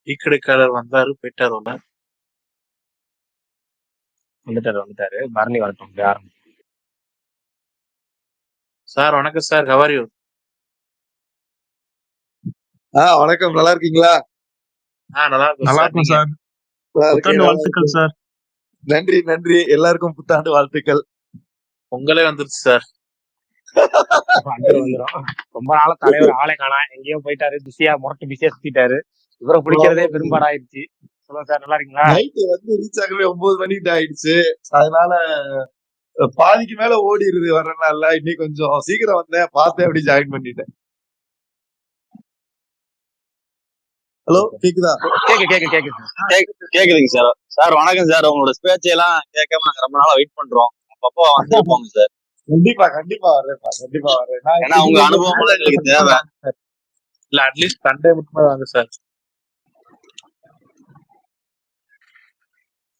Tea கடைக்காரர் வந்தாரு போயிட்டாருல்ல. வந்துட்டாரு பரணி வரட்டும் யாரும். சார் வணக்கம் சார், ஹவ் ஆர் யூ? வணக்கம். நல்லா இருக்கீங்களா? நல்லா இருக்கும் நல்லா சார். இருக்கும் நீங்க? சார். நல்லா இருக்கேன், புத்தாண்டு நல்லா வாழ்த்துக்கள் இருக்கேன். சார். நன்றி நன்றி. எல்லாருக்கும் புத்தாண்டு வாழ்த்துக்கள். பொங்கலே வந்துருச்சு சார். வந்துரும். ரொம்ப நாள தலைவர் ஆளே காணா, எங்கேயோ போயிட்டாரு, பிஸியா சுத்திட்டாரு. இவரை பிடிக்கிறதே பெரும்பாடாயிருச்சு. சொல்லுங்க சார், நல்லா இருக்கீங்களா? நைட்டு வந்து ரீச் ஆகவே 9 மணிக்கு ஆயிடுச்சு. அதனால பாதிக்கு மேல ஓடிடுது வர நாள்ல. இன்னைக்கு கொஞ்சம் சீக்கிரம் வந்தேன், பார்த்தேன், அப்படி ஜாயின் பண்ணிட்டேன். ஹலோ, கேக்குதா? கேக்குதுங்க சார். சார் வணக்கம் சார். உங்களோட பேச்சையெல்லாம் கேட்காம நாங்க ரொம்ப நாளா வெயிட் பண்றோம். அப்பப்போ வந்து போங்க சார். கண்டிப்பா கண்டிப்பா வரேன்ப்பா, கண்டிப்பா வரேன். ஏன்னா உங்க அனுபவம் எங்களுக்கு தேவை. இல்ல அட்லீஸ்ட் சண்டே மட்டுமே வாங்க சார்.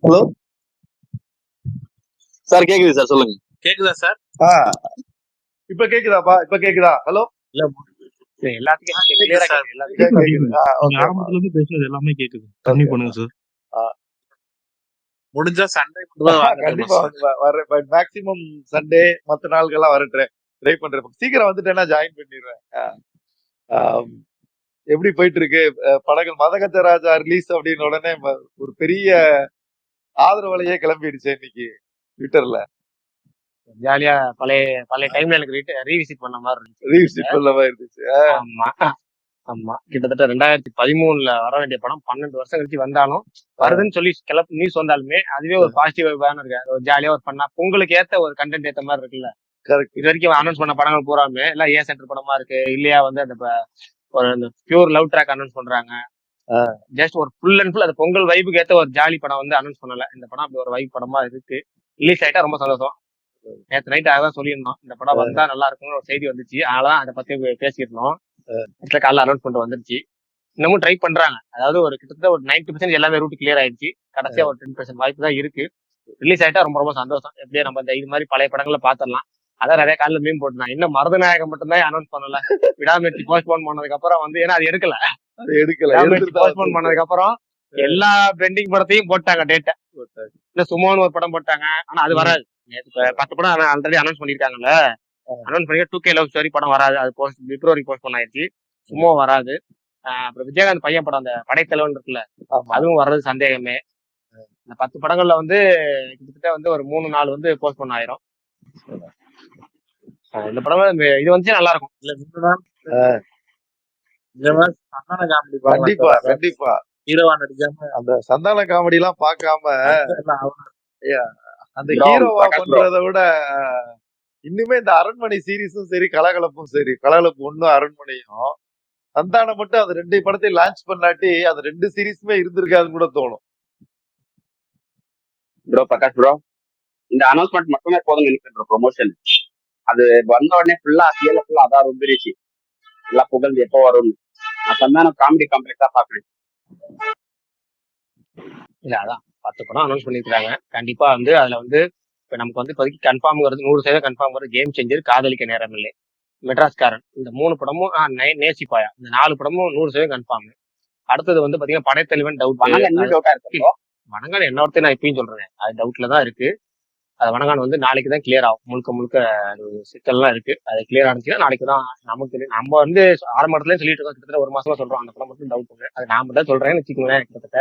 ஹலோ சார் கேக்குது சார், சொல்லுங்க. கேக்குதா சார்? இப்ப கேக்குதாப்பா? இப்ப கேக்குதா? ஹலோ, இல்ல எல்லாத்துக்கும் கேக்குது சார். கேக்குது. நீங்க ஆரம்பத்துல இருந்து பேசுறது எல்லாமே கேக்குது. கம்மி பண்ணுங்க சார். முடிஞ்சா சண்டே மட்டும் வாங்க. கண்டிப்பா வரேன். பட் மேக்ஸிமம் சண்டே மத்த நாள்கள்லாம் வர ட்ரை பண்றேன். சீக்கிரம் வந்துட்டேன்னா ஜாயின் பண்ணிடுறேன். எப்படி போயிட்டு இருக்கு படங்கள்? மதகஜ ராஜா ரிலீஸ் அப்படின்னு உடனே ஒரு பெரிய ஆதரவலையே கிளம்பிடுச்சு இன்னைக்கு ட்விட்டர்ல. ஜாலியா பழைய டைம்ல எனக்கு ரீவிசிட் பண்ண மாதிரி இருந்துச்சு. ரீவிசிட் பண்ண மாதிரி இருந்துச்சு. ஆமா கிட்டத்தட்ட 2013 வர வேண்டிய படம் 12 வருஷம் கழிச்சு வந்தாலும் வருதுன்னு சொல்லி நியூஸ் வந்தாலுமே அதுவே ஒரு பாசிட்டிவ் வைபான இருக்கு. ஒரு ஜாலியா ஒரு பண்ணா பொங்கலுக்கு ஏத்த ஒரு கண்டென்ட் ஏத்த மாதிரி இருக்குல்ல. இது வரைக்கும் அனௌன்ஸ் பண்ண படங்கள் பூராமே எல்லாம் ஏ சென்டர் படமா இருக்கு. இல்லையா வந்து அந்த ஒரு பியூர் லவ் ட்ராக் அனௌன்ஸ் பண்றாங்க. ஜஸ்ட் ஒரு ஃபுல் அண்ட் ஃபுல் அது பொங்கல் வைப்புக்கு ஏத்த ஒரு ஜாலி படம் வந்து அனௌன்ஸ் பண்ணல. இந்த படம் அப்படி ஒரு வைப் படமா இருக்கு. ரிலீஸ் ஆயிட்டா ரொம்ப சந்தோஷம். நேற்று நைட் அதான் சொல்லியிருந்தோம், இந்த படம் வந்தா நல்லா இருக்கும்னு ஒரு செய்தி வந்துச்சு. அதனாலதான் அதை பத்தி பேசியிருந்தோம். காலைல அனௌன்ஸ் பண்ணிட்டு வந்துருச்சு. இன்னமும் ட்ரை பண்றாங்க. அதாவது ஒரு கிட்டத்தட்ட ஒரு 90% எல்லாமே ரூட் கிளியர் ஆயிடுச்சு. கடைசியா ஒரு 10% வாய்ப்பு தான் இருக்கு. ரிலீஸ் ஆயிட்டா ரொம்ப ரொம்ப சந்தோஷம். எப்படியே நம்ம இந்த இது மாதிரி பழைய படங்களை பாத்திரலாம். அதான் நிறைய காலையில மீன் போட்டுருந்தாங்க. இன்னும் மருதநாயகம் மட்டும்தான் அனௌன்ஸ் பண்ணல. விடாமுயற்சி போஸ்ட்போன் பண்ணதுக்கு அப்புறம் வந்து ஏன்னா அது எடுக்கல. போஸ்ட்போன் பண்ணதுக்கு அப்புறம் எல்லா பெண்டிங் படத்தையும் போட்டாங்க டேட்டை. இல்ல சுமோன்னு ஒரு படம் போட்டாங்க, ஆனா அது வராது. 10 படம் ஆல்ரெடி அனௌன்ஸ் பண்ணிருக்காங்கல்ல. அனௌன்ஸ் பண்ணி 2K லவ் ஸ்டோரி படம் வராது. அது பிப்ரவரி போஸ்ட்போன் ஆயிடுச்சு. சும்மா வராது. அப்புறம் விஜயகாந்த் பையன் படம் அந்த படைத்தலைவன் இருக்குல்ல, அதுவும் வர்றது சந்தேகமே. இந்த 10 படங்கள்ல வந்து கிட்டத்தட்ட வந்து ஒரு 3-4 வந்து போஸ்ட்போன் ஆயிரும். இந்த படம் இது வந்து நல்லா இருக்கும். கண்டிப்பா கண்டிப்பா ஹீரோவா நடிக்காம அந்த சந்தான காமெடி எல்லாம் பார்க்காம அந்த ஹீரோவா பண்றதை விட இன்னுமே இந்த அரண்மனை சீரீஸும் சரி, கலகலப்பும் சரி, கலகலப்பு 1 அரண்மனையும் சந்தானம் மட்டும் அது 2 படத்தையும் லான்ச் பண்ணாட்டி அது 2 சீரீஸுமே இருந்திருக்காதுன்னு கூட தோணும். ப்ரோ பிரகாஷ் ப்ரோ, இந்த அனௌன்ஸ்மெண்ட் மட்டுமே போதும் நினைக்கிற ப்ரொமோஷன். அது வந்த உடனே ஃபுல்லா அதான் வந்துருச்சு. எல்லா புகழ் எப்போ வரும்னு நான் சந்தானம் காமெடி காம்ப்ளெக்ஸா பாக்குறேன். இல்ல அதான் 10 படம் அனௌன்ஸ் பண்ணிருக்காங்க. கண்டிப்பா வந்து அதுல வந்து இப்ப நமக்கு வந்து இப்போதைக்கு கன்ஃபார்ம் வருது, 100% கன்ஃபார்ம் வருது. கேம் சேஞ்சர், காதலிக்க நேரம் இல்லை, மெட்ராஸ்காரன், இந்த 3 படமும் நேசிப்பாயா, இந்த 4 படமும் 100% கன்ஃபார்ம். அடுத்தது வந்து பாத்தீங்கன்னா படைத்தலைவன் டவுட். வணங்கான் என்ன ஒருத்தர் நான் இப்பயும் சொல்றேன், அது டவுட்ல தான் இருக்கு. அது வணங்கான் வந்து நாளைக்கு தான் கிளியர் ஆகும். முழுக்க சிக்கல்லாம் இருக்கு. அது கிளியர் ஆனிச்சுன்னா நாளைக்கு தான் நமக்கு. நம்ம வந்து ஆரம்பத்துலயே சொல்லிட்டு இருக்கோம், கிட்டத்தட்ட 1 மாசமா சொல்றோம் அந்த படம் மட்டும் டவுட். அது நாம தான் சொல்றேன்னு வச்சுக்கோங்களேன். கிட்டத்தட்ட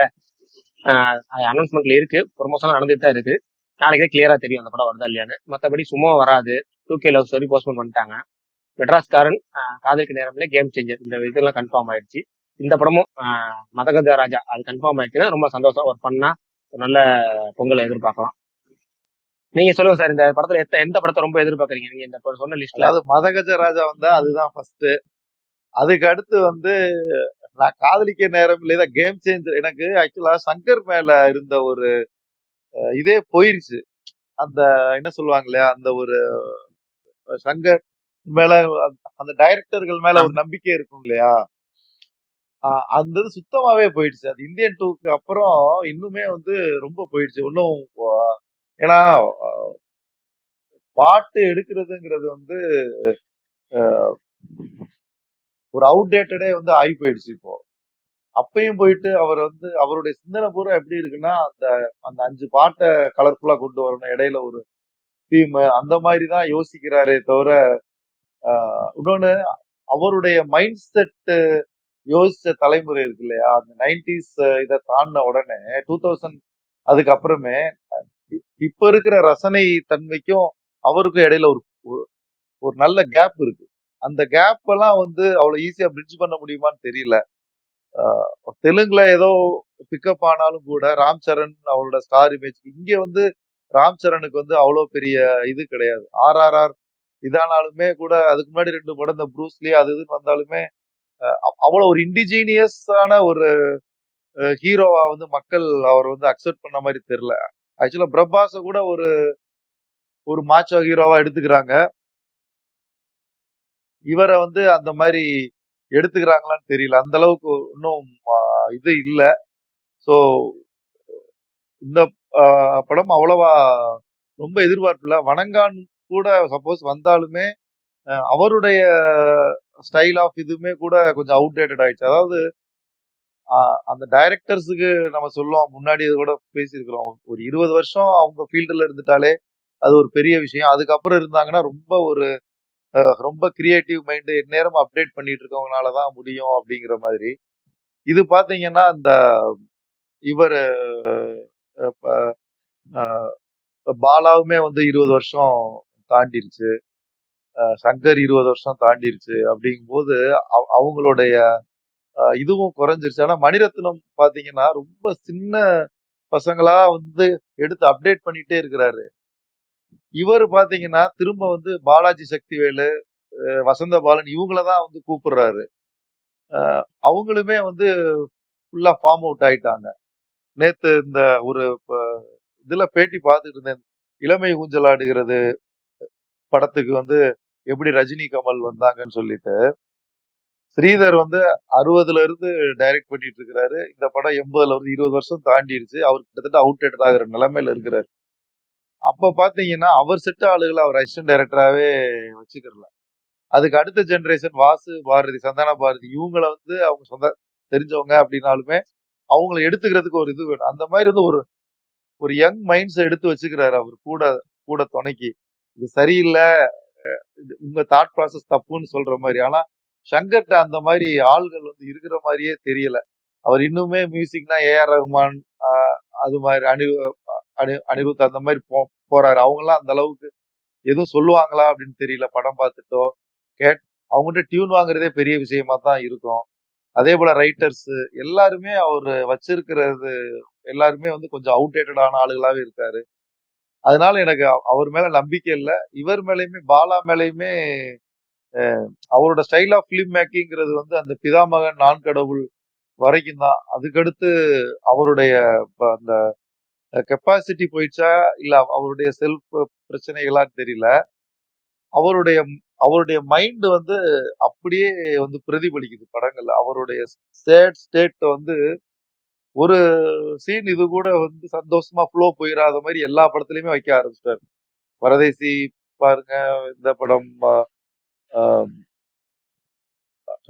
அனௌன்ஸ்மெண்ட்ல இருக்கு, ப்ரொமோஷன் நடந்துட்டு தான் இருக்கு. நாளைக்கே கிளியரா தெரியும் அந்த படம் வருதா இல்லையான்னு. மற்றபடி சும்மா வராது. 2K லவ் ஸ்டோரி போஸ்ட்போன் பண்ணிட்டாங்க. மெட்ராஸ்காரன், காதலிக்க நேரம்ல, கேம் சேஞ்சர், இந்த இதெல்லாம் கன்ஃபார்ம் ஆயிடுச்சு. இந்த படமும் மதகஜ ராஜா அது கன்ஃபார்ம் ஆயிடுச்சுன்னா ரொம்ப சந்தோஷம். ஒரு பண்ணா நல்ல பொங்கலை எதிர்பார்க்கலாம். நீங்க சொல்லுங்க சார், இந்த படத்துல எந்த படத்தை ரொம்ப எதிர்பார்க்கறீங்க நீங்க இந்த சொன்ன லிஸ்ட்ல? அது மதகஜ ராஜா வந்தா அதுதான் ஃபர்ஸ்ட். அதுக்கு அடுத்து வந்து நான் காதலிக்க நேரம் இல்லையா கேம் சேஞ்சர். எனக்கு ஆக்சுவலா சங்கர் மேல இருந்த ஒரு இதே போயிருச்சு. அந்த என்ன சொல்லுவாங்க இல்லையா, அந்த ஒரு சங்கர் மேல அந்த டைரக்டர்கள் மேல ஒரு நம்பிக்கை இருக்கும் இல்லையா, அந்த இது சுத்தமாவே போயிடுச்சு. அது இந்தியன் 2க்கு அப்புறம் இன்னுமே வந்து ரொம்ப போயிடுச்சு. இன்னும் ஏன்னா பாட்டு எடுக்கிறதுங்கிறது வந்து ஒரு அவுடேட்டடே வந்து ஆகி போயிடுச்சு இப்போ. அப்பயும் போயிட்டு அவர் வந்து அவருடைய சிந்தனை பூரா எப்படி இருக்குன்னா அந்த அந்த 5 பாட்டை கலர்ஃபுல்லா கொண்டு வரணும், இடையில ஒரு தீம் அந்த மாதிரி தான் யோசிக்கிறாரே தவிர இன்னொன்னு அவருடைய மைண்ட் செட் யோசிச்ச தலைமுறை இருக்கு இல்லையா, அந்த 90s இதை தாண்டின உடனே 2000 அதுக்கப்புறமே இப்ப இருக்கிற ரசனை தன்மைக்கும் அவருக்கும் இடையில ஒரு ஒரு- ஒரு நல்ல கேப் இருக்கு. அந்த கேப் எல்லாம் வந்து அவ்வளவு ஈஸியா பிரிட்ஜ் பண்ண முடியுமான்னு தெரியல. தெலுங்குல ஏதோ பிக்கப் ஆனாலும் கூட ராம் சரண் அவரோட ஸ்டார் இமேஜ் இங்க வந்து ராம் சரணுக்கு வந்து அவ்வளவு பெரிய இது கிடையாது. RRR இதானாலுமே கூட அதுக்கு முன்னாடி 2 படம் இந்த ப்ரூஸ்லி அது இதுன்னு வந்தாலுமே அவ்வளவு ஒரு இண்டிஜீனியஸான ஒரு ஹீரோவா வந்து மக்கள் அவர் வந்து அக்செப்ட் பண்ண மாதிரி தெரியல. ஆக்சுவலா பிரபாஸ கூட ஒரு ஒரு மாச்சோ ஹீரோவா எடுத்துக்கிறாங்க. இவரை வந்து அந்த மாதிரி எடுத்துக்கிறாங்களான்னு தெரியல. அந்த அளவுக்கு இன்னும் இது இல்ல. சோ இந்த படம் அவ்வளவா ரொம்ப எதிர்பார்ப்பு இல்ல. வணங்கான் கூட சப்போஸ் வந்தாலுமே அவருடைய ஸ்டைல் ஆஃப் இதுவுமே கூட கொஞ்சம் அவுடேட்டட் ஆயிடுச்சு. அதாவது அந்த டைரக்டர்ஸுக்கு நம்ம சொல்லுவோம், முன்னாடி இது கூட பேசியிருக்கிறோம், ஒரு 20 வருஷம் அவங்க ஃபீல்டுல இருந்துட்டாலே அது ஒரு பெரிய விஷயம். அதுக்கப்புறம் இருந்தாங்கன்னா ரொம்ப கிரியேட்டிவ் மைண்ட் எந்நேரம் அப்டேட் பண்ணிட்டு இருக்கவங்கனாலதான் முடியும் அப்படிங்கிற மாதிரி. இது பாத்தீங்கன்னா இந்த இவர் பாலாவுமே வந்து 20 வருஷம் தாண்டிருச்சு, சங்கர் 20 வருஷம் தாண்டிருச்சு. அப்படிங்கும்போது அவங்களுடைய இதுவும் குறைஞ்சிருச்சு. ஆனா மணிரத்னம் பாத்தீங்கன்னா ரொம்ப சின்ன பசங்களா வந்து எடுத்து அப்டேட் பண்ணிட்டே இருக்கிறாரு. இவர் பாத்தீங்கன்னா திரும்ப வந்து பாலாஜி சக்திவேலு, வசந்த பாலன் இவங்களதான் வந்து கூப்பிடுறாரு. அவங்களுமே வந்து ஃபுல்லா ஃபார்ம் அவுட் ஆயிட்டாங்க. நேத்து இந்த ஒரு இதுல பேட்டி பார்த்துட்டு இருந்தேன், இளமை ஊஞ்சலாடுகிறது படத்துக்கு வந்து எப்படி ரஜினி கமல் வந்தாங்கன்னு சொல்லிட்டு. ஸ்ரீதர் வந்து 60ல இருந்து டைரக்ட் பண்ணிட்டு இருக்கிறாரு. இந்த படம் 80ல வந்து 20 வருஷம் தாண்டிடுச்சு. அவர் கிட்டத்தட்ட அவுட்டேட்டட் ஆகிற நிலைமையில இருக்கிறாரு. அப்ப பாத்தீங்கன்னா அவர் செட் ஆளுகளை அவர் அசிஸ்டன்ட் டைரக்டராகவே வச்சுக்கிறல. அதுக்கு அடுத்த ஜெனரேஷன் வாசு பாரதி, சந்தான பாரதி இவங்களை வந்து அவங்க சொந்த தெரிஞ்சவங்க அப்படின்னாலுமே அவங்களை எடுத்துக்கிறதுக்கு ஒரு இது வேணும். அந்த மாதிரி வந்து ஒரு ஒரு யங் மைண்ட்ஸ் எடுத்து வச்சுக்கிறாரு அவர் கூட கூட துணைக்கு. இது சரியில்லை, உங்க தாட் ப்ராசஸ் தப்புன்னு சொல்ற மாதிரி. ஆனா சங்கர்ட்ட அந்த மாதிரி ஆள்கள் வந்து இருக்கிற மாதிரியே தெரியல. அவர் இன்னுமே மியூசிக்னா AR ரஹ்மான், அது மாதிரி அனிருத் அந்த மாதிரி போறாரு. அவங்க எல்லாம் அந்த அளவுக்கு எதுவும் சொல்லுவாங்களா அப்படின்னு தெரியல. படம் பார்த்துட்டோ அவங்ககிட்ட டியூன் வாங்குறதே பெரிய விஷயமா தான் இருக்கும். அதே போல ரைட்டர்ஸ் எல்லாருமே அவர் வச்சிருக்கிறது எல்லாருமே வந்து கொஞ்சம் அவுடேட்டடான ஆளுகளாவே இருக்காரு. அதனால எனக்கு அவர் மேல நம்பிக்கை இல்லை. இவர் மேலயுமே பாலா மேலயுமே அவரோட ஸ்டைல் ஆஃப் பிலிம் மேக்கிங்கிறது வந்து அந்த பிதாமகன், நான் கடவுள் வரைக்கும் தான். அதுக்கடுத்து அவருடைய அந்த கெப்பாசிட்டி போயிடுச்சா இல்ல அவருடைய செல்ஃப் பிரச்சனைகளான்னு தெரியல. அவருடைய அவருடைய மைண்ட் வந்து அப்படியே வந்து பிரதிபலிக்குது படங்கள்ல. அவருடைய சேட் ஸ்டேட் வந்து ஒரு சீன் இது கூட வந்து சந்தோஷமா ஃப்ளோ போயிடாத மாதிரி எல்லா படத்துலயுமே வைக்க ஆரம்பிச்சிட்டாரு. பரதேசி பாருங்க, இந்த படம்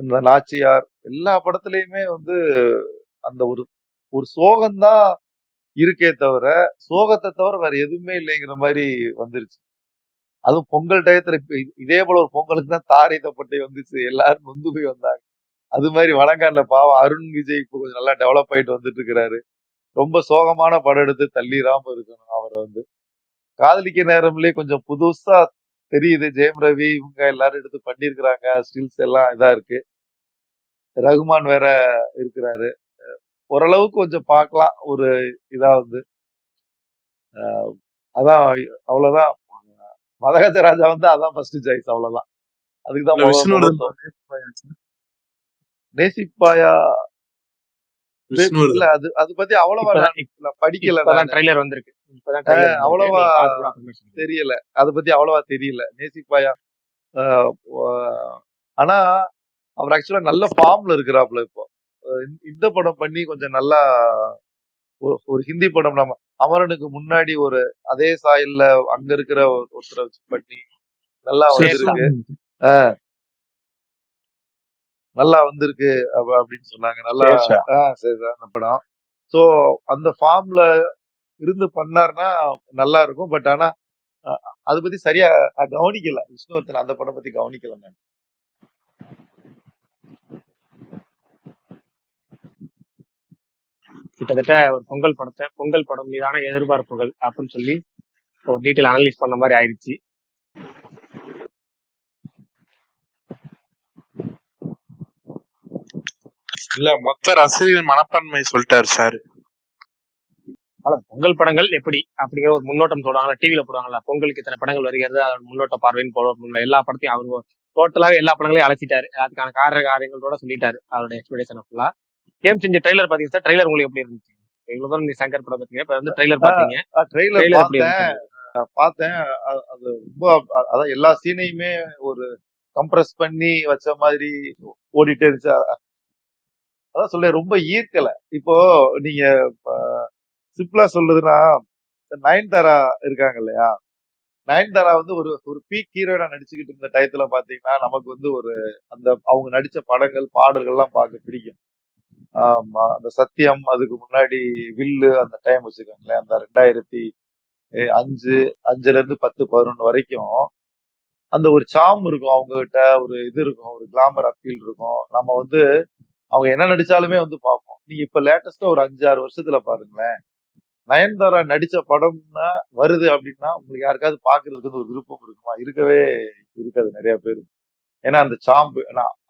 இந்த நாச்சியார் எல்லா படத்துலயுமே வந்து அந்த ஒரு ஒரு சோகம்தான் இருக்கே தவிர சோகத்தை தவிர வேற எதுவுமே இல்லைங்கிற மாதிரி வந்துருச்சு. அதுவும் பொங்கல் டயத்துல இதே போல ஒரு பொங்கலுக்கு தான் தாரை தப்பட்டை வந்துச்சு, எல்லாரும் நொந்து போய் வந்தாங்க. அது மாதிரி வழங்கான்ல பாவம் அருண் விஜய் இப்போ கொஞ்சம் நல்லா டெவலப் ஆயிட்டு வந்துட்டு இருக்கிறாரு. ரொம்ப சோகமான படம் எடுத்து தள்ளிராம இருக்கணும் அவரை வந்து. காதலிக்க நேரம்லயே கொஞ்சம் புதுசா தெரியுது, ஜெயம் ரவி இவங்க எல்லாரும் எடுத்து பண்ணிருக்கிறாங்க, ஸ்டில்ஸ் எல்லாம் இதா இருக்கு. ரகுமான் வேற இருக்கிறாரு. ஓரளவுக்கு கொஞ்சம் பார்க்கலாம் ஒரு இதா வந்து. அதான் அவ்வளவுதான். மதகஜ ராஜா வந்து அதான் ஃபர்ஸ்ட் சாய்ஸ், அவ்வளவுதான். அதுக்குதான் நேசிப்பாயா இல்ல, அது அது பத்தி அவ்வளவா படிக்கல, ட்ரைலர் வந்திருக்கு, அவ்வளவா தெரியல. அதை பத்தி அவ்வளவா தெரியல நேசிப்பாயா. ஆனா அவர் ஆக்சுவலா நல்ல ஃபார்ம்ல இருக்கிறாப்ல இப்போ. இந்த படம் பண்ணி கொஞ்சம் நல்லா ஒரு ஹிந்தி படம் நம்ம அமரனுக்கு முன்னாடி ஒரு அதே சாயல்ல அங்க இருக்கிற ஒருத்தரை வச்சு பண்ணி நல்லா வந்திருக்கு. நல்லா வந்திருக்கு அப்படின்னு சொன்னாங்க. நல்லா சேஷா. சரி சார் அந்த படம். ஸோ அந்த ஃபார்ம்ல இருந்து பண்ணாருன்னா நல்லா இருக்கும். பட் ஆனா அதை பத்தி சரியா நான் கவனிக்கல. விஷ்ணுவர்தன் அந்த படம் பத்தி கவனிக்கல நான். கிட்டத்தட்ட ஒரு பொங்கல் படம் மீதான எதிர்பார்ப்புகள் அப்படின்னு சொல்லி ஒரு டீட்டெயில் அனலைஸ் பண்ண மாதிரி ஆயிடுச்சு. இல்ல மொத்த ரசிகர் மனப்பான்மை சொல்லிட்டாரு சார். ஆனா பொங்கல் படங்கள் எப்படி அப்படிங்கிற ஒரு முன்னோட்டம் சொல்றாங்களா, டிவில போடுவாங்களா, பொங்கலுக்கு இத்தனை படங்கள் வருகிறது, அதோட முன்னோட்ட பார்வைன்னு போடுவாங்க. எல்லா படத்தையும் அவரு டோட்டலாவே எல்லா படங்களையும் அழைச்சிட்டாரு. அதுக்கான காரியங்களோட சொல்லிட்டாரு அவரோட எக்ஸ்பிளேஷன் ஃபுல்லா. கேம் செஞ்ச ட்ரெய்லர் பாத்தீங்க சார், ட்ரெய்லர் உங்களுக்கு எப்படி இருந்துச்சு? இவ்வளவு தூரம் நீ சங்கர் படம் பாத்தீங்க, இப்ப வந்து ட்ரெய்லர் பாத்தீங்க, ட்ரெய்லர் ட்ரெய்லர் எப்படி பார்த்தேன் இருந்துச்சு? பார்த்தேன். அது ரொம்ப அதான் எல்லா சீனையுமே ஒரு கம்ப்ரஸ் பண்ணி வச்ச மாதிரி ஓடிட்டே இருந்துச்சு. அதான் சொல்ல ரொம்ப ஈர்க்கல. இப்போ நீங்க சிம்பிளா சொல்றதுன்னா, நயன்தாரா இருக்காங்க இல்லையா, நயன்தாரா வந்து ஒரு ஒரு பீக் ஹீரோயினா நடிச்சுக்கிட்டு இருந்த டயத்துல பாத்தீங்கன்னா நமக்கு வந்து ஒரு அந்த அவங்க நடிச்ச படங்கள் பாடல்கள்லாம் பார்க்க பிடிக்கும். ஆமா, அந்த சத்தியம், அதுக்கு முன்னாடி வில்லு, அந்த டைம் வச்சுக்கோங்களேன், அந்த 2005 5ல இருந்து 10 11 வரைக்கும் அந்த ஒரு சாம் இருக்கும் அவங்க கிட்ட, ஒரு இது இருக்கும், ஒரு கிளாமர் அப்பீல் இருக்கும். நம்ம வந்து அவங்க என்ன நடிச்சாலுமே வந்து பார்ப்போம். நீங்க இப்ப லேட்டஸ்டா ஒரு 5-6 வருஷத்துல பாருங்களேன், நயன்தாரா நடிச்ச படம்னா வருது அப்படின்னா உங்களுக்கு யாருக்காவது பாக்குறதுக்கு ஒரு விருப்பம் இருக்குமா? இருக்கவே இருக்காது நிறைய பேர். ஏன்னா அந்த சாம்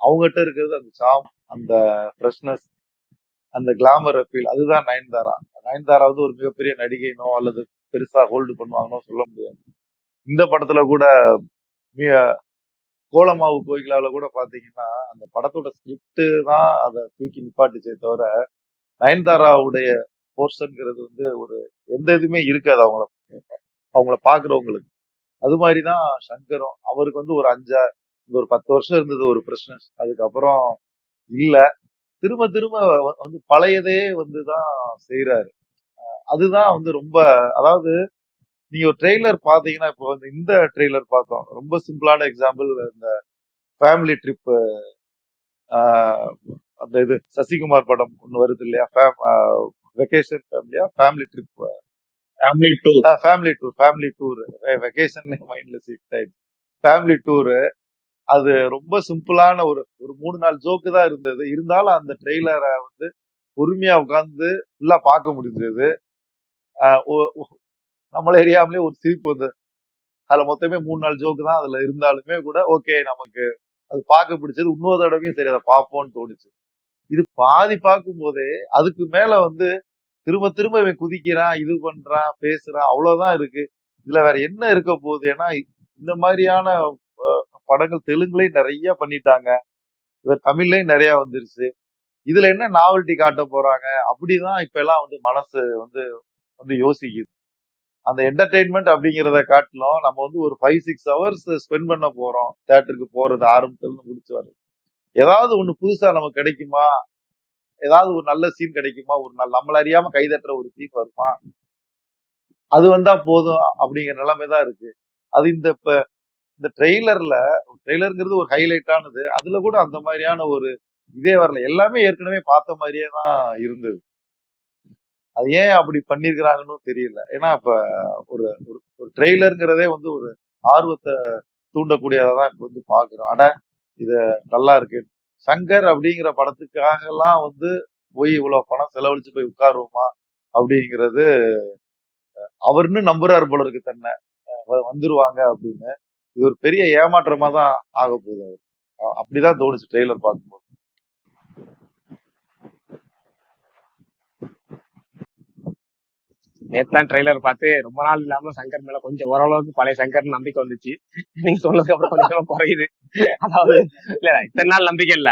அவங்ககிட்ட இருக்கிறது அந்த சாம், அந்த ஃப்ரெஷ்னஸ், அந்த கிளாமர் அப்பீல், அதுதான் நயன்தாரா. நயன்தாரா வந்து ஒரு மிகப்பெரிய நடிகைனோ அல்லது பெருசா ஹோல்டு பண்ணுவாங்கன்னோ சொல்ல முடியாது. இந்த படத்துல கூட கோலமாவு கோகிலாவில கூட பாத்தீங்கன்னா அந்த படத்தோட ஸ்கிரிப்ட் தான் அதை தூக்கி நிப்பாட்டுச்சே தவிர நயன்தாராவுடைய போர்ஷன்ங்கிறது வந்து ஒரு எந்த இதுவுமே இருக்காது அவங்கள பாக்குறவங்களுக்கு. அது மாதிரிதான் சங்கரும். அவருக்கு வந்து ஒரு 10 வருஷம் இருந்தது ஒரு பிரச்சனை. அதுக்கப்புறம் இல்ல, திரும்ப திரும்ப வந்து பழையதே வந்துதான் செய்யறாரு. அதுதான் வந்து ரொம்ப, அதாவது நீங்க ஒரு ட்ரெய்லர் பாத்தீங்கன்னா, இப்போ வந்து இந்த ட்ரெய்லர் பார்த்தோம், ரொம்ப சிம்பிளான எக்ஸாம்பிள், இந்த ஃபேமிலி ட்ரிப், அந்த இது சசிகுமார் படம் ஒண்ணு வருது இல்லையா, வெக்கேஷன் ஃபேமிலியா, family trip, family tour, vacation மைண்ட்ல ஷிஃப்ட் ஆயிடுச்சு, ஃபேமிலி டூர். அது ரொம்ப சிம்பிளான ஒரு ஒரு 3-4 ஜோக்கு தான் இருந்தது. இருந்தாலும் அந்த ட்ரெய்லரை வந்து பொறுமையா உட்கார்ந்து ஃபுல்லா பார்க்க முடிஞ்சது. நம்மள எரியாமலே ஒரு சிரிப்பு வந்து, அதுல மொத்தமே 3-4 ஜோக்கு தான் அதுல இருந்தாலுமே கூட ஓகே, நமக்கு அது பார்க்க பிடிச்சது. இன்னொரு தடவையும் சரி அதை பார்ப்போம்னு தோணுச்சு. இது பாதி பார்க்கும் போதே அதுக்கு மேல வந்து திரும்ப திரும்ப இவன் குதிக்கிறான், இது பண்றான், பேசுறான், அவ்வளவுதான் இருக்கு. இதுல வேற என்ன இருக்க போகுது? ஏன்னா இந்த மாதிரியான படங்கள் தெலுங்குலயும் நிறைய பண்ணிட்டாங்க, இவர் தமிழ்லயும் நிறைய வந்துருச்சு. இதுல என்ன நாவல்ட்டி காட்ட போறாங்க அப்படிதான் இப்ப எல்லாம் வந்து மனசு வந்து வந்து யோசிக்குது. அந்த என்டர்டெயின்மெண்ட் அப்படிங்கிறத காட்டிலும் நம்ம வந்து ஒரு 5-6 ஹவர்ஸ் ஸ்பெண்ட் பண்ண போறோம் தியேட்டருக்கு போறது, ஆரம்பத்துல இருந்து முடிச்சு வர்றது. ஏதாவது ஒண்ணு புதுசா நமக்கு கிடைக்குமா, ஏதாவது ஒரு நல்ல சீன் கிடைக்குமா, ஒரு நம்மள அறியாம கைதட்டுற ஒரு சீன் வருமா, அது வந்தா போதும் அப்படிங்கிற நிலைமை தான் இருக்கு. அது இந்த ட்ரெய்லருங்கிறது ஒரு ஹைலைட்டானது. அதுல கூட அந்த மாதிரியான ஒரு இதே வரல. எல்லாமே ஏற்கனவே பார்த்த மாதிரியே தான் இருந்தது. அது ஏன் அப்படி பண்ணிருக்கிறாங்கன்னு தெரியல. ஏன்னா இப்ப ஒரு ஒரு ட்ரெய்லருங்கிறதே வந்து ஒரு ஆர்வத்தை தூண்டக்கூடியதான் இப்ப வந்து பாக்குறோம். அட இது நல்லா இருக்கு. சங்கர் அப்படிங்கிற படத்துக்காக எல்லாம் வந்து போய் இவ்வளவு பணம் செலவழிச்சு போய் உட்காருவோமா அப்படிங்கிறது, அவர் இன்னும் நம்புறாரு போல இருக்கு தன்னை, வந்துருவாங்க அப்படின்னு. இது ஒரு பெரிய ஏமாற்றமா தான் ஆக போகுது அவரு. அப்படிதான் தோணுச்சு ட்ரெய்லர் பார்க்கும்போது. நேத்தான் ட்ரெய்லர் பார்த்து ரொம்ப நாள் இல்லாம சங்கர் மேல கொஞ்சம் ஓரளவுக்கு பழைய சங்கர் நம்பிக்கை வந்துச்சு. நீங்க சொன்னதுக்கு அப்புறம் கொஞ்சம் குறையுது. அதாவது இல்ல இத்தனை நாள் நம்பிக்கை இல்ல,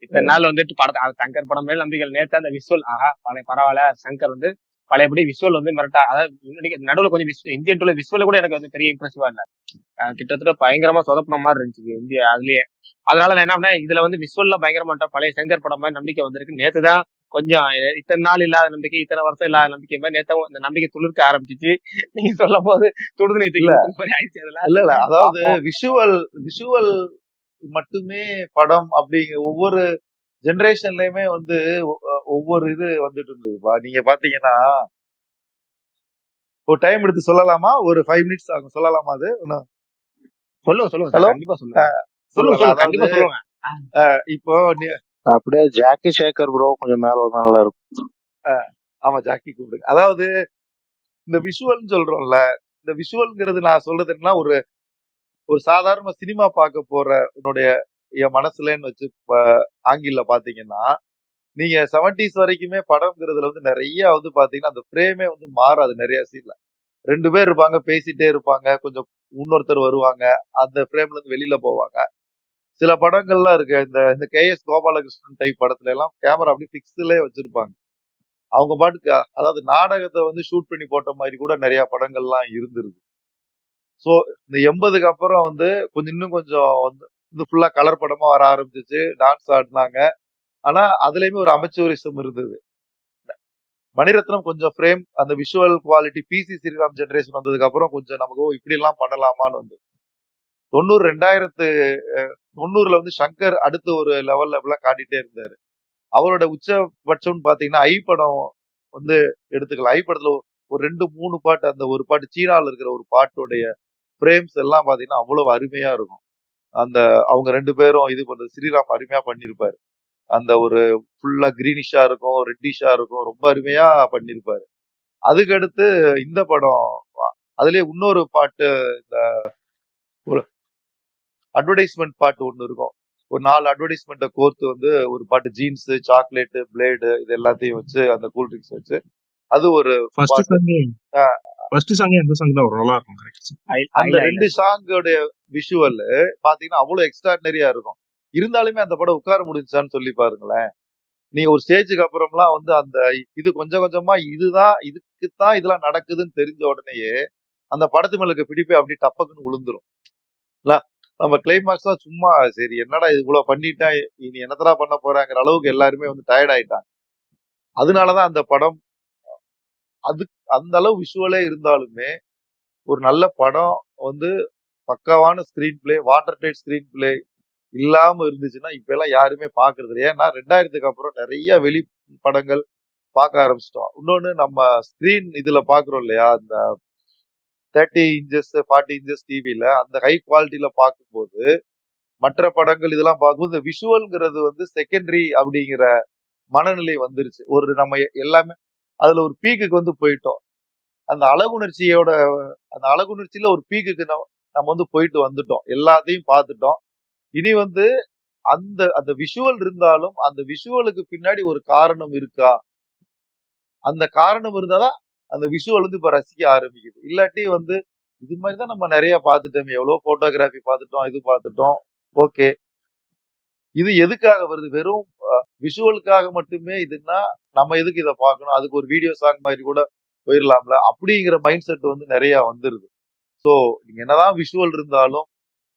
இத்தனை நாள் வந்துட்டு சங்கர் படம் மேல நம்பிக்கை. நேத்து அந்த விஷுவல், பழைய பரவாயில்ல, சங்கர் வந்து பழையபடி விஷுவல் வந்து மிரட்டா. அதாவது நடுவுல கொஞ்சம் இந்தியன் டூல விஷுவல் கூட எனக்கு வந்து பெரிய இம்ப்ரெசிவா இல்ல, கிட்டத்தட்ட பயங்கரமா சொதப்பின மாதிரி இருந்துச்சு இந்தியா அதுலயே. அதனால நான் என்ன பண்ணேன், இதுல வந்து விஷுவல்ல பயங்கரமாட்டா பழைய சங்கர் படம் மாதிரி நம்பிக்கை வந்திருக்கு. நேத்துதான் கொஞ்சம் இத்தனை நாள் இல்லாத நம்பிக்கை, இத்தனை வருஷம் இல்லாத நம்பிக்கை மாதிரி நேத்த இந்த நம்பிக்கை துளிர்க்க ஆரம்பிச்சிச்சு. நீங்க சொல்லும் போது துடுதுணை தூக்கி மாதிரி ஆயிடுச்சு. அதுல இல்ல அதாவது விஷுவல் மட்டுமே படம் அப்படிங்கிற ஒவ்வொரு ஜெனரேஷன்லயுமே வந்து ஒவ்வொரு இது வந்துட்டு இருந்ததுப்பா. நீங்க பாத்தீங்கன்னா ஒரு டைம் எடுத்து சொல்லலாமா? ஒரு 5 மினிட்ஸ் ஆகும், சொல்லலாமா? அது சொல்லுங்க சொல்லுங்க சார், ஹலோ, கண்டிப்பா சொல்லுங்க. சொல்லுங்க சொல்லலாம். சொல்லுங்க, அதாவது கண்டிப்பா சொல்லுங்க. இப்போ அப்படியே ஜாக்கி சேகர் ப்ரோ கொஞ்சம் மேல வந்தா நல்லா இருக்கும். ஆமா, ஜாக்கி கூப்பிடுங்க. அதாவது இந்த விஷுவல்னு சொல்றோம்ல, இந்த விஷுவல்ங்கிறது நான் சொல்றது என்ன, ஒரு ஒரு சாதாரண சினிமா பார்க்க போற உன்னுடைய என் மனசுலன்னு வச்சு ஆங்கில பாத்தீங்கன்னா, நீங்க 70s வரைக்குமே படம்ங்கிறதுல வந்து நிறைய வந்து பாத்தீங்கன்னா அந்த ஃப்ரேமே வந்து மாறாது. நிறைய சீன்ல 2 பேர் இருப்பாங்க, பேசிட்டே இருப்பாங்க, கொஞ்சம் இன்னொருத்தர் வருவாங்க, அந்த ஃப்ரேம்ல இருந்து வெளியில போவாங்க. சில படங்கள்லாம் இருக்கு, இந்த இந்த KS கோபாலகிருஷ்ணன் டைப் படத்துல எல்லாம் கேமரா அப்படி பிக்ஸ்லயே வச்சிருப்பாங்க. அவங்க பாட்டுக்கு அதாவது நாடகத்தை வந்து ஷூட் பண்ணி போட்ட மாதிரி கூட நிறைய படங்கள்லாம் இருந்திருக்கு. சோ இந்த 80க்கு அப்புறம் வந்து இன்னும் கொஞ்சம் வந்து இது ஃபுல்லா கலர் படமா வர ஆரம்பிச்சிச்சு, டான்ஸ் ஆடினாங்க. ஆனா அதுலயுமே ஒரு அமெச்சூரிசம் இருந்தது. மணிரத்னம் கொஞ்சம் ஃப்ரேம் அந்த visual quality PC Sriram generation வந்ததுக்கு அப்புறம் கொஞ்சம் நமக்கு இப்படி எல்லாம் பண்ணலாமான்னு வந்து 90 வந்து சங்கர் அடுத்து ஒரு லெவல்ல எல்லாம் காட்டிட்டே இருந்தாரு. அவரோட உச்சபட்சம்னு பாத்தீங்கன்னா ஐ படம் வந்து எடுத்துக்கலாம். ஐ படத்துல ஒரு 2-3 பாட்டு, அந்த ஒரு பாட்டு சீனால இருக்கிற ஒரு பாட்டுடைய ஃப்ரேம்ஸ் எல்லாம் பாத்தீங்கன்னா அவ்வளவு அருமையா இருக்கும். அந்த அவங்க 2 பேரும் இது பண்றது ஸ்ரீராம் அருமையா பண்ணிருப்பாரு. அந்த ஒரு ஃபுல்லா கிரீனிஷா இருக்கும், ரெட்டிஷா இருக்கும், ரொம்ப அருமையா பண்ணிருப்பாரு. அதுக்கு அடுத்து இந்த படம், அதுலயே இன்னொரு பாட்டு, இந்த ஒரு அட்வர்டைஸ்மெண்ட் பாட்டு ஒண்ணு இருக்கும். ஒரு 4 அட்வர்டைஸ்மெண்ட்டை கோர்த்து வந்து ஒரு பாட்டு, ஜீன்ஸ், சாக்லேட், பிளேடு, இது எல்லாத்தையும் வச்சு அந்த கூல் ட்ரிங்க்ஸ் வச்சு அது ஒரு ஃபர்ஸ்ட் பாட்டு. சாங் எந்த சாங் தான் நல்லா இருக்கும். கரெக்ட். அந்த 2 சாங்கோடைய விஷுவல் பாத்தீங்கன்னா அவ்வளவு எக்ஸ்ட்ராடினரியா இருக்கும். இருந்தாலுமே அந்த படம் உட்கார முடிஞ்சான்னு சொல்லி பாருங்களேன். நீங்க ஒரு ஸ்டேஜுக்கு அப்புறம்லாம் வந்து அந்த இது கொஞ்சம் கொஞ்சமா இதுக்குத்தான் இதெல்லாம் நடக்குதுன்னு தெரிஞ்ச உடனேயே அந்த படத்து மேல இருக்க பிடிப்பே அப்படி டப்பக்குன்னு விழுந்துரும். நம்ம கிளைமாக்ஸ் தான் சும்மா சரி என்னடா இது இவ்வளவு பண்ணிட்டா இனி என்னத்தடா பண்ண போறாங்கிற அளவுக்கு எல்லாருமே வந்து டயர்ட் ஆயிட்டாங்க. அதனாலதான் அந்த படம் அது அந்த அளவு விஷுவலே இருந்தாலுமே ஒரு நல்ல படம் வந்து பக்காவான screenplay, watertight screenplay இல்லாம இருந்துச்சுன்னா இப்ப எல்லாம் யாருமே பாக்குறது இல்லை. ஏன்னா 2000க்கு அப்புறம் நிறைய வெளி படங்கள் பார்க்க ஆரம்பிச்சிட்டோம். இன்னொன்னு நம்ம ஸ்கிரீன் இதுல பாக்குறோம் இல்லையா, இந்த 30 இன்ச்சஸ் 40 இன்ச்சஸ் டிவில அந்த ஹை குவாலிட்டியில பார்க்கும்போது மற்ற படங்கள் இதெல்லாம் பார்க்கும்போது இந்த விஷுவல்ங்கிறது வந்து செகண்டரி அப்படிங்கிற மனநிலை வந்துருச்சு. ஒரு நம்ம எல்லாமே அதுல ஒரு பீக்குக்கு வந்து போயிட்டோம். அந்த அழகுணர்ச்சியோட அந்த அழகுணர்ச்சியில ஒரு பீக்குக்கு நம்ம வந்து போயிட்டு வந்துட்டோம், எல்லாத்தையும் பார்த்துட்டோம். இனி வந்து அந்த அந்த விஷுவல் இருந்தாலும் அந்த விஷுவலுக்கு பின்னாடி ஒரு காரணம் இருக்கா, அந்த காரணம் இருந்தாதான் அந்த விஷுவல் வந்து இப்ப ரசிக்க ஆரம்பிக்குது. இல்லாட்டி வந்து இது மாதிரிதான் நம்ம நிறைய பார்த்துட்டோம், எவ்வளவு போட்டோகிராஃபி பார்த்துட்டோம், இது பார்த்துட்டோம், ஓகே. இது எதுக்காக வருது? வெறும் விஷுவலுக்காக மட்டுமே இதுன்னா நம்ம எதுக்கு இதை பார்க்கணும், அதுக்கு ஒரு வீடியோ சாங் மாதிரி கூட போயிடலாம்ல அப்படிங்கிற மைண்ட் செட் வந்து நிறைய வந்துருது. சோ நீங்க என்னதான் விஷுவல் இருந்தாலும்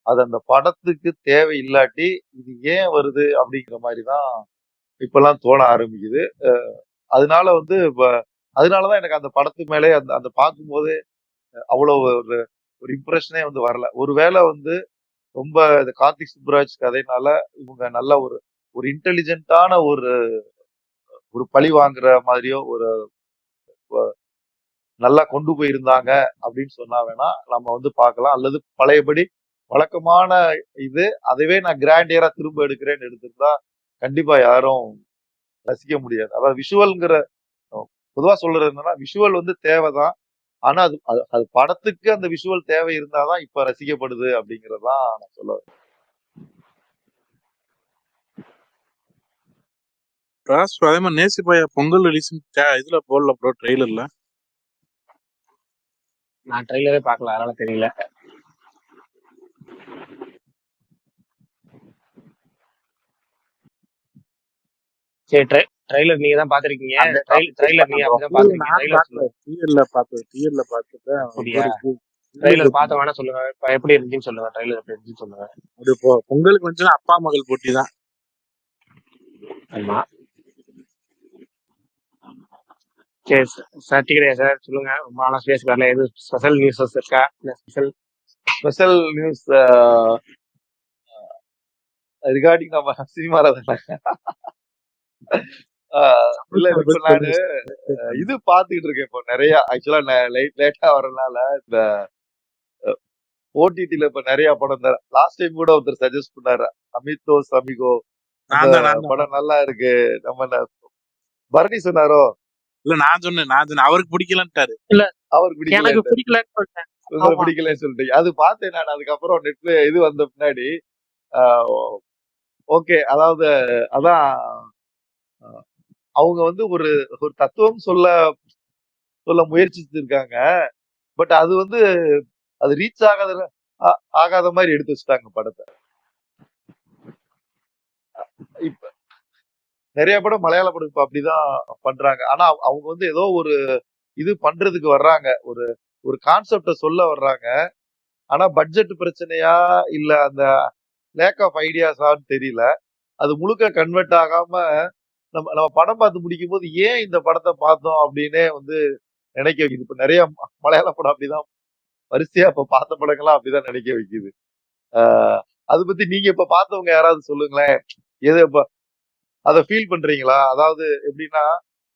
அது அந்த படத்துக்கு தேவை இல்லாட்டி இது ஏன் வருது அப்படிங்கிற மாதிரிதான் இப்பெல்லாம் தோண ஆரம்பிக்குது. அதனால வந்து அதனாலதான் எனக்கு அந்த படத்து மேலே அந்த அந்த பார்க்கும்போது அவ்வளவு ஒரு ஒரு இம்ப்ரெஷனே வந்து வரல. ஒருவேளை வந்து ரொம்ப இந்த கார்த்திக் சுப்புராஜ் கதைனால இவங்க நல்ல ஒரு ஒரு இன்டெலிஜென்ட்டான ஒரு ஒரு பழி வாங்குற மாதிரியோ ஒரு நல்லா கொண்டு போயிருந்தாங்க அப்படின்னு சொன்னா வேணா நம்ம வந்து பார்க்கலாம். அல்லது பழையபடி வழக்கமான இது அதுவே நான் கிராண்டியரா திரும்ப எடுக்கிறேன்னு எடுத்திருந்தா கண்டிப்பா யாரும் ரசிக்க முடியாது. அதாவது விஷுவல்ங்கிற பொதுவா சொல்றது என்னன்னா விஷுவல் வந்து தேவைதான். ஆனா அது அது அது படத்துக்கு அந்த விஷுவல் தேவை இருந்தாதான் இப்ப ரசிக்கப்படுது அப்படிங்கறதான் நான் சொல்ல வரேன். அதே மாதிரி நேசிப்பாயா பொங்கல் ரிலீஸ் இதுல போடல ப்ரோ, ட்ரெய்லர்ல. நான் ட்ரெய்லரே பார்க்கல, அதனால தெரியல. சரி, ட்ரெய்லர் நீங்க தான் பாத்திருக்கீங்க. அந்த ட்ரெய்லர் நீங்க அப்படிதான் பாத்திருக்கீங்க. ட்ரெய்லர் சொல்லுங்க. டிஎல்ல பார்த்துட்டு அப்படியா? ட்ரெய்லர் பார்த்த வேணா சொல்லுங்க, இப்ப எப்படி இருந்துச்சுன்னு சொல்லுங்க. ட்ரெய்லர் எப்படி இருந்துச்சுன்னு சொல்லுங்க. அப்படி பொங்கலுக்கு வந்து அப்பா மகள் போட்டி தான். ஆமா, சரி சார். டிக்கெட் சார் சொல்லுங்க. ரொம்ப நாளா ஸ்பேஸ் வரல. எது ஸ்பெஷல் நியூஸஸ் இருக்கா? ஸ்பெஷல் ஸ்பெஷல் நியூஸ் ரிகார்டிங் நம்ம சினிமால தானே. இல்ல இப்ப நானு இது பாத்துக்கிட்டு இருக்கேன் இப்போ நிறைய. ஆக்சுவலா லேட்டா வரனால இந்த ஓடிடில இப்ப நிறைய படம் தான். லாஸ்ட் டைம் கூட ஒருத்தர் சஜஸ்ட் பண்ணாரு, அமித்தோ சமிகோ அந்த நான் தான் நான் தான் படம் நல்லா இருக்கு. நம்ம பரணி சொன்னாரோ, இல்ல நான் சொன்னேன் அவருக்கு பிடிக்கலன்ட்டாரு. அவருக்கு எனக்கு பிடிக்கல, பிடிக்கலன்னு சொல்லிட்டேன். உங்களுக்கு ஆமா. பிடிக்கலன்னு சொல்லிட்டு அது பார்த்தேன் நான். அதுக்கப்புறம் நெட்ல இது வந்த பின்னாடி ஓகே, அதாவது அதான் அவங்க வந்து ஒரு ஒரு தத்துவம் சொல்ல சொல்ல முயற்சிச்சிருக்காங்க. பட் அது வந்து அது ரீச் ஆகாத மாதிரி எடுத்து வச்சுட்டாங்க படத்தை. இப்ப நிறைய படம் மலையாள படம் இப்ப அப்படிதான் பண்றாங்க. ஆனா அவங்க வந்து ஏதோ ஒரு இது பண்றதுக்கு வர்றாங்க, ஒரு ஒரு கான்செப்ட சொல்ல வர்றாங்க. ஆனா பட்ஜெட் பிரச்சனையா இல்ல அந்த லேக் ஆஃப் ஐடியாஸான்னு தெரியல. அது முழுக்க கன்வெர்ட் ஆகாம நம்ம நம்ம படம் பார்த்து முடிக்கும் போது ஏன் இந்த படத்தை பார்த்தோம் அப்படின்னே வந்து நினைக்க வைக்குது. இப்ப நிறைய மலையாள படம் அப்படிதான் வரிசையா இப்ப பார்த்த படங்கள்லாம் அப்படிதான் நினைக்க வைக்குது. ஆஹ் அது பத்தி நீங்க இப்ப பார்த்தவங்க யாராவது சொல்லுங்களேன். எது இப்ப அதை ஃபீல் பண்றீங்களா? அதாவது எப்படின்னா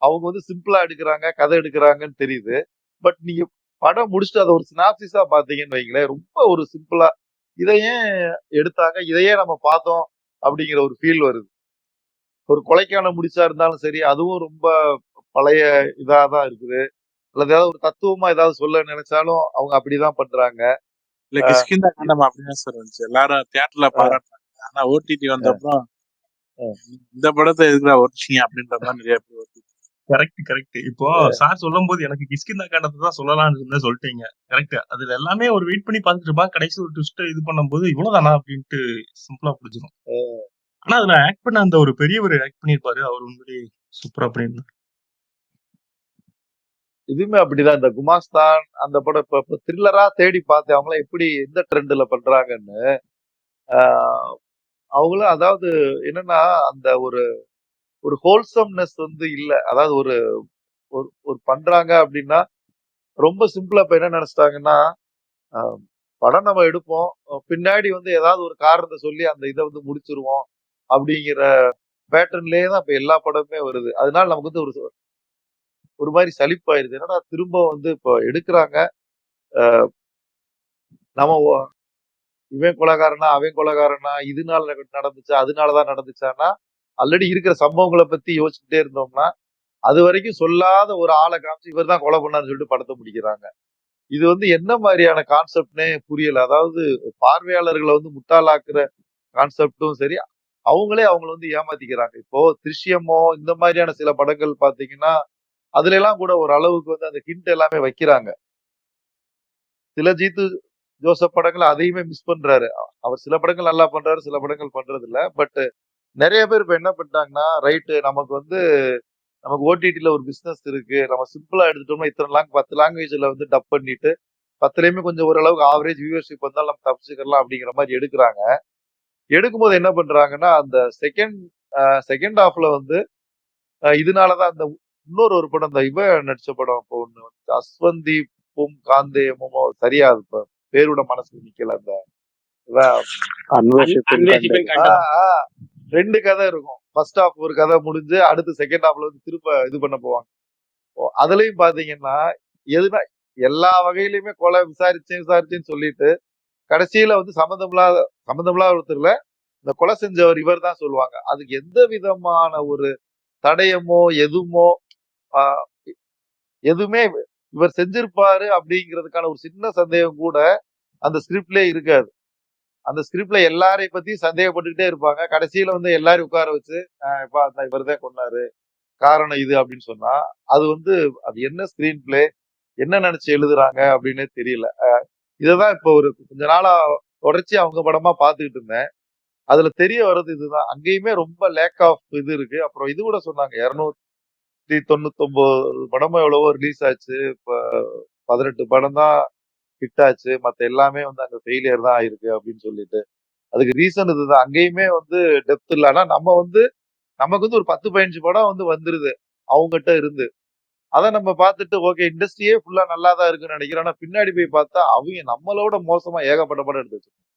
அவங்க வந்து சிம்பிளா எடுக்கிறாங்க, கதை எடுக்கிறாங்கன்னு தெரியுது. பட் நீங்க படம் முடிச்சுட்டு அதை ஒரு சினாப்சிஸா பாத்தீங்கன்னு வைங்களேன், ரொம்ப ஒரு சிம்பிளா இதை ஏன் எடுத்தாங்க, இதையே நம்ம பார்த்தோம் அப்படிங்கிற ஒரு ஃபீல் வருது. ஒரு கொலைக்கான முடிச்சா இருந்தாலும் சரி, அதுவும் ரொம்ப பழைய இதாதான் இருக்குது. அல்லது ஏதாவது ஒரு தத்துவமா ஏதாவது சொல்ல நினைச்சாலும் அவங்க அப்படிதான் பண்றாங்க. இல்ல கிஷ்கிந்தா காண்டம் அப்படிதான் சார் இருந்துச்சு. எல்லாரும் தியேட்டர்ல பாராட்டினாங்க. ஆனா ஓடிடி வந்தப்பறம் இந்த படத்தை எதுக்குடா ஓட்டிங்க அப்படின்ற மாதிரி நிறைய பேர் ஓட்டிச்சு. கரெக்ட். இப்போ சார் சொல்லும் போது எனக்கு கிஷ்கிந்தா காண்டத்தை தான் சொல்லலாம்னு இருந்தா சொல்லிட்டீங்க. கரெக்ட். அதுல எல்லாமே ஒரு வெயிட் பண்ணி பார்த்துட்டு இருப்பான். கடைசி ஒரு ட்விஸ்ட் இது பண்ணும்போது இவ்வளவுதானா அப்படின்ட்டு சிம்பிளா புடிச்சிடும். ஆனா அதுல ஆக்ட் பண்ண அந்த ஒரு பெரியவர் ஆக்ட் பண்ணிருப்பாரு. அவர் உண்மையிலே சூப்பரா பண்ணிருந்தார். இதுவுமே அப்படிதான். இந்த குமாஸ்தான் அந்த படம் இப்ப த்ரில்லரா தேடி பார்த்தேன் அவங்கள எப்படி எந்த ட்ரெண்ட்ல பண்றாங்கன்னு. அவங்களும் அதாவது என்னன்னா அந்த ஒரு ஒரு ஹோல்சம்னஸ் வந்து இல்ல. அதாவது ஒரு ஒரு பண்றாங்க அப்படின்னா ரொம்ப சிம்பிளா இப்ப என்ன நினைச்சிட்டாங்கன்னா, படம் நம்ம எடுப்போம், பின்னாடி வந்து ஏதாவது ஒரு காரணத்தை சொல்லி அந்த இதை வந்து முடிச்சிருவோம் அப்படிங்கிற பேட்டர்ன்லயே தான் இப்ப எல்லா படமுமே வருது. அதனால நமக்கு வந்து ஒரு ஒரு மாதிரி சலிப்பாயிருது. என்னடா திரும்ப வந்து இப்போ எடுக்கிறாங்க, நம்ம இவன் கொலைகாரனா அவன் கொலைகாரனா, இதனால நடந்துச்சா அதனாலதான் நடந்துச்சான்னா, ஆல்ரெடி இருக்கிற சம்பவங்களை பத்தி யோசிச்சுட்டே இருந்தோம்னா அது வரைக்கும் சொல்லாத ஒரு ஆளை காமிச்சு இவர் தான் கொலை பண்ணான்னு சொல்லிட்டு படத்தை முடிக்கிறாங்க. இது வந்து என்ன மாதிரியான கான்செப்ட்னே புரியல. அதாவது பார்வையாளர்களை வந்து முட்டாளாக்குற கான்செப்டும் சரி, அவங்களே அவங்கள வந்து ஏமாத்திக்கிறாங்க. இப்போ திருஷ்யமோ இந்த மாதிரியான சில படங்கள் பாத்தீங்கன்னா அதுல எல்லாம் கூட ஒரு அளவுக்கு வந்து அந்த ஹிண்ட் எல்லாமே வைக்கிறாங்க. சில ஜீத்து ஜோசப் படங்கள் அதையுமே மிஸ் பண்றாரு. அவர் சில படங்கள் நல்லா பண்றாரு, சில படங்கள் பண்றது இல்ல. பட் நிறைய பேர் இப்ப என்ன பண்ணிட்டாங்கன்னா, ரைட்டு நமக்கு வந்து நமக்கு ஓடிடில ஒரு பிசினஸ் இருக்கு, நம்ம சிம்பிளா எடுத்துட்டோம்னா இத்தனை 10 லாங்குவேஜ்ல வந்து டப் பண்ணிட்டு 10லயுமே கொஞ்சம் ஓரளவுக்கு ஆவரேஜ் வியூவர்ஷிப் வந்தாலும் நம்ம தப்பிச்சுக்கலாம் அப்படிங்கிற மாதிரி எடுக்கிறாங்க. எடுக்கும்போது என்ன பண்றாங்கன்னா அந்த செகண்ட் ஹாஃப்ல வந்து இதனாலதான் அந்த இன்னொரு ஒரு படம், இந்த இவ நடிச்ச படம் இப்போ ஒண்ணு வந்து அஸ்வந்தீப்பும் காந்தேயமும் சரியா இப்ப பேரோட மனசுல நிக்கல. அந்த அன்வேஷிப்பின் கண்டனம். ரெண்டு கதை இருக்கும். ஃபர்ஸ்ட் ஹாஃப் ஒரு கதை முடிஞ்சு அடுத்து செகண்ட் ஹாஃப்ல வந்து திருப்ப இது பண்ண போவாங்க. அதுலயும் பாத்தீங்கன்னா எதுனா எல்லா வகையிலுமே கொலை விசாரிச்சேன்னு சொல்லிட்டு கடைசியில வந்து சம்மந்தமில்லாத ஒருத்தர்ல இந்த கொலை செஞ்சவர் இவர் தான் சொல்லுவாங்க. அதுக்கு எந்த விதமான ஒரு தடயமோ எதுவுமே இவர் செஞ்சிருப்பாரு அப்படிங்கிறதுக்கான ஒரு சின்ன சந்தேகம் கூட அந்த ஸ்கிரிப்ட்லயே இருக்காது. அந்த ஸ்கிரிப்ட்ல எல்லாரையும் பத்தி சந்தேகப்பட்டுக்கிட்டே இருப்பாங்க. கடைசியில வந்து எல்லாரும் உட்கார வச்சு இவர் தான் கொண்டாரு, காரணம் இது அப்படின்னு சொன்னா அது வந்து அது என்ன ஸ்கிரீன் பிளே, என்ன நினைச்சு எழுதுறாங்க அப்படின்னே தெரியல. இததான் இப்போ ஒரு கொஞ்ச நாளா தொடர்ச்சி அவங்க படமா பாத்துக்கிட்டு இருந்தேன். அதுல தெரிய வர்றது இதுதான். அங்கேயுமே ரொம்ப லேக் ஆஃப் இது இருக்கு. அப்புறம் இது கூட சொன்னாங்க 299 படமோ எவ்வளவோ ரிலீஸ் ஆச்சு, இப்ப 18 படம் தான் ஹிட் ஆச்சு, மத்த எல்லாமே வந்து அங்க ஃபெயிலியர் தான் ஆயிருக்கு அப்படின்னு சொல்லிட்டு. அதுக்கு ரீசன் இதுதான். அங்கேயுமே வந்து டெப்த் இல்ல. ஆனா நம்ம வந்து நமக்கு வந்து ஒரு 10-15 படம் வந்து வந்துருது அவங்ககிட்ட இருந்து. அதை நம்ம பார்த்துட்டு ஓகே இண்டஸ்ட்ரியே ஃபுல்லா நல்லா தான் இருக்குன்னு நினைக்கிறோம். ஆனா பின்னாடி போய் பார்த்தா அவங்க நம்மளோட மோசமா ஏகப்பட்ட படம் எடுத்து வச்சிருக்காங்க.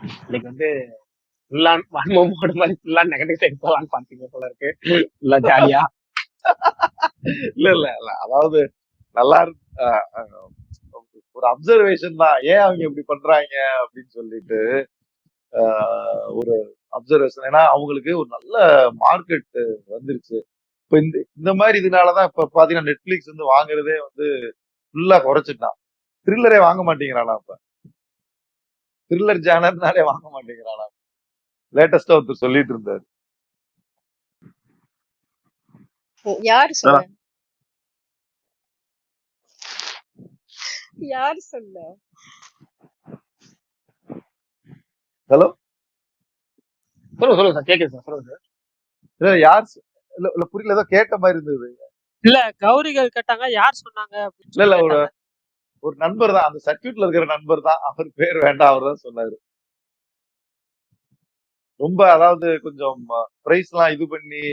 இன்னைக்கு வந்து ஃபுல்லா வன்மம் போட மாதிரி ஃபுல்லா நெகட்டிவ் சைடு போலான்னு பாத்தீங்க போல இருக்கு. ஃபுல்லா ஜாலியா. இல்ல அதாவது நல்லா ஒரு அப்சர்வேஷன் தான், ஏன் அவங்க இப்படி பண்றாங்க அப்படின்னு சொல்லிட்டு ஒரு அப்சர்வேஷன். ஏன்னா அவங்களுக்கு ஒரு நல்ல மார்க்கெட் வந்துருச்சு. இப்ப இந்த மாதிரி இதனாலதான் இப்ப பாத்தீங்கன்னா நெட்ஃபிளிக்ஸ் வந்து வாங்குறதே வந்து ஃபுல்லா குறைச்சிட்டான். த்ரில்லரே வாங்க மாட்டேங்கிறானா, இப்ப த்ரில்லர் ஜானர்னாலே வாங்க மாட்டேங்கிறானா. லேட்டஸ்டா ஒருத்தர் சொல்லிட்டு இருந்தாரு. யாரு சொல்ல யாரு சொல்ல ஹலோ, சொல்லுங்க சார், கேக்குது சார், சொல்லுங்க சார். யார் இல்ல புரியல, ஏதோ கேட்ட மாதிரி இருந்தது. இல்ல கௌரிகள் கேட்டாங்க, யார் சொன்னாங்க அப்படின்னு இல்ல சொல்லி கேட்டாங்க. ஒரு நண்பர் தான், அந்த சர்க்கியூட்ல இருக்கிற நண்பர் தான், அவர் பேர் வேண்டாம், அவர் தான் சொன்னாரு. ரொம்ப அதாவது கொஞ்சம் பிரைஸ் எல்லாம் இது பண்ணி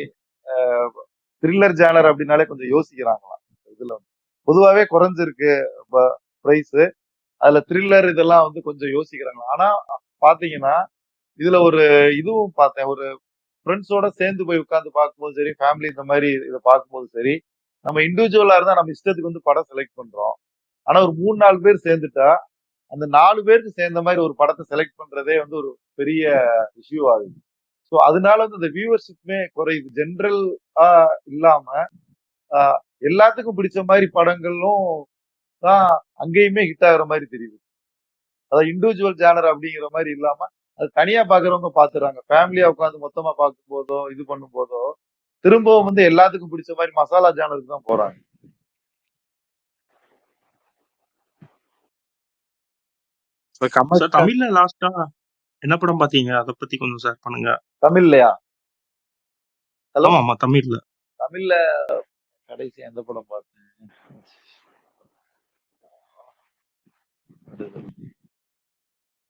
த்ரில்லர் ஜானர் அப்படின்னாலே கொஞ்சம் யோசிக்கிறாங்களாம். இதுல பொதுவாவே குறைஞ்சிருக்கு பிரைஸ், அதுல த்ரில்லர் இதெல்லாம் வந்து கொஞ்சம் யோசிக்கிறாங்க. ஆனா பாத்தீங்கன்னா இதுல ஒரு இதுவும் பார்த்தேன், ஒரு ஃப்ரெண்ட்ஸோட சேர்ந்து போய் உட்காந்து பார்க்கும்போது சரி, ஃபேமிலி இந்த மாதிரி இதை பார்க்கும்போது சரி, நம்ம இண்டிவிஜுவலா இருந்தா நம்ம இஷ்டத்துக்கு வந்து படம் செலக்ட் பண்றோம். ஆனா ஒரு 3-4 பேர் சேர்ந்துட்டா அந்த 4 பேருக்கு சேர்ந்த மாதிரி ஒரு படத்தை செலக்ட் பண்றதே வந்து ஒரு பெரிய இஷ்யூ ஆகுது. ஸோ அதனால வந்து இந்த வியூவர்ஷிப்புமே குறையுது. ஜென்ரல் இல்லாம எல்லாத்துக்கும் பிடிச்ச மாதிரி படங்களும் தான் அங்கேயுமே ஹிட் ஆகுற மாதிரி தெரியுது. அதாவது இண்டிவிஜுவல் ஜானர் அப்படிங்கிற மாதிரி இல்லாம அது தனியா பாக்குறவங்க பாத்துறாங்க. ஃபேமிலியா உட்காந்து மொத்தமா பார்க்கும் போதோ இது பண்ணும் போதோ திரும்பவும் வந்து எல்லாத்துக்கும் பிடிச்ச மாதிரி மசாலா ஜானருக்கு தான் போறாங்க. சார் தமிழ்ல லாஸ்டா என்ன படம் பாத்தீங்க, அத பத்தி கொஞ்சம் ஷேர் பண்ணுங்க. தமிழ்லையா? ஹலோ, ஆமா தமிழ்ல கடைசி எந்த படம் பார்த்தேன்?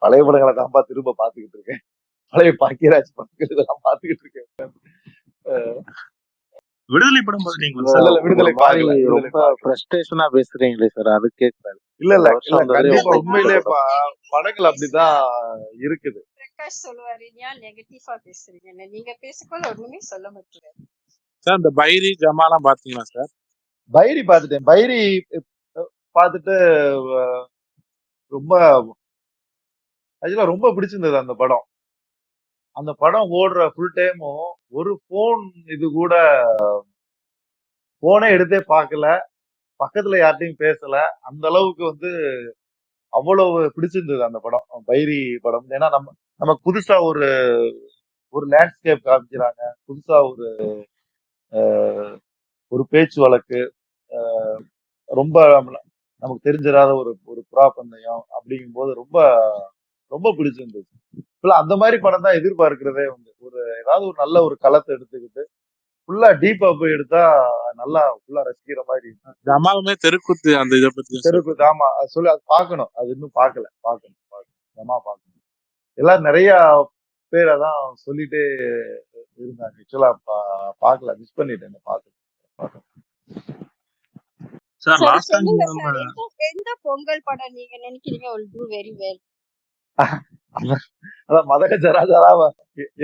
பழைய படங்களை தான்ப்பா திரும்ப பாத்துக்கிட்டு இருக்கேன். பழைய பாக்கியராஜ் படங்கள் இதெல்லாம் பாத்துக்கிட்டு இருக்கேன். விடுதலை படம் பாத்தீங்களா? விடுதலை ரொம்ப ஃப்ரஸ்ட்ரேஷனா பேசுறீங்களே சார், அது கேட்கறாரு. இல்ல கண்டிப்பா உண்மையிலே படங்கள் அப்படிதான் இருக்குது. பிரகாஷ் சொல்லுவாரு, ஏன் நெகட்டிவா பேசுறீங்க, நீங்க பேசும்போது ஒண்ணுமே சொல்ல மாட்டேங்க சார். இந்த பைரி ஜமாலாம் பாத்தீங்களா சார்? பைரி பாத்துட்டேன். பைரி பாத்துட்டு ரொம்ப ஆக்சுவலா ரொம்ப பிடிச்சிருந்தது அந்த படம். அந்த படம் ஓடுற ஃபுல் டைமும் ஒரு போன் இது கூட போனே எடுத்தே பார்க்கல, பக்கத்துல யார்ட்டையும் பேசல. அந்த அளவுக்கு வந்து அவ்வளவு பிடிச்சிருந்தது அந்த படம், பைரி படம். ஏன்னா நமக்கு புதுசா ஒரு லேண்ட்ஸ்கேப் காமிக்கிறாங்க, புதுசா ஒரு பேச்சு வழக்கு, ரொம்ப நமக்கு தெரிஞ்சிடாத ஒரு புறா பந்தயம் அப்படிங்கும் போது ரொம்ப ரொம்ப பிடிச்சிருந்தது. அந்த மாதிரி படம் தான் எதிர்பார்க்கிறதே வந்து ஏதாவது ஒரு நல்ல ஒரு களத்தை எடுத்துக்கிட்டு ஃபுல்லா டீப்பா போய் எடுத்தா நல்லா ஃபுல்லா ரசிக்கிற மாதிரி. ஜமாலுமே தெருக்கூத்து அந்த இதை பத்தி தெருக்கூத்து, ஆமா சொல்லி அது பார்க்கணும். அது இன்னும் பார்க்கணும் ஜமா பார்க்கணும். எல்லாம் நிறைய பேர் அதான் சொல்லிட்டே இருந்தாங்க. ஆக்சுவலா பார்க்கல, மிஸ் பண்ணிட்டேன். பார்க்கணும். சார் லாஸ்ட் டைம் எந்த பொங்கல் படம் நீங்க நினைக்கிறீங்க will do very well? அதான் மதக ஜராஜரா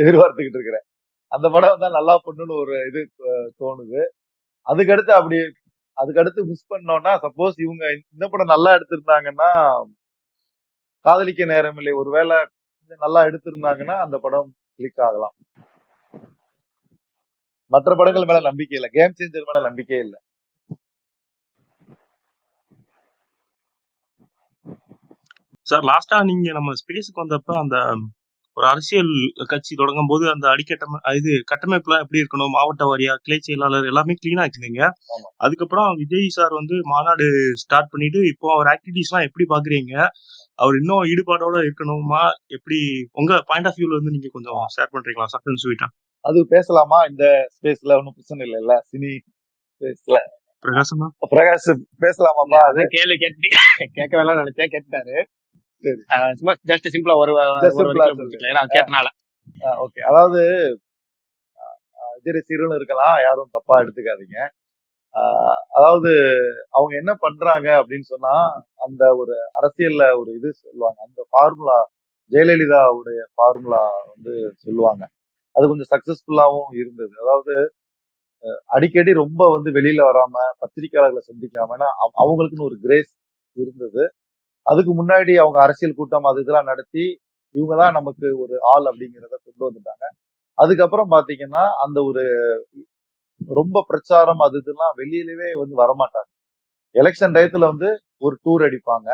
எதிர்பார்த்துக்கிட்டு இருக்கிறேன். அந்த படம் தான் நல்லா பண்ணுன்னு ஒரு இது தோணுது. அதுக்கடுத்து மிஸ் பண்ணோம்னா, சப்போஸ் இவங்க இந்த படம் நல்லா எடுத்திருந்தாங்கன்னா, காதலிக்க நேரமில்லை ஒருவேளை நல்லா எடுத்திருந்தாங்கன்னா அந்த படம் கிளிக் ஆகலாம். மற்ற படங்கள் மேல நம்பிக்கை இல்லை, கேம் சேஞ்சர் மேல நம்பிக்கையே இல்லை. சார் லாஸ்டா நீங்க நம்ம ஸ்பேஸுக்கு வந்தப்ப அந்த ஒரு அரசியல் கட்சி தொடங்கும் போது அந்த கட்டமைப்புலாம் எப்படி இருக்கணும், மாவட்ட வாரியா கிளை செயலாளர் எல்லாமே கிளீனா ஆக்கினீங்க. அதுக்கப்புறம் விஜய் சார் வந்து மாநாடு ஸ்டார்ட் பண்ணிட்டு இப்போ அவர் ஆக்டிவிட்டிஸ் எல்லாம் எப்படி பாக்குறீங்க? அவர் இன்னும் ஈடுபாடோட இருக்கணுமா? எப்படி உங்க பாயிண்ட் ஆஃப் வியூல வந்து நீங்க கொஞ்சம் ஷேர் பண்றீங்களா? சட்டன் ஸ்வீட்டா அது பேசலாமா? இந்த ஸ்பேஸ்ல ஒன்னும் பிரச்சனை இல்ல, சினி ஸ்பேஸ்ல பிரகாஷ் பேசலாமாப்பா? அது கேள்வி கேட்க வேணாம் நினைச்சேன், கேட்டாரு. சும்மா ஜஸ்ட் சிம்பிளா ஒரு கேட்டனால. ஓகே, அதாவது ரசிகர்களும் இருக்கலாம், யாரும் தப்பா எடுத்துக்காதீங்க. அதாவது அவங்க என்ன பண்றாங்க அப்படின்னு சொன்னா, அந்த ஒரு அரசியல்ல ஒரு இது சொல்லுவாங்க, அந்த ஃபார்முலா ஜெயலலிதாவுடைய ஃபார்முலா வந்து சொல்லுவாங்க. அது கொஞ்சம் சக்சஸ்ஃபுல்லாவும் இருந்தது. அதாவது அடிக்கடி ரொம்ப வந்து வெளியில வராம பத்திரிக்கையாளர்களை சந்திக்காம, ஏன்னா அவங்களுக்குன்னு ஒரு கிரேஸ் இருந்தது. அதுக்கு முன்னாடி அவங்க அரசியல் கூட்டம் அது இதெல்லாம் நடத்தி இவங்கதான் நமக்கு ஒரு ஆள் அப்படிங்கிறத கொண்டு வந்துட்டாங்க. அதுக்கப்புறம் பாத்தீங்கன்னா அந்த ஒரு ரொம்ப பிரச்சாரம் அது இதெல்லாம் வெளியிலவே வந்து வரமாட்டாங்க. எலெக்ஷன் டயத்துல வந்து ஒரு டூர் அடிப்பாங்க,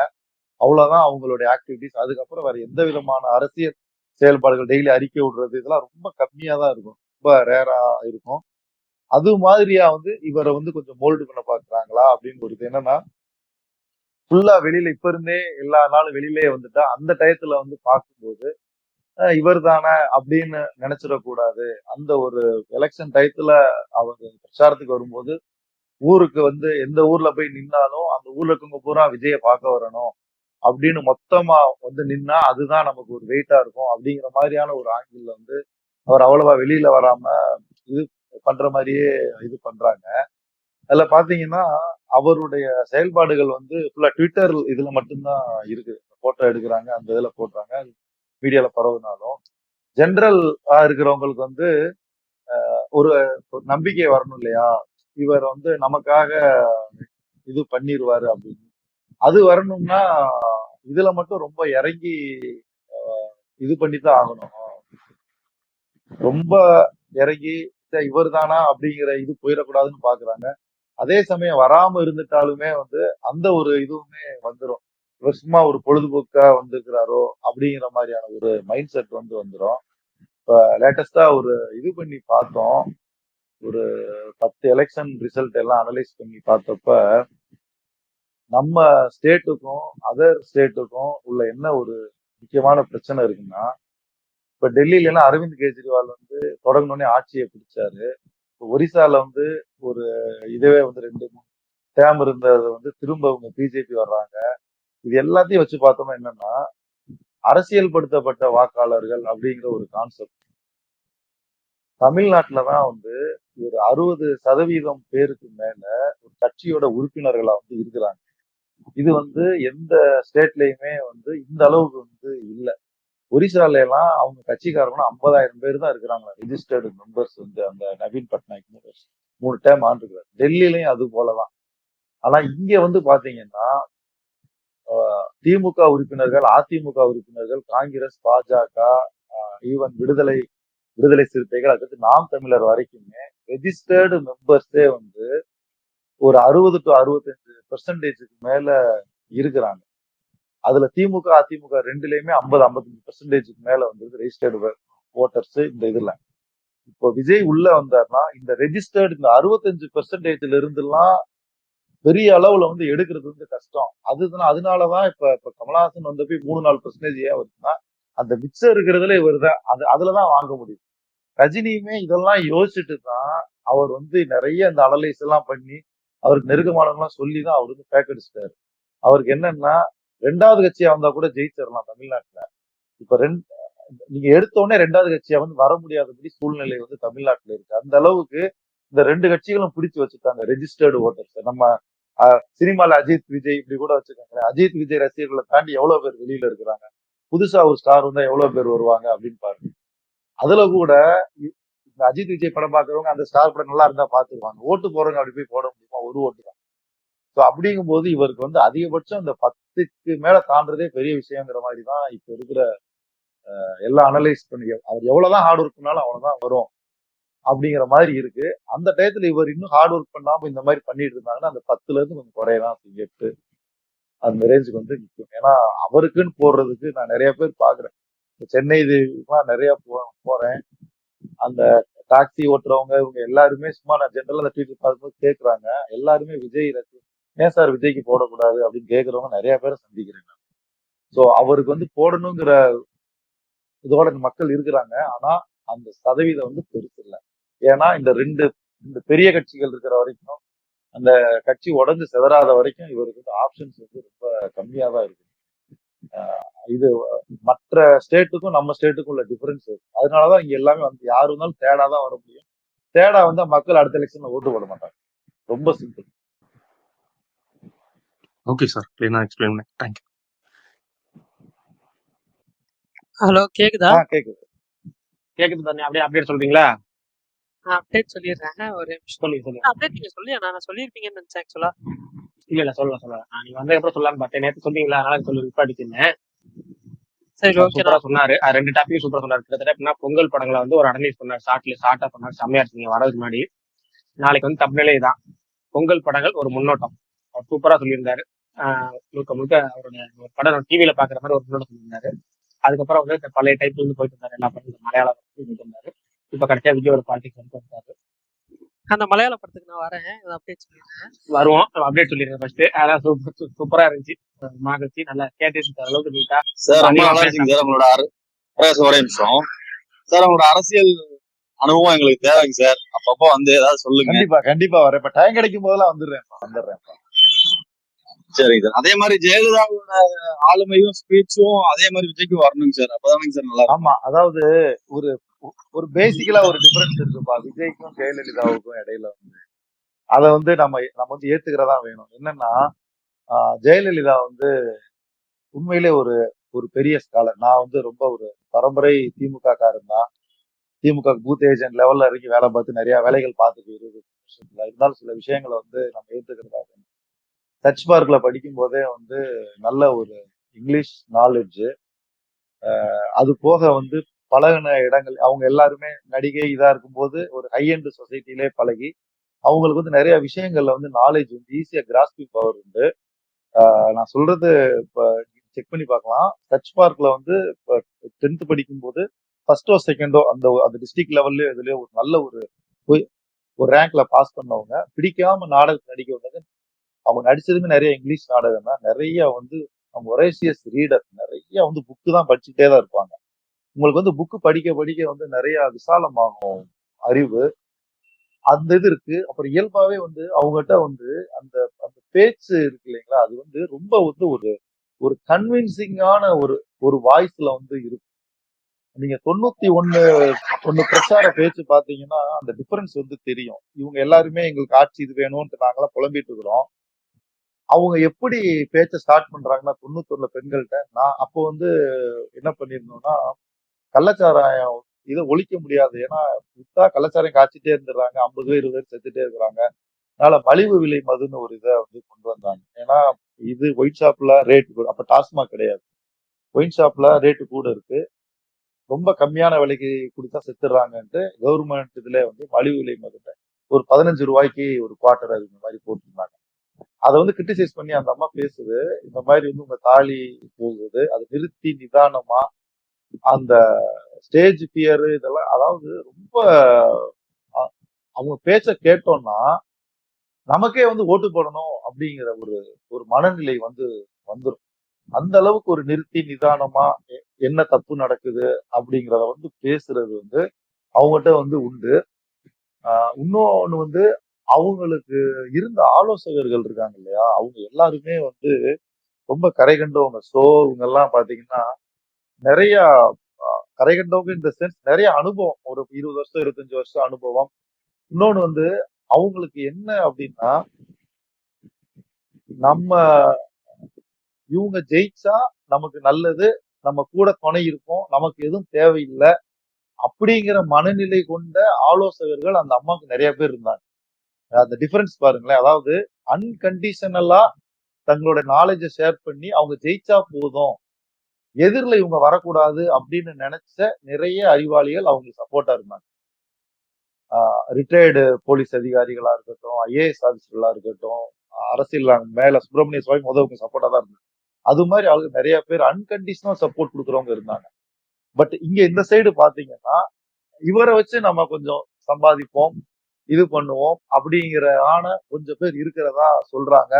அவ்வளவுதான் அவங்களுடைய ஆக்டிவிட்டிஸ். அதுக்கப்புறம் வேற எந்த விதமான அரசியல் செயல்பாடுகள், டெய்லி அறிக்கை விடுறது இதெல்லாம் ரொம்ப கம்மியா தான் இருக்கும், ரொம்ப ரேரா இருக்கும். அது மாதிரியா வந்து இவரை வந்து கொஞ்சம் மோல்டு பண்ண பாக்குறாங்களா அப்படின்னு ஒரு இது. என்னன்னா ஃபுல்லா வெளியில இப்ப இருந்தே எல்லா நாளும் வெளியிலே வந்துட்டா அந்த டயத்துல வந்து பார்க்கும்போது இவர் தானே அப்படின்னு நினைச்சிடக்கூடாது. அந்த ஒரு எலெக்ஷன் டயத்துல அவர் பிரச்சாரத்துக்கு வரும்போது ஊருக்கு வந்து எந்த ஊர்ல போய் நின்னாலும் அந்த ஊர்ல இருக்கவங்க பூரா விஜய பார்க்க வரணும் அப்படின்னு மொத்தமா வந்து நின்னா அதுதான் நமக்கு ஒரு வெயிட்டா இருக்கும் அப்படிங்கிற மாதிரியான ஒரு ஆங்கிள் வந்து அவர் அவ்வளவா வெளியில வராம இது பண்ற மாதிரியே இது பண்றாங்க. அதுல பாத்தீங்கன்னா அவருடைய செயல்பாடுகள் வந்து ஃபுல்லா ட்விட்டர் இதுல மட்டும்தான் இருக்கு. போட்டோ எடுக்கிறாங்க, அந்த இதுல போடுறாங்க, மீடியால பரவுனாலும் ஜென்ரல் இருக்கிறவங்களுக்கு வந்து ஒரு நம்பிக்கை வரணும் இல்லையா, இவர் வந்து நமக்காக இது பண்ணிடுவாரு அப்படின்னு. அது வரணும்னா இதுல மட்டும் ரொம்ப இறங்கி இது பண்ணித்தான் ஆகணும். ரொம்ப இறங்கி இவர் தானா அப்படிங்கிற இது போயிடக்கூடாதுன்னு பாக்குறாங்க. அதே சமயம் வராம இருந்துட்டாலுமே வந்து அந்த ஒரு இதுவுமே வந்துடும். இவர் சும்மா ஒரு பொழுதுபோக்கா வந்திருக்கிறாரோ அப்படிங்கிற மாதிரியான ஒரு மைண்ட் செட் வந்து வந்துடும். இப்ப லேட்டஸ்டா ஒரு இது பண்ணி பார்த்தோம், ஒரு 10 எலெக்ஷன் ரிசல்ட் எல்லாம் அனலைஸ் பண்ணி பார்த்தப்ப நம்ம ஸ்டேட்டுக்கும் அதர் ஸ்டேட்டுக்கும் உள்ள என்ன ஒரு முக்கியமான பிரச்சனை இருக்குன்னா, இப்ப டெல்லியில எல்லாம் அரவிந்த் கெஜ்ரிவால் வந்து தொடங்கினோடனே ஆட்சியை பிடிச்சாரு. ஒரிசால வந்து ஒரு இதுவே வந்து 2-3 டேம் இருந்தது வந்து திரும்ப அவங்க பிஜேபி வர்றாங்க. இது எல்லாத்தையும் வச்சு பார்த்தோம்னா என்னன்னா அரசியல் படுத்தப்பட்ட வாக்காளர்கள் அப்படிங்கிற ஒரு கான்செப்ட் தமிழ்நாட்டுலதான் வந்து ஒரு 60% பேருக்கு மேல ஒரு கட்சியோட உறுப்பினர்களா வந்து இருக்கிறாங்க. இது வந்து எந்த ஸ்டேட்லயுமே வந்து இந்த அளவுக்கு வந்து இல்ல. ஒரிசால எல்லாம் அவங்க கட்சிக்காரங்க 50,000 பேர் தான் இருக்கிறாங்க ரெஜிஸ்டர்டு மெம்பர்ஸ் வந்து. அந்த நவீன் பட்நாயக் 3 டேம் ஆண்டுக்கிறார். டெல்லியிலயும் அது போலதான். ஆனா இங்க வந்து பாத்தீங்கன்னா திமுக உறுப்பினர்கள், அதிமுக உறுப்பினர்கள், காங்கிரஸ், பாஜக, ஈவன் விடுதலை சிறுத்தைகள், அதுக்கு நாம் தமிழர் வரைக்குமே ரெஜிஸ்டர்டு மெம்பர்ஸே வந்து ஒரு 60 to 65% மேல இருக்கிறாங்க. அதுல திமுக அதிமுக ரெண்டுலயுமே 50-55% மேல வந்து ரெஜிஸ்டர்டு ஓட்டர்ஸ் இந்த இதுல. இப்போ விஜய் உள்ள வந்தாருன்னா இந்த ரெஜிஸ்டர்டு இந்த 65% இருந்துலாம் பெரிய அளவுல வந்து எடுக்கிறது வந்து கஷ்டம். அதனாலதான் இப்ப கமலஹாசன் வந்த போய் 3-4% ஏன் வருதுன்னா அந்த மிச்சம் இருக்கிறதுல இவர் தான் அதுலதான் வாங்க முடியும். ரஜினியுமே இதெல்லாம் யோசிச்சுட்டு தான் அவர் வந்து நிறைய இந்த அனலைஸ் எல்லாம் பண்ணி அவருக்கு நெருக்கமானவங்களாம் சொல்லிதான் அவர் வந்து பேக்கடிச்சிட்டாரு. அவருக்கு என்னன்னா 2வது கட்சியா வந்தா கூட ஜெயிச்சிடலாம் தமிழ்நாட்டுல. இப்ப நீங்க எடுத்த உடனே 2வது கட்சியா வந்து வர முடியாதபடி சூழ்நிலை வந்து தமிழ்நாட்டுல இருக்கு. அந்த அளவுக்கு இந்த 2 கட்சிகளும் பிடிச்சு வச்சுட்டாங்க ரெஜிஸ்டர்டு ஓட்டர்ஸ். நம்ம சினிமால அஜித் விஜய் இப்படி கூட வச்சுக்கோங்க. அஜித் விஜய் ரசிகர்களை தாண்டி எவ்வளவு பேர் வெளியில இருக்கிறாங்க. புதுசா ஒரு ஸ்டார் வந்தா எவ்வளவு பேர் வருவாங்க அப்படின்னு பாருங்க. அதுல கூட இந்த அஜித் விஜய் படம் பாக்குறவங்க அந்த ஸ்டார் படம் நல்லா இருந்தா பாத்துருவாங்க. ஓட்டு போறவங்க அப்படி போய் போட முடியுமா? ஒரு ஓட்டு தான். ஸோ அப்படிங்கும் போது இவருக்கு வந்து அதிகபட்சம் இந்த 10க்கு மேல தாண்டதே பெரிய விஷயங்கிற மாதிரி தான் இப்ப இருக்கிற எல்லாம் அனலைஸ் பண்ணி அவர் எவ்வளவுதான் ஹார்ட் ஒர்க் பண்ணாலும் அவ்வளவுதான் வரும் அப்படிங்கிற மாதிரி இருக்கு. அந்த டயத்துல இவர் இன்னும் ஹார்ட் ஒர்க் பண்ணாம இந்த மாதிரி பண்ணிட்டு இருந்தாங்கன்னா அந்த 10ல இருந்து கொஞ்சம் குறையதான் 8 அந்த ரேஞ்சுக்கு வந்து நிற்கும். ஏன்னா அவருக்குன்னு போடுறதுக்கு நான் நிறைய பேர் பாக்குறேன். சென்னை இதுக்கெல்லாம் நிறைய போறேன். அந்த டாக்ஸி ஓட்டுறவங்க இவங்க எல்லாருமே சும்மா நான் ஜென்ரலா அந்த ட்வீட் பார்க்கும்போது கேட்கறாங்க. எல்லாருமே விஜய் ஏன் சார் விஜய்க்கு போடக்கூடாது அப்படின்னு கேட்கறவங்க நிறைய பேரை சந்திக்கிறேன். ஸோ அவருக்கு வந்து போடணுங்கிற இதோட மக்கள் இருக்கிறாங்க. ஆனா அந்த சதவீதம் வந்து பெருசு இல்லை. ஏன்னா இந்த ரெண்டு பெரிய கட்சிகள் இருக்கிற வரைக்கும் அந்த கட்சி உடஞ்சு செதறாத வரைக்கும் இவருக்கு வந்து ஆப்ஷன்ஸ் வந்து ரொம்ப கம்மியா தான் இருக்கு. இது மற்ற ஸ்டேட்டுக்கும் நம்ம ஸ்டேட்டுக்கும் உள்ள டிஃபரன்ஸ் இருக்கு. அதனாலதான் இங்க எல்லாமே வந்து யாரு இருந்தாலும் தேடாதான் வர முடியும். தேடா வந்தா மக்கள் அடுத்த எலெக்ஷன்ல ஓட்டு போட மாட்டாங்க. ரொம்ப சிம்பிள். ஓகே சார், கிளீனா எக்ஸ்பிளைன் பண்ணேன். தேங்க்யூ. ஹலோ கேக்குதா? கேக்குது. கேக்குது தானே? அப்படியே அப்டேட் சொல்றீங்களா? அப்டேட் சொல்லிடுறேன். ஒரு நிமிஷம். சொல்லுங்க. அப்டேட் நீங்க சொல்லியா? நான் சொல்லியிருப்பீங்கன்னு நினைச்சேன் ஆக்சுவலா. இல்ல சொல்லலாம். நீங்க வந்ததுக்கப்புறம் சொல்லலாம்னு பார்த்தேன். நேத்து சொன்னீங்களா, அதனால சொல்லி நிப்பாட்டிச்சிருந்தேன். சரி ஓகே. சூப்பரா சொன்னாரு. 2 டாபிக் சூப்பரா சொன்னாரு. கிட்டத்தட்ட எப்படின்னா பொங்கல் படங்களை வந்து ஒரு அனலைஸ் பண்ணாரு. ஷார்ட்டா பண்ணாரு. செம்மையா இருக்கீங்க வரதுக்கு முன்னாடி. நாளைக்கு வந்து தம்ப்நெயிலே தான், பொங்கல் படங்கள் ஒரு முன்னோட்டம். அவர் சூப்பரா சொல்லியிருந்தாரு. முழுக்க அவருடைய ஒரு படம் டிவியில பாக்குற மாதிரி ஒரு முன்னோட்டம் சொல்லியிருந்தாரு. அதுக்கப்புறம் வந்து இந்த பழைய டைப்ல இருந்து போயிட்டு இருந்தாரு. எல்லா படங்களும் மலையாள போயிட்டு இருந்தாரு. இப்ப கடைசியா விஜய் ஒரு பாலிடிக்ஸ் வந்து வந்தாரு. அந்த மலையாள படத்துக்கு நான் வரேன். அப்டேட் சொல்லிடுறேன். வருவோம். அப்டேட் சொல்லிடுறேன் ஃபர்ஸ்ட். அதான் சூப்பரா இருந்துச்சு. மகிழ்ச்சி. நல்லா கேட்டு அளவுக்கு நீட்டா சார் ரொம்ப நல்லா இருந்துச்சு சார் உங்களோட ஒரே நிமிஷம் சார். உங்களோட அரசியல் அனுபவம் எங்களுக்கு தேவைங்க சார். அப்பப்போ வந்து ஏதாவது சொல்லுங்க. கண்டிப்பா வரேன். இப்ப டைம் கிடைக்கும் போதெல்லாம் வந்துடுறேன். சரிங்க சார். அதே மாதிரி ஜெயலலிதாவோட ஆளுமையும் ஸ்பீச்சும் அதே மாதிரி விஜய்க்கு வரணுங்க சார். அப்பதானுங்க சார் நல்லா இருக்கும். ஆமா, அதாவது ஒரு பேசிக்கலா ஒரு டிஃபரன்ஸ் இருக்குப்பா விஜய்க்கும் ஜெயலலிதாவுக்கும் இடையில வந்து. அதை வந்து நம்ம வந்து ஏத்துக்கிறதா வேணும். என்னன்னா ஜெயலலிதா வந்து உண்மையிலே ஒரு பெரிய ஸ்காலர். நான் வந்து ரொம்ப ஒரு பரம்பரை திமுக காரன் தான். திமுக பூத் ஏஜென்ட் லெவல்ல இறங்கி வேலை பார்த்து நிறைய வேலைகள் பார்த்துட்டு 20 வருஷத்துல இருந்தாலும் சில விஷயங்களை வந்து நம்ம ஏத்துக்கிறதா வேணும். டச் பார்க்ல படிக்கும் போதே வந்து நல்ல ஒரு இங்கிலீஷ் நாலேஜ், அது போக வந்து பழகின இடங்கள், அவங்க எல்லாருமே நடிகை இதா இருக்கும்போது ஒரு ஹை எண்ட் சொசைட்டிலே பழகி அவங்களுக்கு வந்து நிறைய விஷயங்கள்ல வந்து நாலேஜ் வந்து ஈஸியா கிராஸ்பிங் பவர் உண்டு. நான் சொல்றது இப்ப செக் பண்ணி பார்க்கலாம். டச் பார்க்ல வந்து இப்ப 10th படிக்கும் போது ஃபர்ஸ்டோ செகண்டோ அந்த டிஸ்ட்ரிக்ட் லெவல்ல இதுலயே ஒரு நல்ல ஒரு ரேங்க்ல பாஸ் பண்ணவங்க. பிடிக்காம நாடகத்தில் நடிக்க வந்தது. அவங்க நடிச்சதுமே நிறைய இங்கிலீஷ் நாடகம் தான். நிறைய வந்து அவங்க ஒரேசியஸ் ரீடர். நிறைய வந்து புக்கு தான் படிச்சுட்டே தான் இருப்பாங்க. உங்களுக்கு வந்து புக்கு படிக்க படிக்க வந்து நிறைய விசாலமாகும் அறிவு. அந்த இது இருக்கு. அப்புறம் இயல்பாவே வந்து அவங்ககிட்ட வந்து அந்த அந்த பேச்சு இருக்கு இல்லைங்களா, அது வந்து ரொம்ப வந்து ஒரு கன்வின்சிங்கான ஒரு வாய்ஸ்ல வந்து இருக்கும். நீங்க 91 பிரச்சார பேச்சு பாத்தீங்கன்னா அந்த டிஃபரன்ஸ் வந்து தெரியும். இவங்க எல்லாருமே எங்களுக்கு ஆட்சி இது வேணும்னு நாங்களாம் புலம்பிட்டு இருக்கிறோம். அவங்க எப்படி பேச்ச ஸ்டார்ட் பண்றாங்கன்னா 91 பெண்கள்கிட்ட நான் அப்போ வந்து என்ன பண்ணிருந்தோம்னா, கள்ளச்சாராயம் இதை ஒழிக்க முடியாது. ஏன்னா வித்தா கள்ளச்சாராயம் காய்ச்சிட்டே இருந்துடுறாங்க. 50 பேர் 20 பேர் செத்துட்டே இருக்கிறாங்க. அதனால மலிவு விலை மதுன்னு ஒரு இதை வந்து கொண்டு வந்தாங்க. ஏன்னா இது ஒயின் ஷாப்ல ரேட் கூட, அப்ப டாஸ்மாக் கிடையாது, ஒயின் ஷாப்ல ரேட்டு கூட இருக்கு, ரொம்ப கம்மியான விலைக்கு கொடுத்தா செத்துடுறாங்கன்ட்டு கவர்மெண்ட் இதுல வந்து மலிவு விலை மதுல ஒரு 15 ரூபாய்க்கு ஒரு குவார்டர் அது மாதிரி போட்டிருந்தாங்க. அதை வந்து கிரிட்டிசைஸ் பண்ணி அந்த அம்மா பேசுது, இந்த மாதிரி வந்து உங்க தாலி போகுது, அதை நிறுத்தி நிதானமா அந்த ஸ்டேஜ் பியர் இதெல்லாம், அதாவது ரொம்ப அவங்க பேச்ச கேட்டோம்னா நமக்கே வந்து ஓட்டு போடணும் அப்படிங்கிற ஒரு மனநிலை வந்து வந்துடும். அந்த அளவுக்கு ஒரு நிறுத்தி நிதானமா என்ன தப்பு நடக்குது அப்படிங்கிறத வந்து பேசுறது வந்து அவங்ககிட்ட வந்து உண்டு. இன்னொன்னு வந்து அவங்களுக்கு இருந்த ஆலோசகர்கள் இருக்காங்க இல்லையா, அவங்க எல்லாருமே வந்து ரொம்ப கரை கண்டவங்க. இவங்க எல்லாம் பாத்தீங்கன்னா நிறைய கரை கண்டவங்க இந்த சென்ஸ், நிறைய அனுபவம், ஒரு 20 வருஷம் 25 வருஷம் அனுபவம். இன்னொன்னு வந்து அவங்களுக்கு என்ன அப்படின்னா, நம்ம இவங்க ஜெயிச்சா நமக்கு நல்லது, நம்ம கூட துணை இருக்கும், நமக்கு எதுவும் தேவையில்லை அப்படிங்கிற மனநிலை கொண்ட ஆலோசகர்கள் அந்த அம்மாவுக்கு நிறைய பேர் இருந்தாங்க. அந்த டிஃபரன்ஸ் பாருங்களேன். அதாவது அன்கண்டிஷனலா தங்களோட நாலேஜை ஷேர் பண்ணி அவங்க ஜெயிச்சா போதும், எதிரில் இவங்க வரக்கூடாது அப்படின்னு நினைச்ச நிறைய அறிவாளிகள் அவங்களுக்கு சப்போர்ட்டா இருந்தாங்க. ரிட்டையர்டு போலீஸ் அதிகாரிகளா இருக்கட்டும், ஐஏஎஸ் ஆபிசர்களா இருக்கட்டும், அரசியல் மேல சுப்பிரமணிய சுவாமி முதல்வங்க சப்போர்ட்டா தான் இருந்தாங்க. அது மாதிரி அவங்களுக்கு நிறைய பேர் அன்கண்டிஷனல் சப்போர்ட் கொடுக்குறவங்க இருந்தாங்க. பட் இங்க இந்த சைடு பாத்தீங்கன்னா இவரை வச்சு நம்ம கொஞ்சம் சம்பாதிப்போம், இது பண்ணுவோம் அப்படிங்கிற கொஞ்சம் பேர் இருக்கிறதா சொல்றாங்க,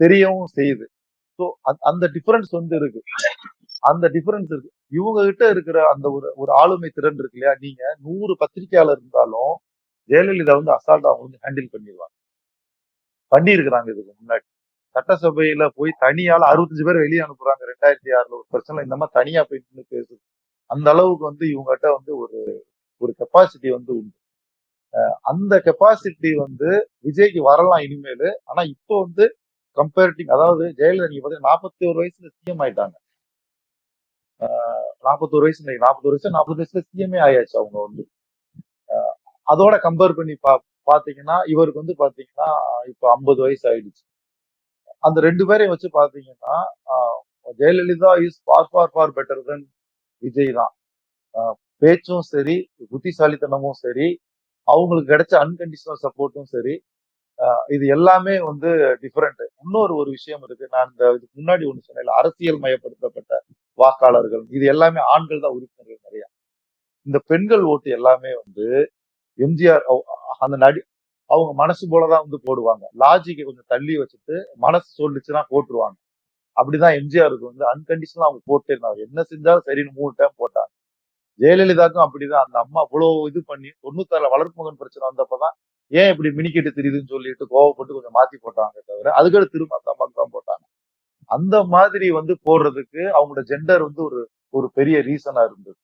தெரியவும் செய்யுது. ஸோ அந்த டிஃபரன்ஸ் வந்து இருக்கு. அந்த டிஃபரன்ஸ் இருக்கு. இவங்க கிட்ட இருக்கிற அந்த ஒரு ஆளுமை திறன் இருக்கு இல்லையா, நீங்க 100 பத்திரிகையாளர் இருந்தாலும் ஜெயலலிதா வந்து அசால்ட்டா அவங்க வந்து ஹேண்டில் பண்ணியிருக்கிறாங்க. இதுக்கு முன்னாடி சட்டசபையில போய் தனியால 65 பேர் வெளியே அனுப்புறாங்க 2006 ஒரு பிரச்சனை. இந்த மாதிரி தனியா போய் நின்று பேசுது. அந்த அளவுக்கு வந்து இவங்ககிட்ட வந்து ஒரு கெப்பாசிட்டி வந்து உண்டு. அந்த கெப்பாசிட்டி வந்து விஜய்க்கு வரலாம் இனிமேல். ஆனா இப்போ வந்து கம்பேரிட்டிவ், அதாவது ஜெயலலிதா நீங்க பாத்தீங்கன்னா 41 வயசுல சிஎம் ஆயிட்டாங்க. 41 வயசு 40 வயசு 40 வயசுல சிஎம்ஏ ஆயாச்சு அவங்க வந்து. அஹ் அதோட கம்பேர் பண்ணி பாத்தீங்கன்னா இவருக்கு வந்து பாத்தீங்கன்னா இப்ப 50 வயசு ஆயிடுச்சு. அந்த 2 பேரையும் வச்சு பாத்தீங்கன்னா ஜெயலலிதா இஸ் ஃபார் பெட்டர் தென் விஜய் தான். பேச்சும் சரி, புத்திசாலித்தனமும் சரி, அவங்களுக்கு கிடைச்ச அன்கண்டிஷனல் சப்போர்ட்டும் சரி, இது எல்லாமே வந்து டிஃபரெண்ட். இன்னொரு ஒரு விஷயம் இருக்கு. நான் இதுக்கு முன்னாடி ஒண்ணு சொன்னேன், அரசியல் மயப்படுத்தப்பட்ட வாக்காளர்கள், இது எல்லாமே ஆண்கள் தான் உறுப்பினர்கள் நிறைய. இந்த பெண்கள் ஓட்டு எல்லாமே வந்து எம்ஜிஆர் அந்த அவங்க மனசு போலதான் வந்து போடுவாங்க. லாஜிக்கை கொஞ்சம் தள்ளி வச்சுட்டு மனசு சொல்லிச்சுன்னா போட்டுருவாங்க. அப்படிதான் எம்ஜிஆருக்கு வந்து அன்கண்டிஷனலா அவங்க போட்டே இருந்தாங்க. என்ன செஞ்சாலும் சரின்னு 3 டைம் போட்டாங்க. ஜெயலலிதாக்கும் அப்படிதான். அந்த அம்மா அவ்வளவு இது பண்ணி 96 வளர்ப்பு மகன் பிரச்சனை வந்தப்பதான் ஏன் இப்படி மினிக்கிட்டு தெரியுதுன்னு சொல்லிட்டு கோவப்பட்டு கொஞ்சம் மாத்தி போட்டாங்க தவிர அதுக்கடுத்து திரும்ப அந்த அம்மாக்கு தான் போட்டாங்க. அந்த மாதிரி வந்து போடுறதுக்கு அவங்களோட ஜெண்டர் வந்து ஒரு பெரிய ரீசனா இருந்தது.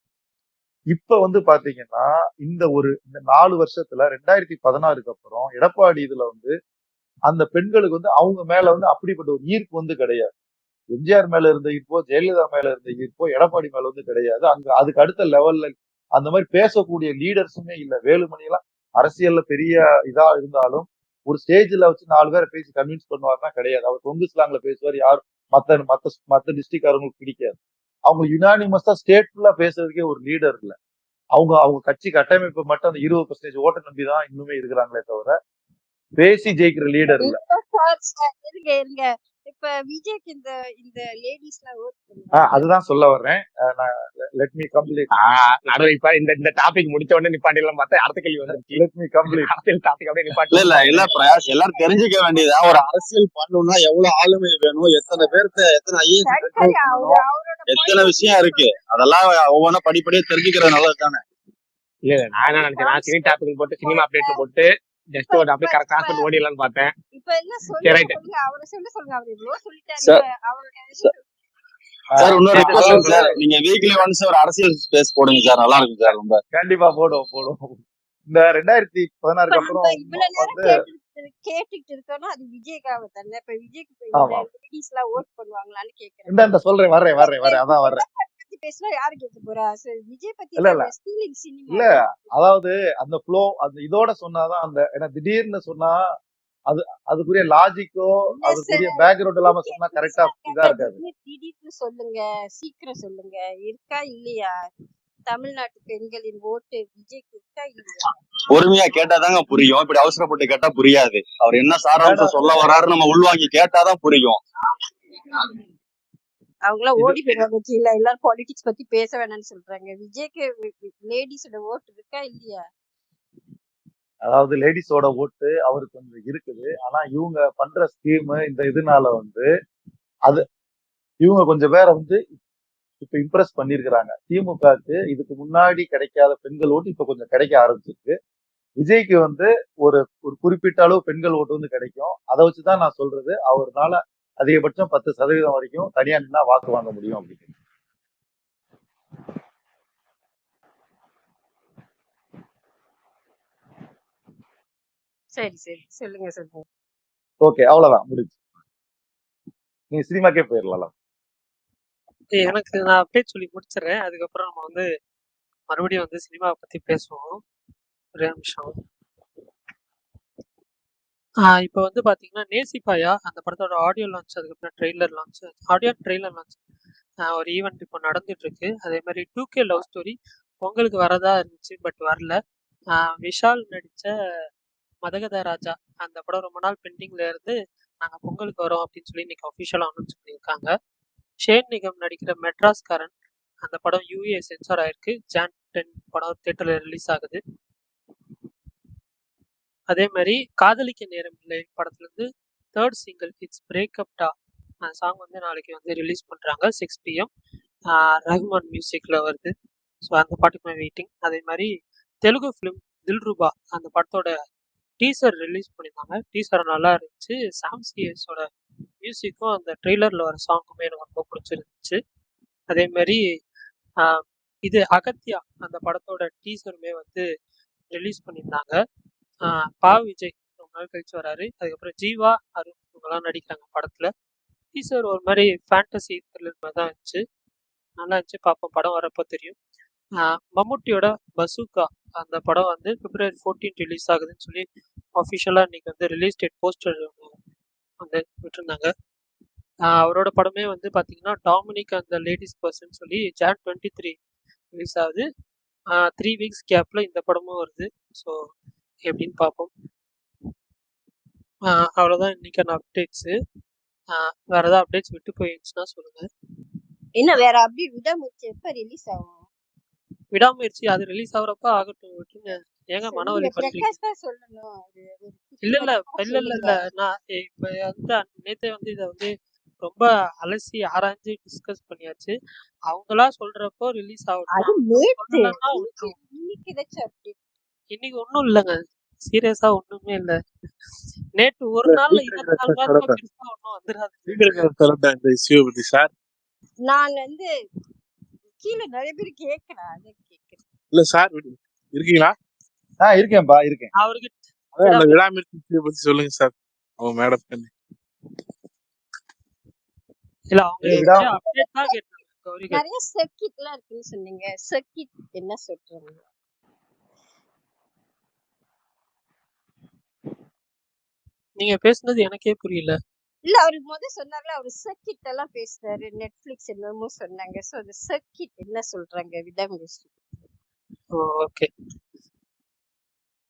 இப்ப வந்து பாத்தீங்கன்னா இந்த 4 வருஷத்துல 2016க்கு அப்புறம் எடப்பாடி இதுல வந்து அந்த பெண்களுக்கு வந்து அவங்க மேல வந்து அப்படிப்பட்ட ஒரு ஈர்ப்பு வந்து கிடையாது. எம்ஜிஆர் மேல இருந்த ஈர்ப்போ, ஜெயலலிதா மேல இருந்த ஈர்ப்போ எடப்பாடி மேல வந்து கிடையாது. அங்க அதுக்கு அடுத்த லெவல்ல அந்த மாதிரி பேசக்கூடிய லீடர்ஸுமே இல்ல. வேலுமணி எல்லாம் அரசியல்ல பெரிய இதா இருந்தாலும் ஒரு ஸ்டேஜ்ல வச்சு 4 பேரை பேசி கன்வின்ஸ் பண்ணுவாருன்னா கிடையாது. அவர் கொங்கு ஸ்லாங்ல பேசுவார். யாரும் மத்த டிஸ்ட்ரிக்ட்காரங்களுக்கு பிடிக்காது. அவங்க யுனானிமஸா ஸ்டேட் ஃபுல்லா பேசுறதுக்கே ஒரு லீடர் இல்ல. அவங்க கட்சி கட்டமைப்பு மட்டும் அந்த 20% ஓட்டை நம்பிதான் இன்னுமே இருக்கிறாங்களே தவிர பேசி ஜெயிக்கிற லீடர் இல்ல. இருங்க இப்ப விஜய்க்கு இந்த இந்த லேடிஸ் எல்லாம் ஓட் பண்ணுவாங்க. அதுதான் சொல்ல வர்றேன். Let me complete. நடுவில் இப்ப இந்த டாபிக் முடிச்ச உடனே நிப்பாட்டிடலாம் பார்த்தா அடுத்த கேள்வி வந்துருச்சு. Let me complete. அரசியல் டாபிக் அப்படியே இல்ல நிப்பாட்டி இல்ல இல்ல பிரயாஸ், எல்லாரும் தெரிஞ்சுக்க வேண்டியதா ஒரு அரசியல் பண்ணணும்னா எவ்வளவு ஆளுமை வேணும், எத்தனை பேர்த்த எத்தனை ஐஏஎஸ் சரி கண்ட்ரோல் சரி பண்ணணும், அவரோட எத்தனை பாயிண்ட் விஷயம் இருக்கு. அதெல்லாம் ஒவ்வொன்றா படிப்படியா தெரிஞ்சுக்கிறது நல்லது தானே. இல்ல நான் என்ன நினைச்சேன், நான் சினி டாபிக் போட்டு சினிமா அப்டேட்ல போட்டு ஜஸ்ட் இப்ப ஒரு அப்படியே இப்ப கரெக்டா இப்ப சொல்லிட்டு ஓடிடலாம்னு பார்த்தேன். இப்ப என்ன சரி சொல்லுங்க ரைட். சொல்லுங்க அவரை சொல்லுங்க அவர் இவ்வளவு சொல்லிட்டாரு. சார் இப்ப அவரோட இது சார் சார் இன்னொரு சரி ரிக்வஸ்ட் சொல்லுங்க சார், சொல்லுங்க. நீங்க வீக்லி ஒன்ஸ் ஒரு அரசியல் ஸ்பேஸ் போடுங்க சார், நல்லா இருக்கும் சார் ரொம்ப. கண்டிப்பா போடுவோம். இந்த 2016க்கு இப்ப நம்ம அப்புறம் இவ்வளவு நேரம் வந்து கேட்டுட்டு இருக்கோம்னா அது விஜய்க்காக தானே. இப்ப விஜய்க்கு இந்த ஆமா லேடிஸ் எல்லாம் ஓட் பண்ணுவாங்களான்னு கேக்குறேன். இந்த சொல்றேன் வர்றேன் அதான் வர்றேன். பத்தி பேசினா யாரு கேட்க போறா? விஜய் பத்தி இல்ல தான் ஸ்டீலிங் இல்ல சினிமா. அதாவது அந்த ஃப்ளோ அந்த இதோட சொன்னாதான் அந்த ஏன்னா திடீர்னு சொன்னா அது அதுக்குரிய லாஜிக்கோ இல்ல அதுக்குரிய சார் பேக்ரவுண்ட் இல்லாம சொன்னா கரெக்டா இதா இருக்காது. திடீர்னு சொல்லுங்க, சீக்கிரம் சொல்லுங்க. இருக்கா இல்லையா தமிழ்நாட்டு பெண்களின் ஓட்டு விஜய்க்கு இருக்கா இல்லையா? பொறுமையா கேட்டாதாங்க புரியும். இப்படி அவசரப்பட்டு கேட்டா புரியாது. அவர் என்ன சாராம்சம் மேடம் சொல்ல வராரு நம்ம உள்வாங்கி கேட்டாதான் புரியும். அவங்களாம் இது ஓடி போயிடுவாங்க கீழே. எல்லாரும் பாலிடிக்ஸ் பத்தி பேச வேணாம்னு சொல்றாங்க. விஜய்க்கு லேடிஸோட ஓட்டு இருக்கா இல்லையா? அதாவது லேடிஸோட ஓட்டு அவருக்கு கொஞ்சம் இருக்குது. ஆனா இவங்க பண்ற ஸ்கீம் இந்த இதனால வந்து அது இவங்க கொஞ்சம் பேரை வந்து இப்ப இம்ப்ரெஸ் பண்ணிருக்கிறாங்க. திமுகவுக்கு இதுக்கு முன்னாடி கிடைக்காத பெண்கள் ஓட்டு இப்ப கொஞ்சம் கிடைக்க ஆரம்பிச்சிருக்கு. விஜய்க்கு வந்து ஒரு ஒரு குறிப்பிட்ட அளவு பெண்கள் ஓட்டு வந்து கிடைக்கும். அதை வச்சுதான் நான் சொல்றது அவர்னால அதிகபட்சம் 10% வரைக்கும் தனியா நின்னா வாக்கு வாங்க முடியும் அப்படின்னு. சரி சரி சொல்லுங்க சொல்லுங்க. ஓகே அவ்வளவுதான் முடிஞ்சு. நீங்க சினிமாக்கே போயிடலாம். எனக்கு நான் அப்டேட் சொல்லி முடிச்சிடுறேன். அதுக்கப்புறம் நம்ம வந்து மறுபடியும் வந்து சினிமாவை பத்தி பேசுவோம். ஒரே நிமிஷம். இப்போ வந்து பாத்தீங்கன்னா நேசிப்பாயா அந்த படத்தோட ஆடியோ லான்ச், அதுக்கப்புறம் trailer launch, audio trailer launch ஒரு ஈவெண்ட் இப்போ நடந்துட்டு இருக்கு. அதே மாதிரி 2K லவ் ஸ்டோரி பொங்கலுக்கு வரதா இருந்துச்சு, பட் வரல. விஷால் நடிச்ச மதகத ராஜா அந்த படம் ரொம்ப நாள் பெண்டிங்ல இருந்து நாங்க பொங்கலுக்கு வரோம் அப்படின்னு சொல்லி இன்னைக்கு அஃபிஷியலா அனௌன்ஸ் பண்ணியிருக்காங்க. ஷேன் நிகம் நடிக்கிற மெட்ராஸ்காரன் அந்த படம் யூஏ சென்சார் ஆயிருக்கு. ஜான் 10 படம் தியேட்டர்ல ரிலீஸ் ஆகுது. அதே மாதிரி காதலிக்க நேரம் இல்லை படத்துல இருந்து 3rd சிங்கிள் இட்ஸ் பிரேக்கப் டா அந்த சாங் வந்து நாளைக்கு வந்து ரிலீஸ் பண்றாங்க 6 PM. ரஹ்மான் மியூசிக்ல வருது. ஸோ அந்த பாட்டுக்குமே வெயிட்டிங். அதே மாதிரி தெலுங்கு ஃபிலிம் தில்ருபா அந்த படத்தோட டீசர் ரிலீஸ் பண்ணியிருந்தாங்க. டீசர் நல்லா இருந்துச்சு. சாம் சிஎஸோட மியூசிக்கும் அந்த ட்ரெய்லர்ல வர சாங்குமே எனக்கு ரொம்ப பிடிச்சிருந்துச்சு. அதே மாதிரி இது அகத்தியா அந்த படத்தோட டீசருமே வந்து ரிலீஸ் பண்ணியிருந்தாங்க. பா விஜய் ரொம்ப நாள் கழிச்சு வராரு. அதுக்கப்புறம் ஜீவா அருண் இவங்கெல்லாம் நடிக்கிறாங்க படத்துல. டீசர் ஒரு மாதிரி ஃபேண்டசி த்ரில்லர் மாதிரி தான் இருந்துச்சு. நல்லா இருந்துச்சு, பார்ப்போம், படம் வரப்போ தெரியும். மம்முட்டியோட பசூக்கா அந்த படம் வந்து February 14 ரிலீஸ் ஆகுதுன்னு சொல்லி அஃபிஷியலாக இன்னைக்கு வந்து ரிலீஸ் டேட் போஸ்டர் வந்து விட்டுருந்தாங்க. அவரோட படமே வந்து பார்த்தீங்கன்னா டாமினிக் அந்த லேடிஸ் பர்சன் சொல்லி Jan 23 ரிலீஸ் ஆகுது. 3 வீக்ஸ் கேப்பில் இந்த படமும் வருது. ஸோ எப்படின்னு பார்ப்போம். அவ்வளோதான் இன்னைக்கான அப்டேட்ஸு. வேற ஏதாவது அப்டேட்ஸ் விட்டு போயிருந்துச்சுன்னா சொல்லுங்க. என்ன வேற அப்படி விடாமுயற்சி எப்ப ரிலீஸ் ஆகும்? விடாமுயற்சி அது ரிலீஸ் ஆகுறப்ப ஆகட்டும், விட்டுருங்க. ஏங்க சரி, மனவலி நீங்க படுத்துறீங்க? பிரகாஷ் தான் சொல்லணும். ஒரு இல்ல இல்ல சுத்தமா இல்ல இல்ல சொல்லுங்க. இல்ல நான் இப்ப வந்து நேத்தே வந்து இதை வந்து ரொம்ப அலசி ஆராய்ஞ்சு டிஸ்கஸ் பண்ணியாச்சு. அவங்களா சொல்றப்போ ரிலீஸ் ஆகட்டும், அது அவங்க நேத்து சொல்லலன்னா இன்னைக்கு விட்டுருவோம். இன்னைக்கு ஏதாச்சும் அப்படி இன்னைக்கு ஒண்ணும் இல்லைங்க, சீரியஸா ஒண்ணுமே இல்ல. நேற்று ஒரு இல்ல, நாள்ல சீக்கிரம் 24 சார் நேரமா சொல்லட்டேன், பெருசா ஒண்ணும் வந்துடாது. சீக்கிரம் சொல்லட்டேன் இந்த இஷ்யூ பத்தி சார். நான் வந்து கீழே நிறைய பேர் கேட்கிறேன், அதை கேட்கிறேன். இல்ல சார், இருக்கீங்களா? இருக்கேன்பா இருக்கேன். அவருக்கு அதான் அந்த விடாம விடாமுயற்சி issue பத்தி சொல்லுங்க சார். அவங்க மேடம் பண்ணி இல்ல அவங்க இல்ல விடா அப்டேட் தான் கேட்டாங்க. கௌரிகர் நிறைய சர்க்கிட் எல்லாம் இருக்குன்னு சொன்னீங்க. சர்க்கிட் என்ன சொல்றாங்க? நீங்க பேசுனது எனக்கே புரியல. இல்ல அவரு சொன்னார்ல, அவரு சர்க்கிட் எல்லாம் பேசுறாரு, நெட்ஃபிளிக்ஸ் என்னமோ சொன்னாங்க. சோ அந்த சர்க்கிட் என்ன சொல்றாங்க விடாமுயற்சி? ஓகே,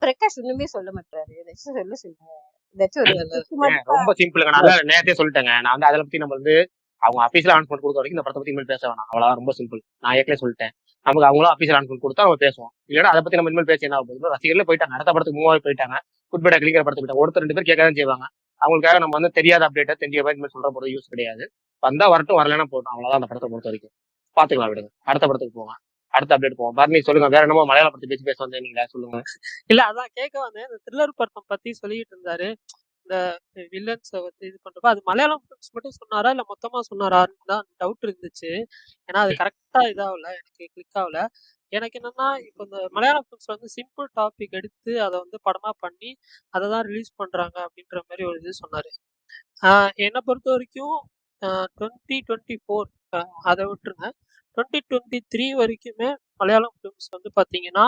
பிரகாஷ் ஒண்ணுமே சொல்ல மாட்டாரு, ஏதாச்சும் சொல்லுங்க. ஏதாச்சும் ஒரு இல்ல, இல்ல. சும்மா ரொம்ப சிம்பிளுங்க. நான் தான் நேரத்தே சொல்லிட்டேங்க. நான் வந்து அதை பத்தி நம்ம வந்து அவங்க அபிஷியல் அனௌன்ஸ்மெண்ட் கொடுத்த வரைக்கும் இந்த படத்தை பத்தி இனிமேல் பேச வேணாம். அவ்வளவுதான், ரொம்ப சிம்பிள். நான் ஏற்கனவே சொல்லிட்டேன். நமக்கு அவங்களும் அபிஷியல் அனௌன்ஸ்மெண்ட் கொடுத்தா நம்ம பேசுவோம். இல்லைன்னா அதை பத்தி நம்ம இனிமேல் பேச என்ன ஆகும்? ரசிகர்களே போயிட்டாங்க, அடுத்த படத்துக்கு மூவாவே போயிட்டாங்க. குட் பை கிளிக்கிற படத்துக்கு போயிட்டாங்க. ஒருத்தர் 2 பேர் கேட்கதான் செய்வாங்க. அவங்களுக்காக நம்ம வந்து தெரியாத அப்டேட்டை தெரிஞ்ச மாதிரி இனிமேல் சொல்ற போறது யூஸ் கிடையாது. வந்தா வரட்டும், வரலன்னா போட்டோம். அவ்வளவுதான் அந்த படத்தை பொறுத்த வரைக்கும். பாத்துக்கலாம், விடுங்க. அடுத்த படத்துக்கு போங்க, அடுத்த அப்டேட் போவோம். பரணி சொல்லுங்க, வேற என்னமோ மலையாள படத்தை பேசி பேச வந்தேன் நீங்களா, சொல்லுங்க. இல்ல அதான் கேட்க வந்தேன். இந்த த்ரில்லர் படம் பத்தி சொல்லிட்டு இருந்தாரு. இந்த வில்லன்ஸை வந்து இது பண்றப்ப அது மலையாளம் films மட்டும் சொன்னாரா இல்ல மொத்தமா சொன்னாரான்னு தான் டவுட் இருந்துச்சு. ஏன்னா அது கரெக்டா இதாகல, எனக்கு கிளிக் ஆகல. எனக்கு என்னன்னா இப்போ இந்த மலையாளம் ஃபிலிம்ஸ் வந்து சிம்பிள் டாபிக் எடுத்து அதை வந்து படமா பண்ணி அதை தான் ரிலீஸ் பண்றாங்க அப்படின்ற மாதிரி ஒரு இது சொன்னாரு. என்னை பொறுத்த வரைக்கும் 2024 அதை விட்டுருங்க, 2023 வரைக்குமே மலையாளம் ஃபிலிம்ஸ் வந்து பார்த்தீங்கன்னா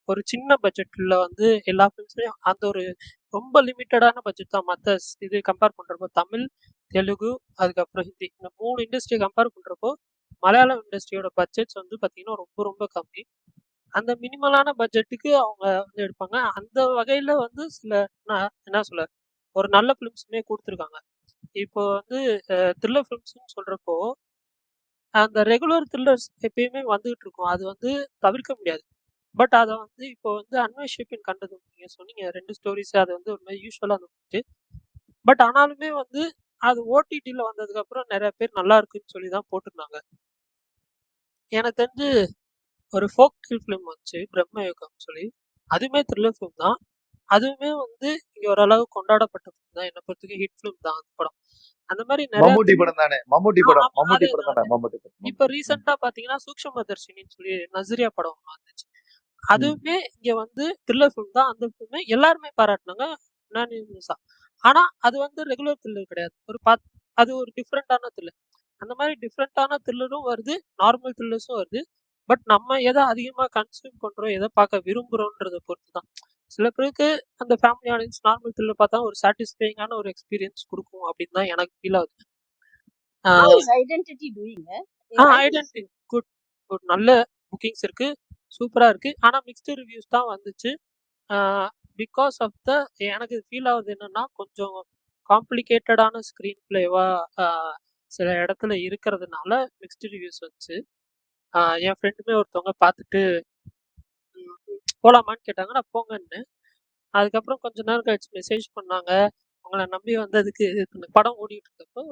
ஒரு சின்ன பட்ஜெட்ல வந்து எல்லா ஃபிலிம்ஸ்லையும் அந்த ஒரு ரொம்ப லிமிட்டடான பட்ஜெட் தான். மற்ற இது கம்பேர் பண்றப்போ தமிழ், தெலுங்கு, அதுக்கப்புறம் ஹிந்தி, இந்த 3 இண்டஸ்ட்ரியை கம்பேர் பண்றப்போ மலையாளம் இண்டஸ்ட்ரியோட பட்ஜெட்ஸ் வந்து பார்த்தீங்கன்னா ரொம்ப ரொம்ப கம்மி. அந்த மினிமலான பட்ஜெட்டுக்கு அவங்க வந்து எடுப்பாங்க. அந்த வகையில வந்து சில என்ன சொல்ல ஒரு நல்ல ஃபிலிம்ஸுமே கொடுத்துருக்காங்க. இப்போ வந்து த்ரில்லர் ஃபிலிம்ஸ்னு சொல்றப்போ அந்த ரெகுலர் த்ரில்லர்ஸ் எப்பயுமே வந்துகிட்டு இருக்கும், அது வந்து தவிர்க்க முடியாது. பட் அதை வந்து இப்போ வந்து அன்வேஷிப்பின் கண்டது நீங்க சொன்னீங்க 2 ஸ்டோரிஸ், அது வந்து ஒரு மாதிரி யூஸ்வலாக இருந்துச்சு. பட் ஆனாலுமே வந்து அது ஓடிடியில் வந்ததுக்கு அப்புறம் நிறைய பேர் நல்லா இருக்குன்னு சொல்லி தான் போட்டிருந்தாங்க. எனக்கு தெரிஞ்சு ஒரு ஃபோக் ஃபிலிம் வந்துச்சு பிரம்மயுகம் சொல்லி, அதுவுமே த்ரில்லர் ஃபிலிம் தான். அதுவுமே வந்து இங்க ஓரளவு கொண்டாடப்பட்ட ஃபிலிம் தான். என்னை பொறுத்தவரைக்கும் ஹிட் ஃபிலிம் தான் அந்த படம். அந்த மாதிரி நிறைய மம்முட்டி படம் தானே, மம்முட்டி படம் ஆமா, மம்முட்டி அதே படம் தானே, மம்முட்டி படம். இப்போ ரீசெண்டா பாத்தீங்கன்னா சூக்ஷ்மதர்ஷினின்னு சொல்லி நஸ்ரியா படம் வந்துச்சு. அதுவுமே இங்க வந்து த்ரில்லர் ஃபிலிம் தான். அந்த ஃபிலிம் எல்லாருமே பாராட்டினாங்க unanimous-ஆ. ஆனா அது வந்து ரெகுலர் த்ரில்லர் கிடையாது. அது ஒரு டிஃப்ரெண்டான த்ரில்லர். அந்த மாதிரி டிஃப்ரெண்டான த்ரில்லரும் வருது, நார்மல் த்ரில்லர்ஸும் வருது. பட் நம்ம எதை அதிகமா கன்சியூம் பண்றோம், எதை பார்க்க விரும்புறோன்றதை பொறுத்து தான். சில பேருக்கு அந்த ஃபேமிலி ஆடியன்ஸ் நார்மல் த்ரில்லர் பார்த்தா ஒரு சாட்டிஸ்ஃபைங்கான ஒரு எக்ஸ்பீரியன்ஸ் கொடுக்கும் அப்படின்னு தான் எனக்கு ஃபீல் ஆகுது. How is Identity doing? Identity good good, நல்ல புக்கிங்ஸ் இருக்கு, சூப்பரா இருக்கு. ஆனா மிக்ஸ்டு ரிவ்யூஸ் தான் வந்துச்சு. பிகாஸ் ஆஃப் த எனக்கு ஃபீல் ஆகுது என்னன்னா கொஞ்சம் காம்ப்ளிகேட்டடான ஸ்க்ரீன் பிளேவா சில இடத்துல இருக்கிறதுனால மிக்ஸ்டு ரிவ்யூஸ் வந்துச்சு. என் ஃப்ரெண்டுமே ஒருத்தவங்க பார்த்துட்டு போலாமான்னு கேட்டாங்க, நான் போங்கன்னு. அதுக்கப்புறம் கொஞ்ச நேரம் கழிச்சு மெசேஜ் பண்ணாங்க, உங்களை நம்பி வந்ததுக்கு படம் ஓடிட்டு இருந்தப்போ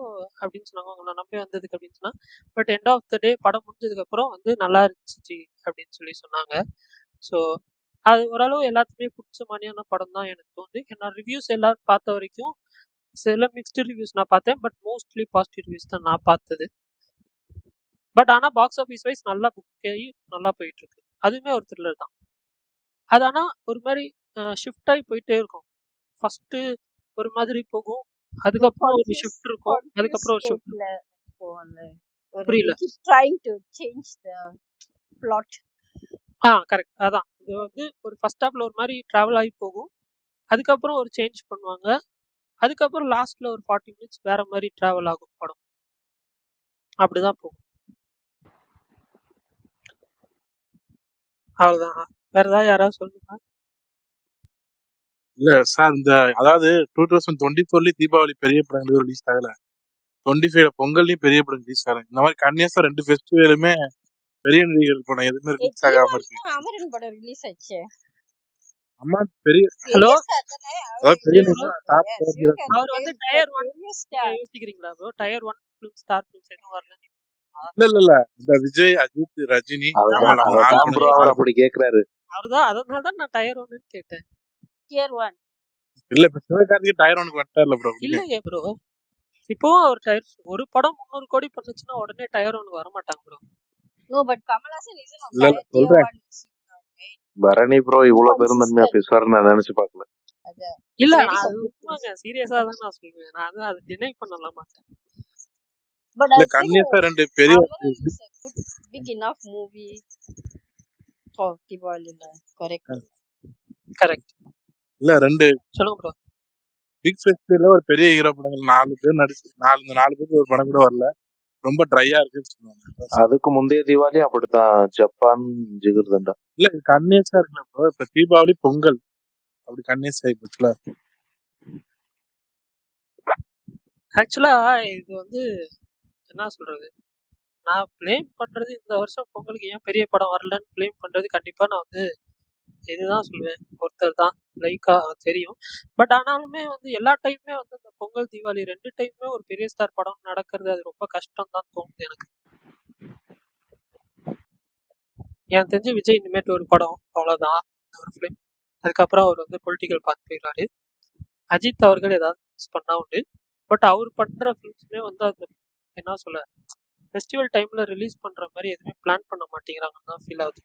அப்படின்னு சொன்னாங்க, உங்களை நம்பி வந்ததுக்கு அப்படின்னு சொன்னா. பட் எண்ட் ஆஃப் த டே படம் முடிஞ்சதுக்கு அப்புறம் வந்து நல்லா இருந்துச்சு அப்படின்னு சொல்லி சொன்னாங்க. ஸோ அது ஓரளவு எல்லாத்துக்குமே பிடிச்ச மாதிரியான படம் தான் எனக்கு தோணுது. ஏன்னா ரிவ்யூஸ் எல்லாரும் பார்த்த வரைக்கும் சில மிக்ஸ்டு ரிவ்யூஸ் நான் பார்த்தேன், பட் மோஸ்ட்லி பாசிட்டிவ் ரிவ்யூஸ் தான் நான் பார்த்தது. பட் ஆனால் பாக்ஸ் ஆஃபீஸ் வைஸ் நல்லா புக் ஆகி நல்லா போயிட்டு இருக்கு. அதுவுமே ஒரு த்ரில்லர் தான். அது ஆனால் ஒரு மாதிரி ஷிஃப்ட் ஆகி போயிட்டே இருக்கும். ஃபர்ஸ்ட் ஒரு மாதிரி போகும், அதுக்கப்புறம் ஒரு ஷிஃப்ட் இருக்கும், அதுக்கப்புறம் ஒரு ஷிஃப்ட். ஒரு புரியல. they keep trying to change the plot. Correct. அதான் இது வந்து ஒரு ஃபர்ஸ்ட் ஹாப்ல ஒரு மாதிரி டிராவல் ஆகி போகும். அதுக்கப்புறம் ஒரு சேஞ்ச் பண்ணுவாங்க. அதுக்கப்புறம் லாஸ்ட்ல ஒரு 40 மினிட்ஸ் வேற மாதிரி டிராவல் ஆகும் படம். அப்படிதான் போகும். அவ்வளவுதான். வேற ஏதாவது யாராவது சொல்லுங்க. இல்ல சார், இந்த அதாவது 2024 தீபாவளி பெரிய படங்கள் ரிலீஸ் ஆகல, 25 பொங்கல்லையும் பெரிய படம் ரிலீஸ் ஆகல. இந்த மாதிரி கன்னியாசா 2 ஃபெஸ்டிவலுமே பெரிய நடிகர்கள் படம் எதுவுமே ரிலீஸ் ஆகாம இருக்கு. தீபாவளிக்கும் அமரன் படம் ரிலீஸ் ஆச்சு. அம்மா பெரிய ஹலோ, பெரிய ஸ்டார் தானே அதாவது பெரிய அவர். bro, டாப் சிவகார்த்திகேயன் அவர் வந்து டயர் 1 பெரிய ஸ்டார். யோசிக்கிறீங்களா bro? Tier 1 film star films எதுவும் வரல. இல்ல இந்த விஜய், அஜித், ரஜினி அதுதான் நாலு அதான் ப்ரோ படம் அவர் அப்படி கேக்குறாரு. அவர்தான், அதனால தான் நான் டயர் 1 கேட்டேன். Tier 1. இல்ல இப்ப சிவகார்த்திகேயன் டயர் 1 வந்துட்டார்ல ப்ரோ. இல்லையே ப்ரோ, இப்போ ஒரு படம் 300 கோடி பண்ணுச்சுன்னா உடனே டயர் 1 வர மாட்டாங்க bro. No, but Kamal Haasan isn't on இல்ல tier சொல்றேன். 1. பரணி ப்ரோ இவ்வளவு பெருந்தன்மையா பேசுவாரு நான் நினைச்சு பார்க்கல. அது இல்ல, very நான் அது subjective. உண்மைங்க, சீரியஸா தான் நான் சொல்லுவேன். நான் அதை டினை பண்ணலாம் மாட்டேன். But இல்ல I think கன்னியாசா 2 பெரிய Amaran is a good, big enough movie for Diwali. Correct. Correct. இல்ல 2 சொல்லுங்க ப்ரோ. பிக் ஃபெஸ்டிவல்ல ஒரு பெரிய ஹீரோ படங்கள் 4 பேர் நடிச்சு 4 பேருக்கு ஒரு படம் கூட வரல. ரொம்ப ட்ரையா இருக்குன்னு சொல்லுவாங்க. அதுக்கு முந்தைய தீபாவளி அப்படித்தான், ஜப்பான் ஜிகர்தண்டா. இல்ல கன்னியாசா இருக்குல்ல ப்ரோ, இப்ப தீபாவளி பொங்கல் அப்படி கன்னியாசா ஆயிப்போச்சுல. ஆக்சுவலா இது வந்து என்ன சொல்றது, நான் ப்ளேம் பண்றது இந்த வருஷம் பொங்கலுக்கு ஏன் பெரிய படம் வரலன்னு ப்ளேம் பண்றது கண்டிப்பா நான் வந்து இதுதான் சொல்லுவேன். ஒருத்தர் தான் லைக்கா தெரியும். பட் ஆனாலுமே வந்து எல்லா டைமுமே வந்து இந்த பொங்கல் தீபாவளி 2 டைமுமே ஒரு பெரிய ஸ்டார் படம் நடக்கிறது அது ரொம்ப கஷ்டம் தான் தோணுது எனக்கு. எனக்கு தெரிஞ்சு விஜய் இனிமேட்டு ஒரு படம் அவ்வளவுதான், ஒரு ஃபிலிம். அதுக்கப்புறம் அவர் வந்து பொலிட்டிக்கல் பார்த்து போயிடுறாரு. அஜித் அவர்கள் ஏதாவது மிஸ் பண்ணா உண்டு. பட் அவர் பண்ற ஃபிலிம்ஸ்மே வந்து அது என்ன சொல்ல, ஃபெஸ்டிவல் டைம்ல ரிலீஸ் பண்ற மாதிரி எதுவுமே பிளான் பண்ண மாட்டேங்கிறாங்கன்னு தான் ஃபீல் ஆகுது.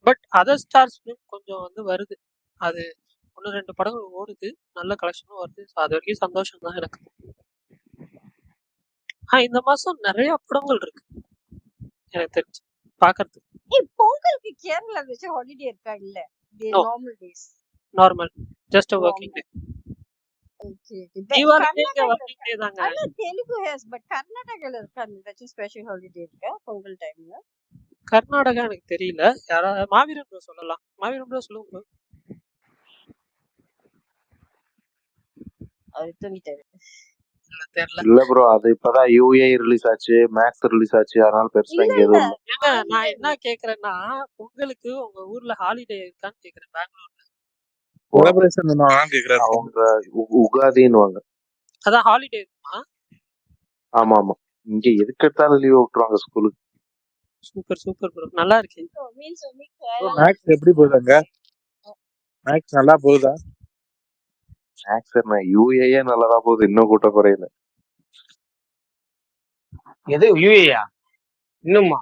பட் அதர் ஸ்டார்ஸ் ஃபிலிம் கொஞ்சம் வந்து வருது, அது 1-2 படங்கள் ஓடுது, நல்ல கலெக்ஷனும் வருது. So அது வரைக்கும் சந்தோஷம் தான் எனக்கு. இந்த மாசம் நிறைய படங்கள் இருக்கு எனக்கு தெரிஞ்சு பாக்குறதுக்கு. பொங்கலுக்கு கேரளா வச்சு ஹாலிடே இருக்கா? இல்ல, No. Normal days. Normal, just working day. Okay. Deepavali இங்க ஒர்க்கிங் டே தாங்க. ஆனா தெலுங்கு ஹேஸ், பட் கர்நாடகால இருக்கா ஏதாச்சும் ஸ்பெஷல் ஹாலிடே இருக்கா பொங்கல் டைம்ல? கர்நாடகா எனக்கு தெரியல. யாராவது மாவீரன் ப்ரோ சொல்லலாம். மாவீரன் ப்ரோ சொல்லுங்க ப்ரோ. அது தூங்கிட்டாரு. இல்ல தெரியல. இல்ல ப்ரோ, அது இப்பதான் யூஏ ரிலீஸ் ஆச்சு, மேக்ஸ் ரிலீஸ் ஆச்சு, அதனால பெருசா இல்ல இங்க இல்ல எதுவும் இல்ல. ஏங்க நான் என்ன கேக்குறேன்னா, பொங்கலுக்கு உங்க ஊர்ல ஹாலிடே இருக்கான்னு கேக்குறேன். பெங்களூர்ல கொலாபரேஷன் பண்ணுவாங்க கேக்குறாரு. அவங்க உகாதின்னுவாங்க. அதான் ஹாலிடே இருக்குமா? ஆமா ஆமா, இங்க எதுக்கு எடுத்தாலும் லீவ் விட்டுருவாங்க ஸ்கூலுக்கு. சூப்பர் சூப்பர் ப்ரோ, நல்லா இருக்கு. மீன்ஸ் only மேக்ஸ் எப்படி போகுதாங்க? மேக்ஸ் நல்லா போகுதா? மேக்ஸ் என்ன, யூஏஏ நல்லதா போகுது, இன்னும் கூட்ட குறையில. எது யூஏயா இன்னுமா?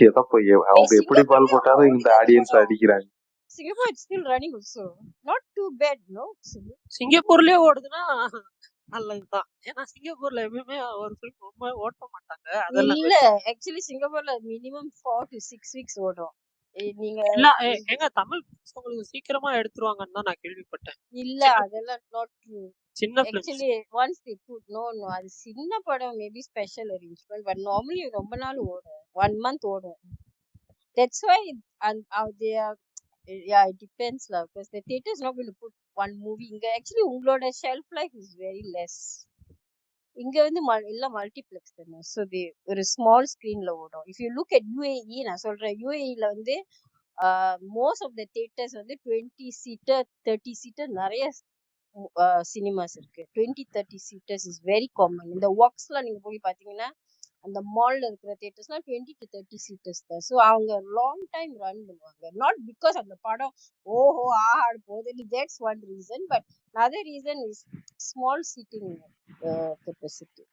ஏதோ போய் அவங்க எப்படி பால் போட்டாலும் இந்த ஆடியன்ஸ் அடிக்கிறாங்க. Singapore is still running also. Not too bad, no? சிங்கப்பூர்லயே ஓடுதுன்னா நல்லதுதான். ஏன்னா சிங்கப்பூர்ல எப்பவுமே ஒரு ஃபிலிம் ரொம்ப ஓட்ட மாட்டாங்க. அதெல்லாம் இல்ல, ஆக்சுவலி சிங்கப்பூர்ல மினிமம் 4 to 6 weeks ஓடும். நீங்க இல்ல எங்க தமிழ் உங்களுக்கு சீக்கிரமா எடுத்துருவாங்கன்னு தான் நான் கேள்விப்பட்டேன். இல்ல, அதெல்லாம் not true. சின்ன films Actually, once they put, no, அது சின்ன படம் maybe special arrangement, but normally ரொம்ப நாள் ஓடும், 1 month ஓடும். That's why they are, yeah, it depends lah, because the theater is not going to put one movie. இங்க actually உங்களோட shelf life is very less. இங்க வந்து எல்லாம் மல்டிப்ளெக்ஸ் தானே, ஸோ ஒரு ஸ்மால் ஸ்க்ரீன்ல ஓடும். If you look at UAE, நான் சொல்றேன் யூஏஇல வந்து மோஸ்ட் ஆஃப் த தியேட்டர்ஸ் வந்து 20 சீட்டர் 30 சீட்டர் நிறைய சினிமாஸ் இருக்கு. 20-30 சீட்டர்ஸ் இஸ் வெரி காமன். இந்த வாக்ஸ்லாம் நீங்க போய் பாத்தீங்கன்னா அந்த மால்ல இருக்கிற தியேட்டர்ஸ்லாம் 20 to 30 சீட்டர்ஸ் தான். ஸோ அவங்க லாங் டைம் ரன் பண்ணுவாங்க. நாட் பிகாஸ் அந்த படம் ஓஹோ ஆஹாடு போகுது, that's one reason, but other reason is small seating capacity.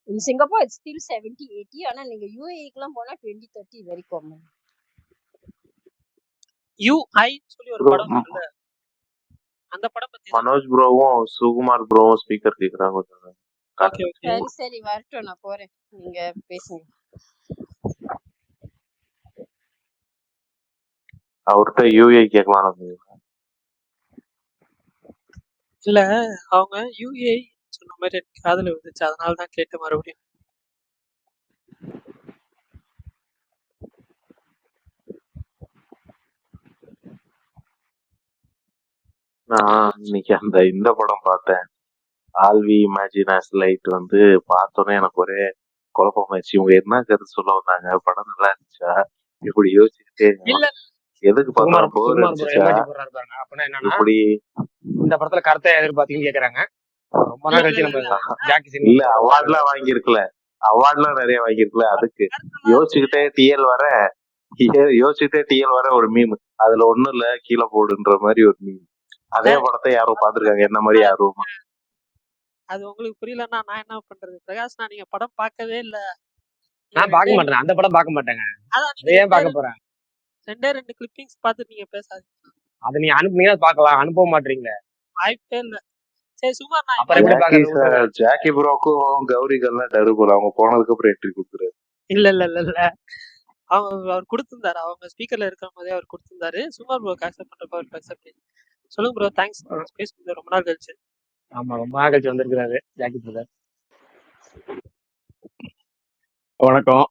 In Singapore it's still 70-80, ஆனா நீங்க யூஏஇக்குலாம் போனா 20-30 வெரி காமன். யூஐ சொல்லி ஒரு படம் இருக்குல்ல, அந்த படம் பத்தி தான். மனோஜ் ப்ரோவும் சுகுமார் ப்ரோவும் ஸ்பீக்கர் கேக்குறாங்க கொஞ்சம் ஓகே ஓகே. சரி சரி வரட்டும், நான் போறேன், நீங்க பேசுங்க. அவர்கிட்ட யூஏ கேட்கலாம். இல்ல அவங்க யூஏ சொன்ன மாதிரி எனக்கு காதுல வந்துச்சு, அதனால தான் கேட்டு மறுபடியும். நான் இன்னைக்கு இந்த படம் பார்த்தேன். ஆல்வி இமேஜினஸ் லைட் வந்து பார்த்தோன்னே எனக்கு ஒரே குழப்பமாயிடுச்சு. இவங்க என்ன கருத்து சொல்ல வந்தாங்க, படம் நல்லா இருந்துச்சா, இப்படி யோசிச்சுட்டே இல்ல எதுக்கு சுகுமார் பார்த்தா போர் சுகுமார் ப்ரோ அடிச்சுச்சா எமோஜி போடுறாரு பாருங்க. அப்படின்னா என்னன்னா இப்படி இந்த படத்துல கருத்தை எதிர்பார்த்தீங்கன்னு கேக்குறாங்க. ரொம்ப நாள் இல்ல கழிச்சு இல்ல நம்ம இல்ல ஜாக்கி இல்ல சினிமா போடுறாரு. அவார்ட்லாம் வாங்கியிருக்கல, அவார்ட்லாம் நிறைய வாங்கியிருக்கல. அதுக்கு யோசிச்சுக்கிட்டே டிஎல் வர ஒரு மீம், அதுல ஒண்ணும் இல்ல கீழே போடுன்ற மாதிரி ஒரு மீம். அதே படத்தை யாரும் பாத்துருக்காங்க என்ன மாதிரி யாரும். அது உங்களுக்கு புரியலன்னா நான் என்ன பண்றது பிரகாஷ்னா, நீங்க படம் பார்க்கவே இல்ல. நான் பார்க்க மாட்டேன், அந்த படம் பார்க்க மாட்டேங்க. அதான் அதை ஏன் பார்க்க போறேன்? ரெண்டு கிளிப்பிங்ஸ் பார்த்து நீங்க பேசாது, அதை நீங்க அனுப்புனீங்க பார்க்கலாம், அனுப்ப மாட்டீங்களே. வாய்ப்பே இல்ல. சரி சுமார் நான் அப்புறம் எப்படி ஜாக்கி பாக்குறது? ஜாக்கி ப்ரோக்கும் கௌரிகள்லாம் டரு போல, அவங்க போனதுக்கு அப்புறம் என்ட்ரி கொடுக்குறாரு. இல்ல இல்ல இல்ல இல்ல அவர் கொடுத்திருந்தாரு, அவங்க ஸ்பீக்கர்ல இருக்கிற மாதிரி அவர் கொடுத்திருந்தாரு. சுமார் ப்ரோ அக்செப்ட் பண்றப்ப அவர் அக்செப்ட். சொல்லுங்க ப்ரோ, தேங்க்ஸ் பேசுறது ரொம்ப நாள் கழிச்சு. ஆமா, ரொம்ப நாள் கழிச்சு வந்திருக்கிறாரு ஜாக்கி பிரதர். வணக்கம்.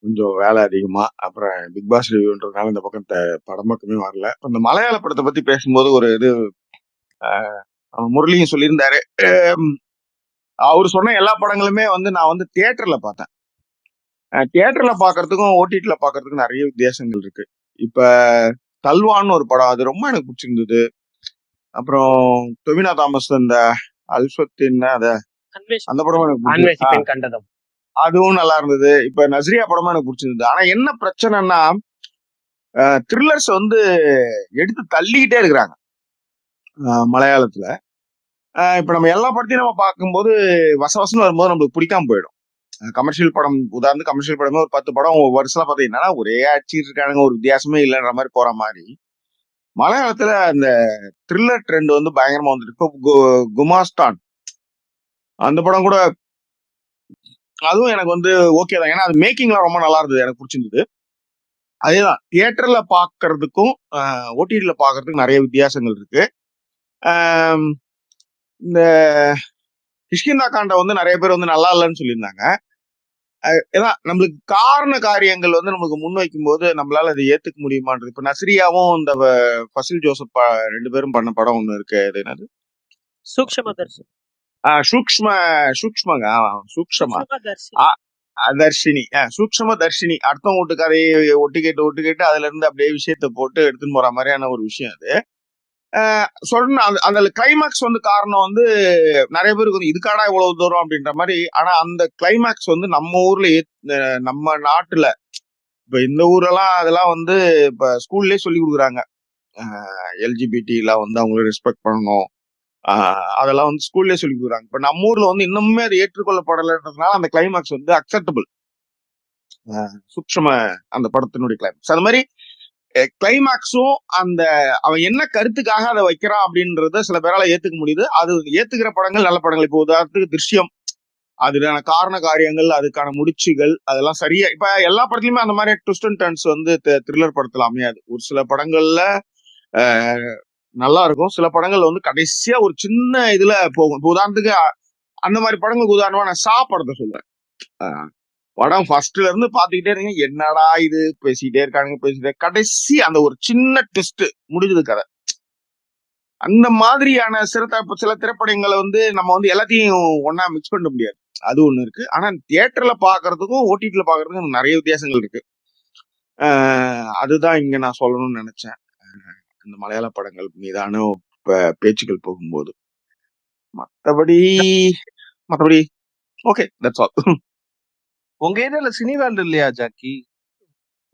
கொஞ்சம் வேலை அதிகமா, அப்புறம் பிக் பாஸ் ரிவ்யூன்றதுனால இந்த பக்கம் படம் பக்கமே வரல. இந்த மலையாள படத்தை பத்தி பேசும்போது ஒரு இது முரளியும் சொல்லியிருந்தாரு. அவர் சொன்ன எல்லா படங்களுமே வந்து நான் வந்து தியேட்டர்ல பார்த்தேன். தியேட்டர்ல பாக்குறதுக்கும் ஓடிடில பாக்குறதுக்கும் நிறைய வித்தியாசங்கள் இருக்கு. இப்ப தல்வான்னு ஒரு படம், அது ரொம்ப எனக்கு பிடிச்சிருந்தது. அப்புறம் தொவினா தாமஸ் இந்த அல்ஃபத்தின் அந்த படமும் எனக்கு அன்வேஷிப்பின் கண்டதம், அதுவும் நல்லா இருந்தது. இப்ப நஸ்ரியா படமும் எனக்கு பிடிச்சிருந்தது. ஆனா என்ன பிரச்சனைன்னா, த்ரில்லர்ஸ் வந்து எடுத்து தள்ளிக்கிட்டே இருக்கிறாங்க மலையாளத்துல. இப்ப நம்ம எல்லா படத்தையும் நம்ம பார்க்கும்போது வசவசன்னு வரும்போது நம்மளுக்கு பிடிக்காம போயிடும். கமர்ஷியல் படம், உதாரணத்துக்கு கமர்ஷியல் படமே ஒரு 10 படம் வருஷம் பார்த்தீங்கன்னா ஒரே அடிச்சிட்டு இருக்கானுங்க, ஒரு வித்தியாசமே இல்லைன்ற மாதிரி போற மாதிரி மலையாளத்துல அந்த த்ரில்லர் ட்ரெண்ட் வந்து பயங்கரமா வந்துட்டு. இப்போ குமாஸ்தான் அந்த படம் கூட, அதுவும் எனக்கு வந்து ஓகே தான். ஏன்னா அது மேக்கிங்லாம் ரொம்ப நல்லா இருந்தது, எனக்கு பிடிச்சிருந்தது. அதேதான் தியேட்டர்ல பாக்குறதுக்கும் ஓடிடில பாக்குறதுக்கும் நிறைய வித்தியாசங்கள் இருக்கு. இந்த கிஷ்கிந்தா காண்டை வந்து நிறைய பேர் வந்து நல்லா இல்லைன்னு சொல்லியிருந்தாங்க. ஏன்னா நம்மளுக்கு காரண காரியங்கள் வந்து நமக்கு முன்வைக்கும் போது நம்மளால அதை ஏத்துக்க முடியுமான்றது. இப்ப நஸ்ரியாவும் இந்த ஃபசில் ஜோசப் 2 பேரும் பண்ண படம் ஒண்ணு இருக்கு, அது என்னது, சூக்ஷ்மதர்ஷி. சூக்ஷ்மங்க சூக்ஷ்மா தர்ஷி. தர்ஷினி, சூக்ஷ்ம தர்ஷினி. அடுத்தவங்க வீட்டு கதையை ஒட்டு கேட்டு அதுல இருந்து அப்படியே விஷயத்த போட்டு எடுத்துன்னு போற மாதிரியான ஒரு விஷயம் அது. சொல்ற அந்த கிளைமேக்ஸ் வந்து காரணம் வந்து நிறைய பேருக்கு வந்து இதுக்காடா இவ்வளவு தூரம் அப்படின்ற மாதிரி. ஆனா அந்த கிளைமேக்ஸ் வந்து நம்ம ஊர்ல நம்ம நாட்டுல இப்ப இந்த ஊரெல்லாம் அதெல்லாம் வந்து இப்ப ஸ்கூல்லயே சொல்லி கொடுக்குறாங்க. எல்ஜிபிடி எல்லாம் வந்து அவங்கள ரெஸ்பெக்ட் பண்ணணும், அதெல்லாம் வந்து ஸ்கூல்லயே சொல்லி கொடுக்குறாங்க. இப்ப நம்ம ஊர்ல வந்து இன்னுமே அது ஏற்றுக்கொள்ளப்படலைன்றதுனால அந்த கிளைமேக்ஸ் வந்து அக்செப்டபிள். சூக்ஷ்ம அந்த படத்தினுடைய கிளைமேக்ஸ் அது மாதிரி. கிளைமேக்ஸும் அந்த அவன் என்ன கருத்துக்காக அதை வைக்கிறான் அப்படின்றத சில பேரால ஏத்துக்க முடியுது. அது ஏத்துக்கிற படங்கள் நல்ல படங்கள். இப்போ உதாரணத்துக்கு திருஷ்யம், அதுக்கான காரண காரியங்கள், அதுக்கான முடிச்சுகள், அதெல்லாம் சரியா. இப்ப எல்லா படத்துலயுமே அந்த மாதிரி ட்விஸ்ட் அண்ட் டர்ன்ஸ் வந்து த்ரில்லர் படத்துல அமையாது. ஒரு சில படங்கள்ல நல்லா இருக்கும், சில படங்கள் வந்து கடைசியா ஒரு சின்ன இதுல போகும். இப்போ உதாரணத்துக்கு அந்த மாதிரி படங்களுக்கு உதாரணமா நான் படத்தை சொல்றேன். படம் ஃபர்ஸ்ட்ல இருந்து பாத்துக்கிட்டே இருங்க, என்னடா இது பேசிக்கிட்டே இருக்காங்க, கடைசி அந்த ஒரு சின்ன ட்விஸ்ட் முடிஞ்சது கதை. அந்த மாதிரியான சில திரைப்படங்களை வந்து நம்ம வந்து எல்லாத்தையும் ஒன்னா மிக்ஸ் பண்ண முடியாது, அது ஒண்ணு இருக்கு. ஆனா தியேட்டர்ல பாக்குறதுக்கும் ஓடிடில பாக்குறதுக்கும் நிறைய வித்தியாசங்கள் இருக்கு. அதுதான் இங்க நான் சொல்லணும்னு நினைச்சேன். இந்த மலையாள படங்கள் மீதான பேச்சுக்கள் போகும்போது மற்றபடி ஓகே, தட்ஸ் ஆல். உங்க ஏரியால சினிவேல்டு இல்லையா ஜாக்கி?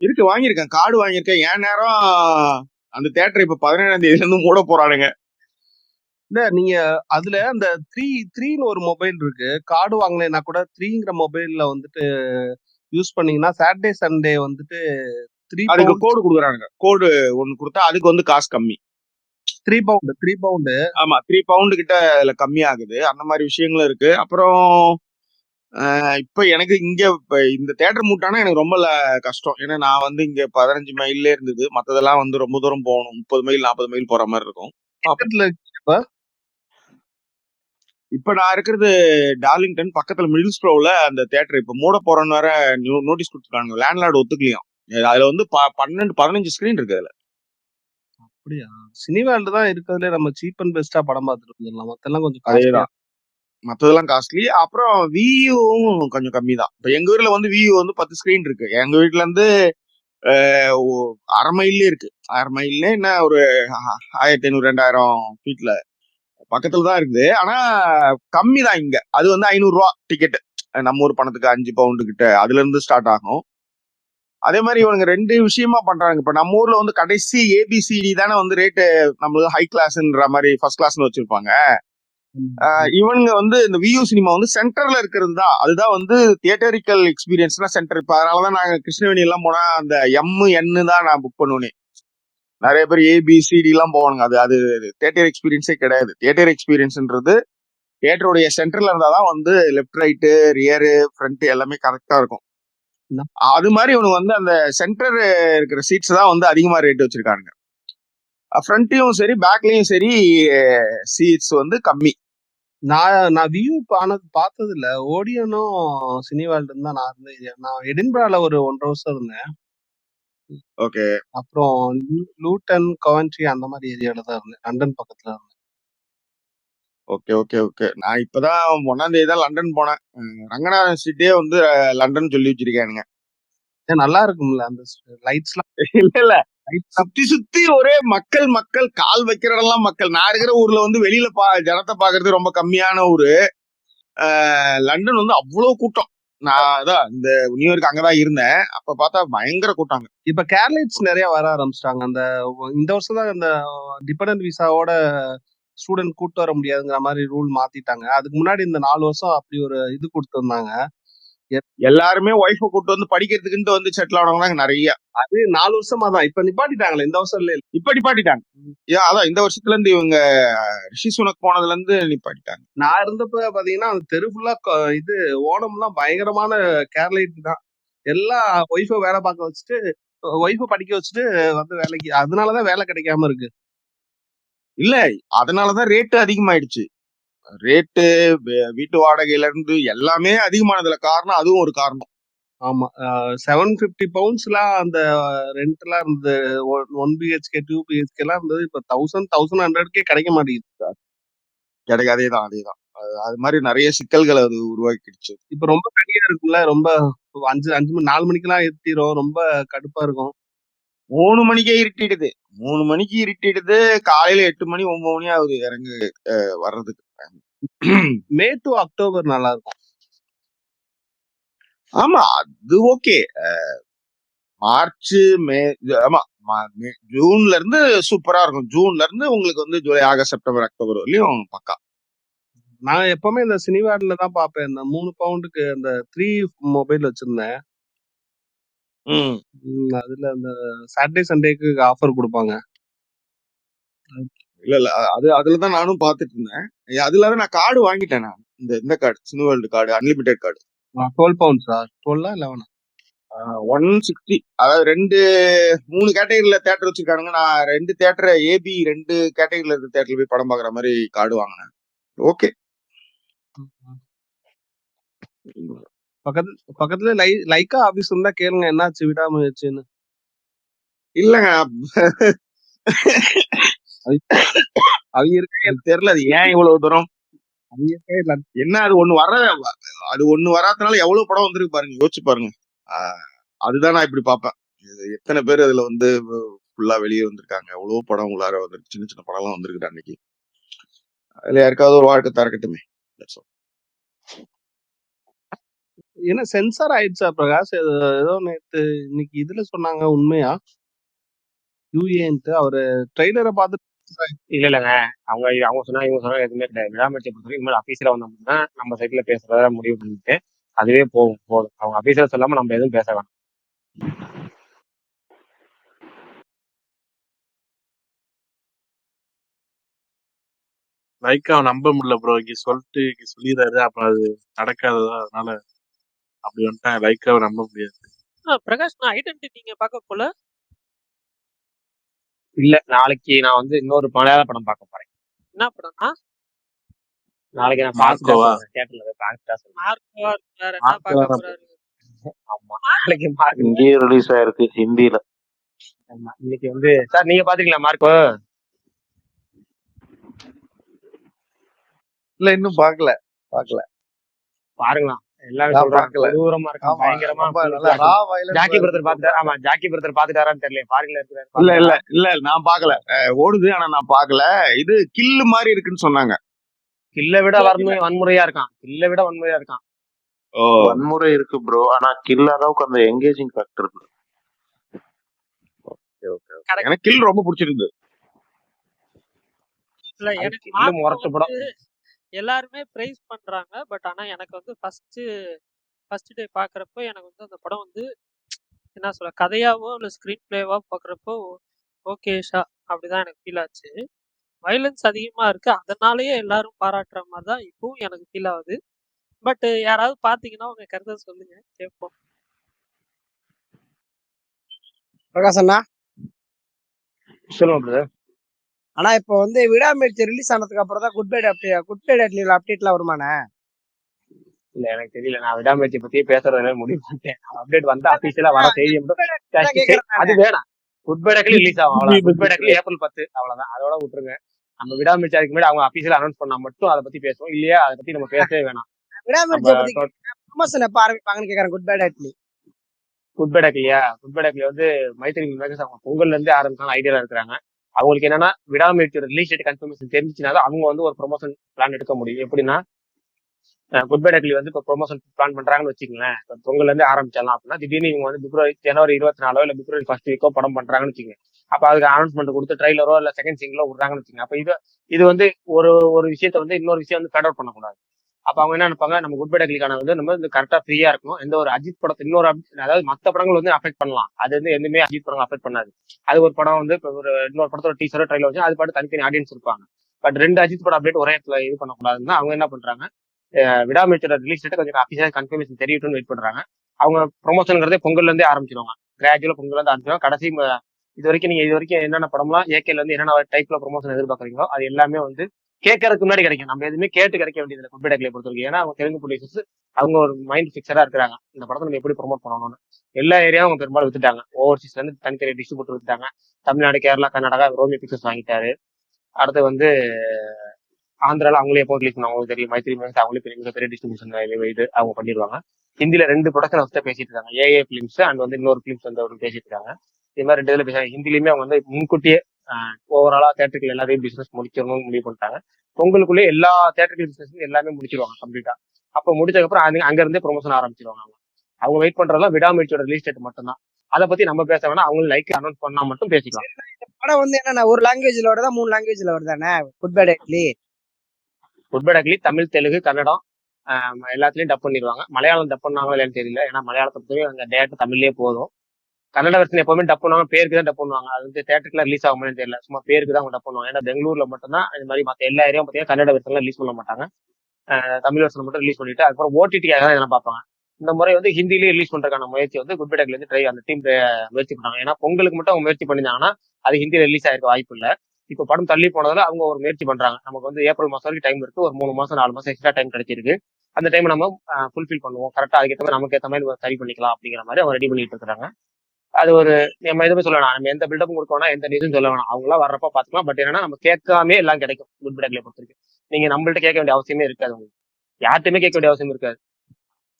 இருக்கு, வாங்கியிருக்கேன், கார்டு வாங்கியிருக்கேன். ஏன் நேரம் அந்த தியேட்டர் இப்ப 17ஆம் தேதியில இருந்து மூட போறானுங்க. இல்ல நீங்க அதுல அந்த 3 ஒரு மொபைல் இருக்கு, கார்டு வாங்கலைன்னா கூட 3ங்கிற மொபைல்ல வந்துட்டு யூஸ் பண்ணீங்கன்னா சாட்டர்டே சண்டே வந்துட்டு 3 அதுக்கு கோடு கொடுக்குறானுங்க. கோடு ஒண்ணு கொடுத்தா அதுக்கு வந்து காசு கம்மி. த்ரீ பவுண்டு ஆமா 3 பவுண்டு கிட்ட அதுல கம்மியாகுது. அந்த மாதிரி விஷயங்களும் இருக்கு. அப்புறம் இப்ப எனக்கு இங்க இப்ப இந்த தேட்டர் மூட்டானா எனக்கு ரொம்ப கஷ்டம். ஏன்னா நான் வந்து இங்க 15 மைல்லே இருந்தது. மத்ததெல்லாம் வந்து ரொம்ப தூரம் போகணும். 30 மைல் 40 மைல் போற மாதிரி இருக்கும். பக்கத்துல இப்ப இப்ப நான் இருக்கிறது டார்லிங்டன் பக்கத்துல மிடில்ஸ்ப்ரோவ்ல அந்த தேட்டர் இப்ப மூட போறோன்னு வேற நோட்டீஸ் கொடுத்துருக்காங்க. லேண்ட்லார்டு ஒத்துக்கலையும். அதுல வந்து 12 15 ஸ்கிரீன் இருக்கு அதுல. அப்படியா? சினிவேல்டு தான் இருக்கிறதுல நம்ம சீப் அண்ட் பெஸ்டா படம் பார்த்துட்டு இருந்தோம். மத்தெல்லாம் கொஞ்சம் காஸ்ட்லியா அதேதான். மத்ததெல்லாம் காஸ்ட்லி. அப்புறம் வியூவும் கொஞ்சம் கம்மி தான். இப்ப எங்க ஊர்ல வந்து வியூ வந்து 10 ஸ்கிரீன் இருக்கு. எங்க வீட்டுல இருந்து அரை மைல்லே இருக்கு. அரை மைல்ல என்ன ஒரு 1500 2000 ஃபீட்ல பக்கத்துல தான் இருக்குது. ஆனா கம்மி தான் இங்க. அது வந்து 500 ரூபா டிக்கெட். நம்ம ஊர் பணத்துக்கு 5 பவுண்டு கிட்ட அதுல இருந்து ஸ்டார்ட் ஆகும். அதே மாதிரி இவனுங்க 2 விஷயமா பண்றாங்க. இப்ப நம்ம ஊர்ல வந்து கடைசி ஏபிசிடி தானே வந்து ரேட்டு நம்மளுக்கு ஹை கிளாஸ்ன்ற மாதிரி ஃபர்ஸ்ட் கிளாஸ்னு வச்சிருப்பாங்க. இவனுங்க வந்து இந்த வியூ சினிமா வந்து சென்டர்ல இருக்கிறது தான். அதுதான் வந்து தியேட்டரிக்கல் எக்ஸ்பீரியன்ஸ்னா சென்டர். இப்ப அதனாலதான் நாங்க கிருஷ்ணவேணி எல்லாம் போனா அந்த என் தான் நான் புக் பண்ணுவேன். நிறைய பேர் ஏபிசிடி எல்லாம் போவானுங்க. அது தியேட்டர் எக்ஸ்பீரியன்ஸே கிடையாது. தியேட்டர் எக்ஸ்பீரியன்ஸ்ன்றது தியேட்டருடைய சென்டர்ல இருந்தாதான் வந்து லெஃப்ட் ரைட்டு ரியரு ஃப்ரண்ட் எல்லாமே கரெக்டா இருக்கும். அது மாதிரி இவனுக்கு வந்து அந்த சென்டர் இருக்கிற சீட்ஸ் தான் வந்து அதிகமா ரேட் வச்சிருக்காங்க. ஃப்ரண்ட்லயும் சரி பேக்லயும் சரி சீட்ஸ் வந்து கம்மி. நான் வியூ பார்த்தது இல்ல. ஓடியனும் சினிவேல்டும் தான் நான் இருந்தேன். நான் எடின்பரால ஒரு 1.5 வருஷம் இருந்தேன். ஓகே. அப்புறம் லூட்டன் கவன்ட்ரி அந்த மாதிரி ஏரியால தான் இருந்தேன். லண்டன் பக்கத்துல இருந்தேன். Okay okay okay. நான் இப்பதான் 1ஆம் தேதி தான் லண்டன் போனேன். ரங்கநாதன் ஸ்ட்ரீட்டே வந்து லண்டன் சொல்லி வச்சிருக்கானுங்க. நல்லா இருக்கும்ல அந்த லைட்ஸ்லாம். இல்ல இல்ல சுத்தி சுத்தி ஒரே மக்கள் மக்கள் கால் வைக்கிற இடம்லாம் மக்கள். நான் இருக்கிற ஊர்ல வந்து வெளியில ஜனத்தை பாக்குறது ரொம்ப கம்மியான ஊரு. லண்டன் வந்து அவ்வளவு கூட்டம். நான் அதான் இந்த நியூயார்க் அங்கதான் இருந்தேன். அப்ப பார்த்தா பயங்கர கூட்டாங்க. இப்ப கேர்லைட்ஸ் நிறைய வர ஆரம்பிச்சிட்டாங்க. இந்த வருஷம் தான் அந்த டிபெண்டன்ட் விசாவோட ஸ்டூடெண்ட் கூட்டு வர முடியாதுங்கிற மாதிரி ரூல் மாத்திட்டாங்க. அதுக்கு முன்னாடி இந்த 4 வருஷம் அப்படி ஒரு இது கொடுத்திருந்தாங்க. எல்லாருமே ஒய்ஃபை கூட்டு வந்து படிக்கிறதுக்குன்ட்டு வந்து செட்டில் ஆனவங்க நிறைய. அது 4 வருஷமா தான். இப்ப நிப்பாட்டிட்டாங்களே, இந்த வருஷம் இல்ல. இப்ப நிப்பாட்டிட்டாங்க. அதான் இந்த வருஷத்துல இருந்து இவங்க ரிஷி சுனக் போனதுல இருந்து நிப்பாட்டிட்டாங்க. நான் இருந்தப்ப பாத்தீங்கன்னா அந்த தெரு ஃபுல்லா இது ஓணம்லாம் பயங்கரமான கேர்லைட் தான். எல்லாம் ஒய்ஃபை வேலை பார்க்க வச்சுட்டு ஒய்ஃபை படிக்க வச்சுட்டு வந்து வேலைக்கு. அதனாலதான் வேலை கிடைக்காம இருக்கு. இல்ல அதனாலதான் ரேட்டு அதிகமாயிடுச்சு. ரேட்டு வீட்டு வாடகையில இருந்து எல்லாமே அதிகமானதுல காரணம் அதுவும் ஒரு காரணம். ஆமா. 750 பவுண்ட்ஸ்லாம் அந்த ரெண்ட்லாம் இருந்தது. 1 BHK 2 BHK எல்லாம் இருந்தது. இப்ப 1100 கிடைக்க மாட்டேங்குது. அதேதான் அதேதான். அது மாதிரி நிறைய சிக்கல்களை அது உருவாக்கிடுச்சு. இப்ப ரொம்ப தனியா இருக்குல்ல. ரொம்ப 4 மணிக்கெல்லாம் இருட்டிடும். ரொம்ப கடுப்பா இருக்கும். 3 மணிக்கே இருட்டிடுது. 3 மணிக்கு இருட்டிடுது. காலையில 8 மணி 9 மணி ஆகுது இறங்கு வர்றதுக்கு. மே டு அக்டோபர் நல்லா இருக்கும். ஆமா அது ஓகே. மார்ச் மே ஆமா ஜூன்ல இருந்து சூப்பரா இருக்கும். ஜூன்ல இருந்து உங்களுக்கு வந்து ஜூலை ஆகஸ்ட் செப்டம்பர் அக்டோபர் வரலையும் பக்கா. நான் எப்பவுமே இந்த சினிவேர்ட்ல தான் பாப்பேன். இந்த 3 பவுண்டுக்கு அந்த 3 மொபைல் வச்சிருந்தேன். அதுல அந்த சாட்டர்டே சண்டேக்கு ஆஃபர் கொடுப்பாங்க. இல்ல இல்ல அதுலதான் நானும் பாத்துட்டு இருந்தேன். அதுல நான் கார்டு வாங்கிட்டேன். நான் இந்த card Cineworld card unlimited card. 12 பவுண்ட்ஸா 12 11 160. அதாவது 3 கேட்டகரியில தேட்டர் வச்சிருக்கானுங்க. நான் 2 தேட்டர் ஏபி 2 கேட்டகரியில இருக்க தேட்டர்ல போய் படம் பாக்குற மாதிரி கார்டு வாங்கினேன். ஓகே. பக்கத்துல லைக்கா ஆபீஸ் இருந்தா கேளுங்க என்னாச்சு விடாமுயற்சின்னு. இல்லங்க அவங்க இருக்க தெரியல. அது ஏன் இவ்வளவு தூரம் என்ன அது ஒண்ணு வராதனால எவ்வளவு படம் வந்திருக்கு பாருங்க. யோசிச்சு பாருங்க. அதுதான் நான் இப்படி பாப்பேன். எத்தனை பேர் அதுல வந்து ஃபுல்லா வெளியே வந்திருக்காங்க. எவ்வளவு படம் உள்ளார வந்திருக்கு. சின்ன சின்ன படம் எல்லாம் வந்திருக்கு அன்னைக்கு. அதுல யாருக்காவது ஒரு வாழ்க்கை தரக்கட்டுமே. என்ன சென்சார் ஆயிடுச்சா பிரகாஷ்? ஏதோ நேத்து இன்னைக்கு இதுல சொன்னாங்க, உண்மையா? யூஏன்ட்டு அவரு ட்ரெய்லரை பார்த்து இல்லங்க. அவங்க சொன்னா இவங்க சொன்னா எதுவுமே கிடையாது. விடாமுயற்சியை பொறுத்தவரைக்கும் இனிமேல் ஆபீஸ்ல வந்தோம்னா நம்ம சைட்ல பேசுறத முடிவு பண்ணிட்டு அதுவே போதும். அவங்க ஆபீஸ்ல சொல்லாம நம்ம எதுவும் பேச வேணாம். லைக்காவை நம்ப முடியல ப்ரோ. இங்க சொல்லிட்டு இங்க சொல்லிடுறாரு, அப்புறம் அது நடக்காததா, அதனால அப்படி வந்துட்டேன். லைக்காவை நம்ப முடியாது. பிரகாஷ், நான் ஐடென்டிட்டி நீங்க பார்க்க போல. இல்ல, நாளைக்கு நான் வந்து இன்னொரு மலையாள படம் பார்க்க போறேன். என்ன படம்னா? நாளைக்கு நான் பார்த்துட்டா மார்க்கோவா? சொல்றேன், தியேட்டர்ல போய் பார்த்துட்டா சொல்றேன். மார்க்கோ வேற என்ன மார்க்கோ பார்க்க தானே போறாரு? ஆமா, நாளைக்கு மார்க். இங்கேயே ரிலீஸ் ஆயிருக்கு ஹிந்தில. ஆமா, இன்னைக்கு வந்து சார் நீங்க பாத்தீங்களா மார்க்கோ? இல்ல இன்னும் பாக்கல பாருங்களா, எல்லாரும் நான் சொல்றாங்க பாக்கல. கொடூரமா இருக்கும், ஆமா பயங்கரமா ரொம்ப full நல்லா flash. ரா வயலன்ஸ் ஜாக்கி பிரதர் பாத்துட்டாரு. ஆமா, ஜாக்கி பிரதர் பாத்துட்டாரான்னு தெரியல, ஃபாரின்ல இல்ல இருக்கிறாரு. இல்ல இல்ல நான் பாக்கல. ஓடுது ஆனா நான் பாக்கல. இது கில்லு மாதிரி இருக்குன்னு சொன்னாங்க. கில்ல விட வன்முறையா இருக்கான், கில்ல விட வன்முறையா இருக்கான். ஓ வன்முறை இருக்கு ப்ரோ, ஆனா கில் அளவுக்கு அந்த எங்கேஜிங் ஃபேக்டர் இருக்கு. Correct. எனக்கு கில் ரொம்ப பிடிச்சிருந்து. இல்ல, அது எனக்கு கில்லு மார்க்கோ முரட்டு படம். வந்து எல்லாருமே பிரைஸ் பண்றாங்க. பட் ஆனா எனக்கு வந்து ஃபர்ஸ்ட் டே பாக்குறப்போ எனக்கு வந்து அந்த படம் வந்து என்ன சொல்ல, கதையாவோ இல்ல ஸ்கிரீன் பிளேவோ பாக்குறப்போ ஓகேஷா அப்படிதான் எனக்கு ஃபீல் ஆச்சு. வயலன்ஸ் அதிகமா இருக்கு, அதனாலயே எல்லாரும் பாராட்டுற மாதிரி தான் இப்பவும் எனக்கு ஃபீல் ஆகுது. பட் யாராவது பாத்தீங்கன்னா உங்க கருத்தை சொல்லுங்க, கேட்போம். பிரகாஷ் அண்ணா, சொல்லுங்க பிரதர். ஆனா இப்போ வந்து விடாமுயற்சி ரிலீஸ் ஆனதுக்கு அப்புறம் தான் குட் பை அப்டேட்லாம் வருமாண்ணே? இல்ல எனக்கு தெரியல, நான் விடாமுயற்சி பத்தியே பேசுறதுல முடிவு பண்ணிட்டேன். அப்டேட் வந்து அபிஷியலா வர செய்தி மட்டும் கேக்குறேன் அது வேணாம். குட் பை டேக்ல ரிலீஸ் ஆகும், அவ்வளவுதான். குட் பை டேக்ல ஏப்ரல் 10 அவ்வளவுதான், அதோட விட்டுருங்க. நம்ம விடாமுயற்சி அதுக்கு முன்னாடி அவங்க அபிஷியலா அனௌன்ஸ் பண்ணா மட்டும் அதை பத்தி பேசுவோம், இல்லையா அதை பத்தி நம்ம பேசவே வேணாம். விடாமுயற்சியை பத்தி நம்ம ப்ரொமோஷன் எப்ப ஆரம்பிப்பாங்கன்னு கேக்குறேன். Good bad ugly good bad டேக்லியா, குட் பை டேக்ல வந்து மைத்திரி மேக்கர்ஸ் அவங்க பொங்கல்ல இருந்தே ஆரம்பிச்சாலும் ஐடியால இருக்கிறாங்க. அவங்களுக்கு என்னன்னா விடாமுயற்சியோட ரிலீஸ் டேட் கன்ஃபர்மேஷன் தெரிஞ்சுச்சுன்னா அவங்க வந்து ஒரு ப்ரொமோஷன் பிளான் எடுக்க முடியும். எப்படின்னா குட் பை டேக்லி வந்து இப்போ ப்ரொமோஷன் பிளான் பண்றாங்கன்னு வச்சுக்கோங்களேன், இப்போ பொங்கல்ல இருந்து ஆரம்பிச்சிடலாம் அப்படின்னா திடீர்னு இவங்க வந்து ஜனவரி 24 இல்ல பிப்ரவரி 1 வீக்கோ படம் பண்றாங்கன்னு வச்சுக்கோங்க. அப்ப அதுக்கு அனௌன்ஸ்மெண்ட் கொடுத்து ட்ரைலரோ இல்ல செகண்ட் சிங்கிளோ விடுறாங்கன்னு வச்சுக்கோங்க. அப்ப இது வந்து ஒரு விஷயத்த வந்து இன்னொரு விஷயம் வந்து ஃபேட் அவுட் பண்ணக்கூடாது. அப்ப அவங்க என்ன நினைப்பாங்க, நம்ம குட் பை டேக்லிக்கான வந்து நம்ம வந்து கரெக்டா ஃப்ரீயா இருக்கணும். எந்த ஒரு அஜித் படத்தை அதாவது மற்ற படங்கள் வந்து அஃபெக்ட் பண்ணலாம், அது வந்து எதுவுமே அஜித் படம் அஃபெக்ட் பண்ணாது. அது ஒரு படம் வந்து இப்போ இன்னொரு படத்தோட டீசரோ ட்ரைலர் வச்சு அது பாட்டு தனித்தனி ஆடியன்ஸ் இருப்பாங்க. பட் 2 அஜித் படம் அப்டேட் ஒரே இடத்துல இது பண்ணக்கூடாதுன்னா அவங்க என்ன பண்றாங்க, விடாமுயற்சியோட ரிலீஸ் டேட் கொஞ்சம் அபிஷியல் கன்ஃபர்மேஷன் தெரியட்டும்னு வெயிட் பண்றாங்க. அவங்க ப்ரொமோஷனுங்கிறதே பொங்கல்ல இருந்தே ஆரம்பிச்சிருவாங்க, கிராஜுவலா பொங்கல்ல இருந்து ஆரம்பிச்சிருவாங்க. கடைசி இது வரைக்கும் என்னென்ன படம்லாம் ஏகேல இருந்து என்னென்ன டைப்ல ப்ரொமோஷன் எதிர்பார்க்குறீங்களோ அது எல்லாமே வந்து கேட்கறதுக்கு முன்னாடி கிடைக்கும். நம்ம எதுவுமே கேட்டு கிடைக்க வேண்டியது குட் பை டேக்லியை பொறுத்த வரைக்கும். ஏன்னா அவங்க தெலுங்கு ப்ரொடியூசர்ஸ், அவங்க ஒரு மைண்ட் ஃபிக்ஸடா இருக்கிறாங்க, இந்த படத்தை நம்ம எப்படி ப்ரொமோட் பண்ணணும்னு. எல்லா ஏரியாவும் அவங்க பெரும்பாலும் வித்துட்டாங்க, ஓவர்சீஸ்ல இருந்து தனித்தனி டிஸ்ட்ரிபியூட்டர் வித்துட்டாங்க. தமிழ்நாடு, கேரளா, கர்நாடகா ரோமி பிக்சர்ஸ் வாங்கிட்டாரு. அடுத்து வந்து ஆந்திரால அவங்களே எப்போ ரிலீஸ் பண்ணுவாங்க அவங்களுக்கு தெரியும், மைத்ரி மேக்ஸ் அவங்களே மிகப்பெரிய டிஸ்ட்ரிபியூஷன் இது அவங்க பண்ணிடுவாங்க. ஹிந்தியில 2 ப்ரொடக்ஷன் ஹவுஸ் பேசிட்டு இருக்காங்க, ஏஏ பிலிம்ஸ் அண்ட் வந்து இன்னொரு பிலிம்ஸ் வந்து அவர் பேசிட்டு இருக்காங்க. இதே மாதிரி 2 இதில் பேசுறாங்க. ஹிந்திலையுமே அவங்க வந்து முன்கூட்டியே ஓவராலா தேட்டருக்கு எல்லாத்தையும் பிசினஸ் முடிச்சிடணும்னு முடிவு பண்ணிட்டாங்க. பொங்கலுக்குள்ளே எல்லா தேட்டருக்கு பிசினஸ் எல்லாமே முடிச்சிருவாங்க கம்ப்ளீட்டா. அப்போ முடிச்சதுக்கப்புறம் அங்க இருந்தே ப்ரொமோஷன் ஆரம்பிச்சிருவாங்க. அவங்க வெயிட் பண்றதெல்லாம் விடாமுயற்சியோட ரிலீஸ் டேட் மட்டும்தான். அதை பத்தி நம்ம பேச வேணா, அவங்க லைக் அனௌன்ஸ் பண்ணா மட்டும் பேசிக்கலாம். படம் வந்து என்னன்னா ஒரு லாங்குவேஜ்ல வருதா 3 லாங்குவேஜ்ல வருதானே good bad ugly? Good bad ugly Tamil, Telugu, Kannada எல்லாத்துலயும் டப் பண்ணிடுவாங்க. மலையாளம் டப் பண்ணாங்களோ இல்லைன்னு தெரியல, ஏன்னா மலையாளத்தை பொறுத்தவரை அங்கே டேரக்ட் தமிழ்லேயே போதும். கன்னட வெர்ஷன் எப்பவுமே டப் பண்ணுவாங்க, பேருக்கு தான் டப் பண்ணுவாங்க. அது வந்து தேட்டருக்குலாம் ரிலீஸ் ஆகுமான்னு தெரியல, சும்மா பேருக்கு தான் அவங்க டப் பண்ணுவாங்க. ஏன்னா பெங்களூர்ல மட்டும்தான் இந்த மாதிரி மற்ற எல்லா ஏரியாவும் பார்த்தீங்கன்னா கன்னட வெர்ஷன்லாம் ரிலீஸ் பண்ண மாட்டாங்க. தமிழ் வெர்ஷன் மட்டும் ரிலீஸ் பண்ணிட்டு அதுக்கப்புறம் ஓடிடிக்காக தான் இதெல்லாம் பார்ப்பாங்க. இந்த முறை வந்து ஹிந்திலேயே ரிலீஸ் பண்றதுக்கான முயற்சி வந்து குட் பை டேக்ல இருந்து அந்த டீம் முயற்சி பண்ணாங்க. ஏன்னா பொங்கலுக்கு மட்டும் அவங்க முயற்சி பண்ணிருந்தாங்கன்னா அது ஹிந்தியில ரிலீஸ் ஆயிருக்க வாய்ப்பு இல்லை. இப்போ படம் தள்ளி போனதால அவங்க ஒரு முயற்சி பண்றாங்க. நமக்கு வந்து ஏப்ரல் மாசம் வரைக்கும் டைம் இருக்கு, ஒரு 3 மாசம் 4 மாசம் எக்ஸ்ட்ரா டைம் கிடைச்சிருக்கு. அந்த டைம் நம்ம ஃபுல்ஃபில் பண்ணுவோம், கரெக்டா அதுக்கேற்ற மாதிரி நமக்கு ஏற்ற மாதிரி சரி பண்ணிக்கலாம் அப்படிங்கிற மாதிரி அவங்க ரெடி பண்ணிட்டு இருக்காங்க. அது ஒரு நம்ம எதுவுமே சொல்ல வேணாம், நம்ம எந்த பில்டப்பும் கொடுக்கணும், எந்த நியூஸும் சொல்ல வேணாம், அவங்களாம் வர்றப்ப பாத்துக்கலாம். பட் என்னன்னா நம்ம கேட்காமே எல்லாம் கிடைக்கும் குட் பை டேக்ல பொறுத்த வரைக்கும். நீங்க நம்மள்ட்ட கேட்க வேண்டிய அவசியமே இருக்காது, உங்களுக்கு யார்ட்டுமே கேட்க வேண்டிய அவசியம் இருக்காது.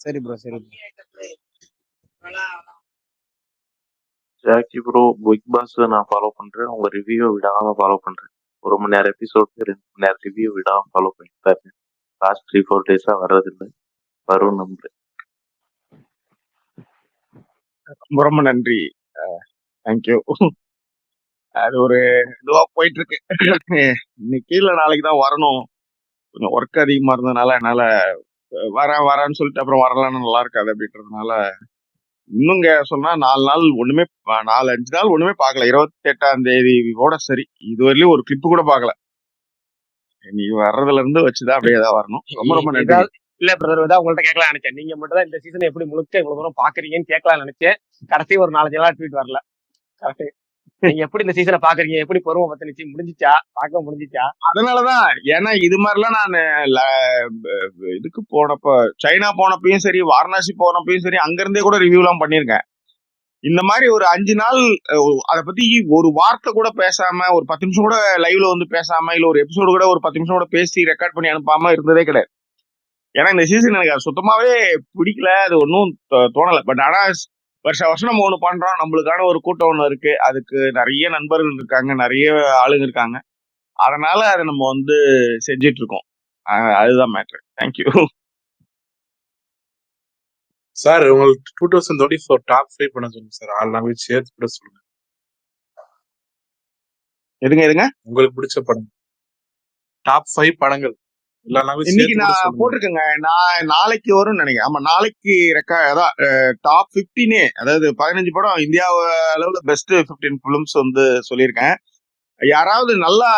சரி ப்ரோ, சரி. ஜாக்கி ப்ரோ, பிக் பாஸ் நான் ஃபாலோ பண்றேன், உங்க ரிவ்யூ விடாம ஃபாலோ பண்றேன். 1 மணி நேரம் எபிசோட் 2 மணி நேரம் ரிவ்யூ விடாம ஃபாலோ பண்ணிட்டு தான் இருக்கேன். லாஸ்ட் 3-4 டேஸா வர்றதில்லை, வரும் நம்புறேன். ரொம்ப நன்றி, தேங்க்யூ. அது ஒரு இதுவா போயிட்டு இருக்கு. இன்னைக்கு இல்ல நாளைக்கு தான் வரணும், கொஞ்சம் ஒர்க் அதிகமா இருந்ததுனால என்னால வரேன்னு சொல்லிட்டு அப்புறம் வரலான்னு நல்லா இருக்காது அப்படின்றதுனால இன்னுங்க சொன்னா 4 நாள் ஒண்ணுமே 4-5 நாள் ஒண்ணுமே பார்க்கல. 28ஆம் தேதியோட சரி, இதுவரையிலும் ஒரு கிளிப்பு கூட பார்க்கல. நீ வர்றதுல இருந்து வச்சுதான் அப்படியே ஏதாவது வரணும். ரொம்ப ரொம்ப நன்றி. இல்ல பிரதர், ஏதாவது உங்கள்ட்ட கேட்கலாம் நினைச்சேன். நீங்க மட்டும் தான் இந்த சீசன் எப்படி முழுக்க இவ்வளவு தூரம் பாக்குறீங்கன்னு கேட்கலாம் நினைச்சேன். கடைசி ஒரு 4 நாள் ட்வீட் வரல. கரெக்ட். நீங்க எப்படி இந்த சீசனை பாக்குறீங்க, எப்படி பருவம் பத்தினிச்சு, முடிஞ்சிச்சா, பார்க்க முடிஞ்சிச்சா? அதனாலதான் ஏன்னா இது மாதிரிலாம் நான் இதுக்கு போனப்ப சைனா போனப்பயும் சரி, வாரணாசி போனப்பயும் சரி, அங்க இருந்தே கூட ரிவ்யூ எல்லாம் பண்ணிருக்கேன். இந்த மாதிரி ஒரு 5 நாள் அதை பத்தி ஒரு வார்த்தை கூட பேசாம, ஒரு 10 நிமிஷம் கூட லைவ்ல வந்து பேசாம, இல்ல ஒரு எபிசோடு கூட ஒரு 10 நிமிஷம் கூட பேசி ரெக்கார்ட் பண்ணி அனுப்பாம இருந்ததே கிடையாது. ஏன்னா இந்த சீசன் எனக்கு அது சுத்தமாவே பிடிக்கல, அது ஒன்றும் தோணல. பட் ஆனா வருஷம் நம்ம ஒண்ணு பண்றோம், நம்மளுக்கான ஒரு கூட்டம் ஒண்ணு இருக்கு, அதுக்கு நிறைய நண்பர்கள் இருக்காங்க, நிறைய ஆளுங்க இருக்காங்க, அதனால அதை நம்ம வந்து செஞ்சிட்டு இருக்கோம். அதுதான் மேட்ரு. Thank you sir. உங்களுக்கு 2024 டாப் 5 படம் சொல்லுங்க சார். ஆல் லாங்குவேஜ் சேர்த்து கூட சொல்லுங்க. எதுங்க உங்களுக்கு பிடிச்ச படம் டாப் 5 படங்கள் எல்லா லாங்குவேஜ் இன்னைக்கு சேர்த்து கூட நான் சொல்லுங்க. போட்டிருக்கேங்க. நான் நாளைக்கு வரும்னு நினைக்கிறேன். ஆமா, நாளைக்கு அதான் டாப் 15, அதாவது 15 படம் இந்தியா அளவுல பெஸ்ட் 15 ஃபிலிம்ஸ் வந்து சொல்லியிருக்கேன். யாராவது நல்லா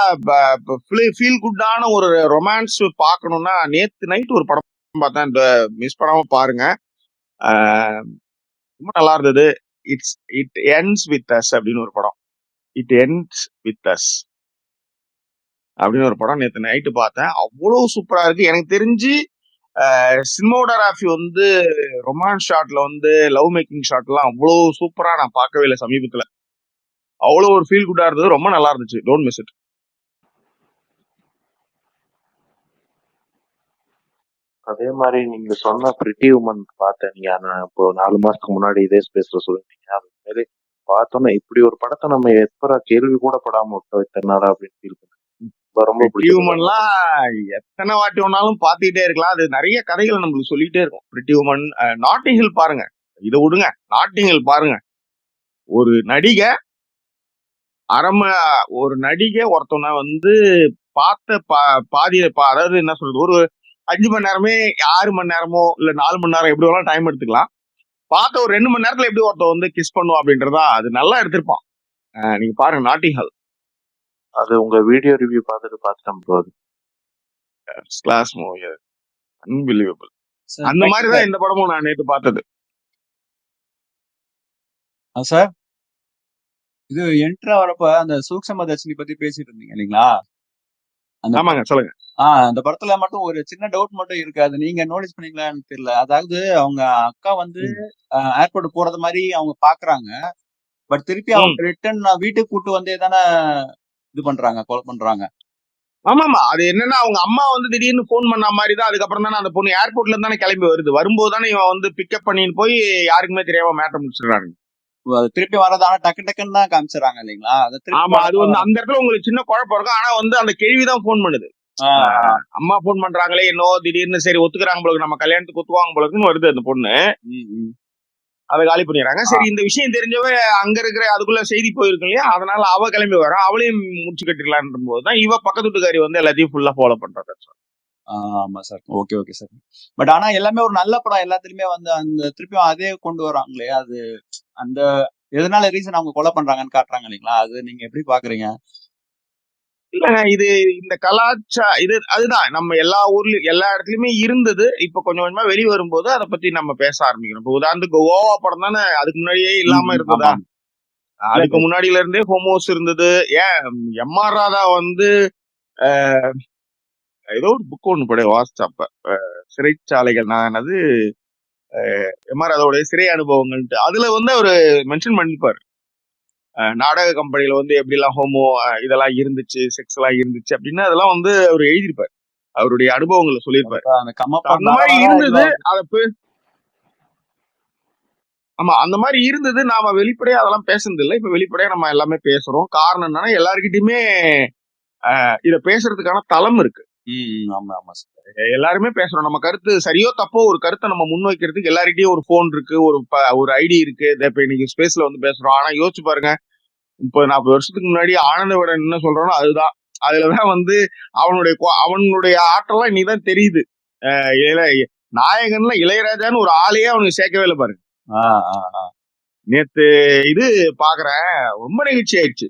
ஃபீல் குட்டான ஒரு ரொமான்ஸ் பார்க்கணும்னா நேத்து நைட் ஒரு படம் பார்த்தேன், மிஸ் பண்ணாம பாருங்க. ரொம்ப நல்லா இருந்தது. இட் எண்ட்ஸ் வித் அஸ் அப்படின்னு ஒரு படம். இட் எண்ட்ஸ் வித் அஸ் அப்படின்னு ஒரு படம் நேத்து நைட்டு பார்த்தேன். அவ்வளவு சூப்பரா இருக்கு. எனக்கு தெரிஞ்சு சினிமோகிராஃபி வந்து ரொமான்ஸ் ஷாட்ல வந்து லவ் மேக்கிங் ஷாட்லாம் அவ்வளோ சூப்பரா நான் பார்க்கவே இல்லை சமீபத்துல. அவ்வளோ ஒரு ஃபீல் குட்டா இருந்தது. ரொம்ப நல்லா இருந்துச்சு. Don't miss it. அதே மாதிரி நீங்க சொன்ன பிரிட்டி உமன் பார்த்தேன். நீங்க இப்போ 4 மாசத்துக்கு முன்னாடி இதே ஸ்பேஸ்ல சொல்லிருந்தீங்க. அது மாதிரி பார்த்தோன்னா இப்படி ஒரு படத்தை நம்ம எப்ப கேள்வி கூட படாம விட்டோம் இத்தனை நாளா அப்படின்னு ஃபீல் பண்ணேன். ரொம்ப பிரிட்டி எத்தனை வாட்டி வேணாலும் பார்த்துக்கிட்டே இருக்கலாம். அது நிறைய கதைகள் நம்மளுக்கு சொல்லிட்டே இருக்கும். பிரிட்டி உமன், நாட்டிங் ஹில் பாருங்க, இதை விடுங்க, நாட்டிங் ஹில் பாருங்க. ஒரு நடிகை ஒரு நடிகை ஒருத்தவனை வந்து பார்த்த பாதிய அதாவது என்ன சொல்றது, ஒரு 5 மணி நேரமே 6 மணி நேரமோ இல்ல 4 மணி நேரம் எப்படி வேணாலும் டைம் எடுத்துக்கலாம். பார்த்த ஒரு 2 மணி நேரத்துல எப்படி ஒருத்தன் வந்து கிஸ் பண்ணுவோம் அப்படின்றதா அது நல்லா எடுத்திருப்பான். நீங்க பாருங்க நாட்டிங் ஹில். அது உங்க வீடியோ ரிவ்யூ பார்த்துட்டோம் ப்ரோ. அது கிளாஸ் மூவி, அன்பிலீவபிள். அந்த மாதிரி தான் இந்த படமும் நான் நேற்று பார்த்தது. சார், இது என்ட்ரா வரப்ப அந்த சூக்ஷ்ம தர்ஷினி பத்தி பேசிட்டு இருந்தீங்க இல்லைங்களா? ஆமாங்க, சொல்லுங்க. அந்த படத்துல மட்டும் ஒரு சின்ன டவுட் மட்டும் இருக்கு. அது நீங்க நோட்டீஸ் பண்ணீங்களான்னு தெரியல. அதாவது அவங்க அக்கா வந்து ஏர்போர்ட் போறது மாதிரி அவங்க பாக்குறாங்க. பட் திருப்பி அவங்க ரிட்டர்ன் வீட்டுக்கு கூட்டு வந்தே தானே இது பண்றாங்க, கொலை பண்றாங்க. ஆமாமா, அது என்னன்னா அவங்க அம்மா வந்து திடீர்னு போன் பண்ண மாதிரி தான். அதுக்கப்புறம் தானே அந்த பொண்ணு ஏர்போர்ட்ல இருந்து தானே கிளம்பி வருது. வரும்போது தானே இவன் வந்து பிக்கப் பண்ணின்னு போய் யாருக்குமே தெரியாம மேட்டர் முடிச்சிடுறாங்க. திருப்பி வர்றது ஆனா டக்கு டக்குன்னு தான் காமிச்சிடறாங்க இல்லைங்களா? ஆமா, அது வந்து அந்த இடத்துல உங்களுக்கு சின்ன குழப்பம் இருக்கும். ஆனா வந்து அந்த கேள்விதான் போன் பண்ணுது. அம்மா போன் பண்றாங்களே என்னோ திடீர்னு சரி ஒத்துக்கிறாங்க போல, நம்ம கல்யாணத்துக்கு ஒத்துவாங்க போலன்னு வருது அந்த பொண்ணு. அதை காலி பண்ணிடுறாங்க. சரி, இந்த விஷயம் தெரிஞ்சவ அங்க இருக்கிற அதுக்குள்ள செய்தி போயிருக்கு இல்லையா, அதனால அவ கிளம்பி வர, அவளையும் முடிச்சு கட்டிடலான்ற போதுதான் இவ பக்கத்து வீட்டுக்காரி வந்து எல்லாத்தையும் ஃபுல்லா ஃபாலோ பண்றாங்க. ஆமா sir, okay okay sir. But ஆனா எல்லாமே ஒரு நல்ல படம், எல்லாத்துலயுமே வந்து அந்த திருப்பியும் அதே கொண்டு வராங்களே, அது அந்த எதனால ரீசன் அவங்க கொலை பண்றாங்கன்னு காட்டுறாங்க இல்லைங்களா? அது நீங்க எப்படி பாக்குறீங்க? இல்லங்க, இது இந்த இது அதுதான் நம்ம எல்லா ஊர்லயும் எல்லா இடத்துலயுமே இருந்தது. இப்ப கொஞ்சம் கொஞ்சமா வெளியே வரும்போது அதை பத்தி நம்ம பேச ஆரம்பிக்கிறோம். இப்ப உதாரணத்துக்கு கோவா படம் தானே அதுக்கு முன்னாடியே இல்லாம இருந்ததா? அதுக்கு முன்னாடியில இருந்தே ஹோமோஸ் இருந்தது. ஏன் எம்ஆர் ராதா வந்து ஏதோ ஒரு புக் ஒண்ணு வாசிச்சப்ப, சிறைச்சாலைகள், நான் அது எம்ஆர் ராதாவுடைய சிறை அனுபவங்கள்ட்டு அதுல வந்து அவரு மென்ஷன் பண்ணிருப்பாரு. நாடக கம்பெனில வந்து எப்படி எல்லாம் ஹோமோ இதெல்லாம் இருந்துச்சு, செக்ஸ் எல்லாம் இருந்துச்சு அப்படின்னு அதெல்லாம் வந்து அவர் எழுதியிருப்பாரு. அவருடைய அனுபவங்களை சொல்லியிருப்பாரு. அந்த மாதிரி இருந்தது. ஆமா, அந்த மாதிரி இருந்தது. நாம வெளிப்படையா அதெல்லாம் பேசுறது இல்லை. இப்ப வெளிப்படையா நம்ம எல்லாமே பேசுறோம். காரணம் என்னன்னா எல்லாருக்கிட்டையுமே இத பேசுறதுக்கான தளம் இருக்கு. எல்லாருமே பேசுறோம். நம்ம கருத்து சரியோ தப்போ ஒரு கருத்தை நம்ம முன்வைக்கிறதுக்கு எல்லார்கிட்டயும் ஒரு போன் இருக்கு, ஒரு ஐடி இருக்கு. இப்ப இன்னைக்கு ஸ்பேஸ்ல வந்து பேசுறோம். ஆனா யோசிச்சு பாருங்க, 30-40 வருஷத்துக்கு முன்னாடி ஆனந்த விடன் என்ன சொல்றானோ அதுதான். அதுலதான் வந்து அவனுடைய ஆற்றலாம் இன்னைக்குதான் தெரியுது. நாயகன்ல இளையராஜான்னு ஒரு ஆளையே அவனுக்கு சேர்க்கவே இல்லை பாருங்க. நேத்து இது பாக்குறேன், ரொம்ப நெகிழ்ச்சி ஆயிடுச்சு.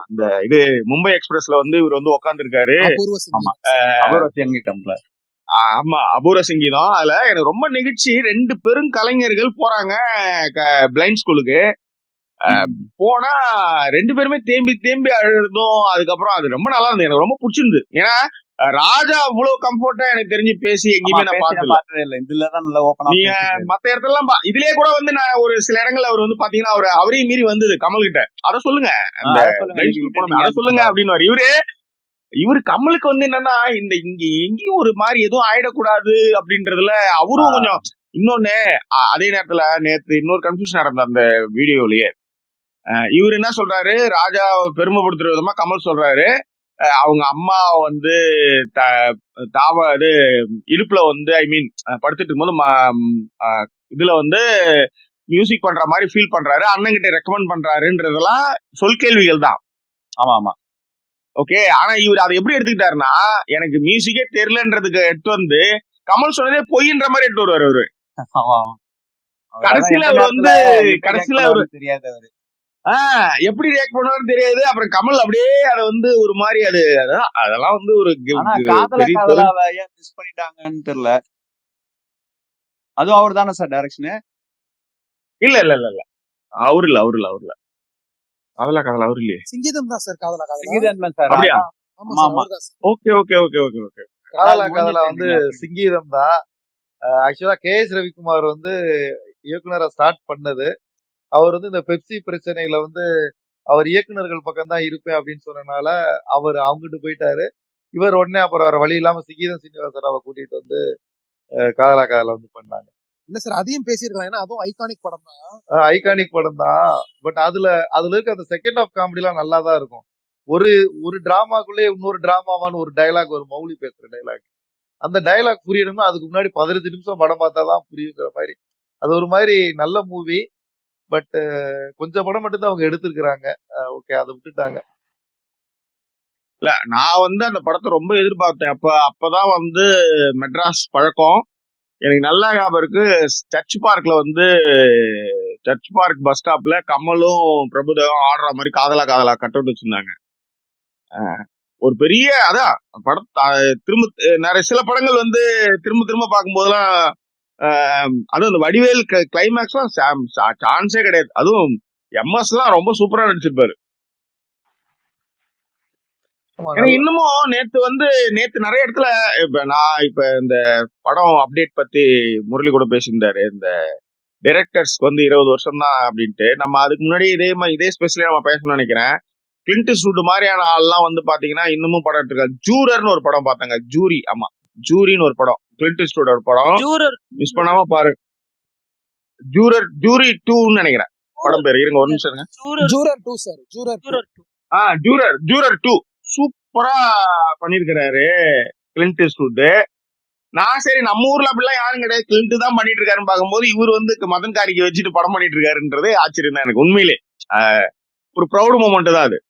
அந்த இது மும்பை எக்ஸ்பிரஸ்ல வந்து இவர் வந்து உட்காந்துருக்காரு. அபூர்வ ஆமா சிங்கி அபூர்வ சங்கீதம்ல ஆமா, அபூர்வ சங்கீதம். அதுல எனக்கு ரொம்ப நெகிழ்ச்சி, 2 பெரும் கலைஞர்கள் போறாங்க பிளைண்ட் ஸ்கூலுக்கு. போனா 2 பேருமே தேம்பி தேம்பி அழுதும், அதுக்கப்புறம் அது ரொம்ப நல்லா இருந்தது, எனக்கு ரொம்ப பிடிச்சிருந்தது. ஏன்னா ராஜா அவ்வளவு கம்ஃபர்ட்டா எனக்கு தெரிஞ்சு பேசி எங்கேயுமே நான் பார்த்தது பார்த்ததே இல்ல. இதுலதான் நல்லா ஓப்பனா நீங்க மத்த இடத்துலலாம் இதுலயே கூட வந்து நான் ஒரு சில இடங்கள்ல அவர் வந்து பாத்தீங்கன்னா அவரையும் மீறி வந்தது கமல் கிட்ட. அத சொல்லுங்க, அந்த பிளைண்ட் ஸ்கூல் போனது அத சொல்லுங்க அப்படின்னு. இவரு கமலுக்கு வந்து என்னன்னா இந்த இங்க எங்கேயும் ஒரு மாதிரி எதுவும் ஆயிடக்கூடாது அப்படின்றதுல அவரும் கொஞ்சம். இன்னொன்னு அதே நேரத்துல நேத்து இன்னொரு கன்ஃபியூஷன் நடந்த அந்த வீடியோலயே இவர் என்ன சொல்றாரு, ராஜா பெருமைப்படுத்துற விதமா கமல் சொல்றாரு, அவங்க அம்மா வந்து இடுப்புல வந்து ஐ மீன் படுத்துட்டு இருக்கும்போது இதுல வந்து மியூசிக் பண்ற மாதிரி ஃபீல் பண்றாரு, அண்ணன் கிட்ட ரெக்கமெண்ட் பண்றாருன்றதெல்லாம் சொல் கேள்விகள் தான். ஆமா ஆமா ஓகே. ஆனா இவர் அதை எப்படி எடுத்துக்கிட்டாருன்னா, எனக்கு மியூசிக்கே தெரியலன்றதுக்கு எடுத்து வந்து கமல் சொன்னதே பொய்ன்ற மாதிரி எடுத்து வருவாரு அவரு. கடைசியில அவர் வந்து அவரு தெரியாது அவரு எப்படி ரியாக்ட் பண்ணுவாருன்னு தெரியாது. அப்புறம் கமல் அப்படியே அதை வந்து ஒரு மாதிரி அதெல்லாம் வந்து ஒரு ஏன் மிஸ் பண்ணிட்டாங்கன்னு தெரியல. அதுவும் அவர் தானே சார் டைரக்ஷனு? இல்ல இல்ல இல்ல இல்ல அவரு இல்ல காதலா அவரு இல்லையே. சிங்கீதம் தான் சார். காதலா சிங்கீதம் தான் சார். அப்படியா? ஆமா okay okay okay okay okay. காதலா வந்து சிங்கீதம் தான். ஆக்சுவலா KS ரவிக்குமார் வந்து இயக்குனரை ஸ்டார்ட் பண்ணது. அவர் வந்து இந்த பெப்சி பிரச்சனையில வந்து அவர் இயக்குனர்கள் பக்கம் தான் இருப்பேன் அப்படின்னு சொன்னனால அவர் அவங்ககிட்ட போயிட்டாரு. இவர் உடனே அப்புறம் வர வழி இல்லாம சிங்கீதம் சீனிவாசராவை கூட்டிட்டு வந்து காதலா வந்து பண்ணாங்க. இல்ல சார், அதையும் பேசியிருக்கலாம். ஏன்னா அதுவும் ஐகானிக் படம் தான். ஐகானிக் படம் தான். பட் அதுல இருக்க அந்த செகண்ட் ஆஃப் காமெடி எல்லாம் நல்லா தான் இருக்கும். ஒரு டிராமாக்குள்ளே இன்னொரு டிராமாவான்னு ஒரு டைலாக், ஒரு மௌலி பேசுற டைலாக், அந்த டைலாக் புரியணும்னா அதுக்கு முன்னாடி 15 நிமிஷம் படம் பார்த்தாதான் புரியுங்கிற மாதிரி. அது ஒரு மாதிரி நல்ல மூவி. பட் கொஞ்சம் படம் மட்டும் தான் அவங்க எடுத்திருக்கிறாங்க. ஓகே, அதை விட்டுட்டாங்க. இல்ல நான் வந்து அந்த படத்தை ரொம்ப எதிர்பார்த்தேன். அப்பதான் வந்து மெட்ராஸ் பழக்கம் எனக்கு நல்லா ஞாபகம் இருக்கு. சர்ச் பார்க் பஸ் ஸ்டாப்ல கமலும் பிரபுதேவம் ஆடுற மாதிரி காதலா கட் அவுட் வச்சிருந்தாங்க. ஒரு பெரிய படம் திரும்ப நிறைய சில படங்கள் வந்து திரும்ப பார்க்கும்போதெல்லாம் அதுவும் இந்த வடிவேல் கிளைமேக்ஸ் எல்லாம் சான்ஸே கிடையாது. அதுவும் MS எல்லாம் ரொம்ப சூப்பரா நடிச்சிருப்பாரு. இன்னமும் நேத்து நிறைய இடத்துல இப்ப இந்த படம் அப்டேட் பத்தி முரளி கூட பேசியிருந்தாரு. இந்த டைரக்டர்ஸ்க்கு வந்து 20 வருஷம் தான் அப்படின்ட்டு. நம்ம அதுக்கு முன்னாடி இதே ஸ்பெஷலி நம்ம பேசணும்னு நினைக்கிறேன். கிளின்ட் ஈஸ்ட்வுட் மாதிரியான ஆள்லாம் வந்து பாத்தீங்கன்னா இன்னமும் படம் எடுத்திருக்காரு. ஜூரர்னு ஒரு படம் பார்த்தாங்க. ஜூரின்னு ஒரு படம், கிளின்ட் ஈஸ்ட்வுட் ஒரு படம். மிஸ் பண்ணாம பாரு. ஜூரர் 2ன்னு நினைக்கிறேன் படம் பேரு. இருங்க ஒரு நிமிஷம். Juror 2 sir. ஜூரர் 2 சூப்பரா பண்ணிருக்கிறாரு கிளின்ட் ஈஸ்ட்வுட். நான் சரி நம்ம ஊர்ல அப்படிலாம் யாரும் கிடையாது, கிளின்ட் தான் பண்ணிட்டு இருக்காருன்னு பார்க்கும்போது இவர் வந்து மதன் காரிக்கு வச்சுட்டு படம் பண்ணிட்டு இருக்காருன்றது ஆச்சரியம் தான் எனக்கு. உண்மையிலே ஒரு ப்ரௌட் மூமெண்ட் தான் அது.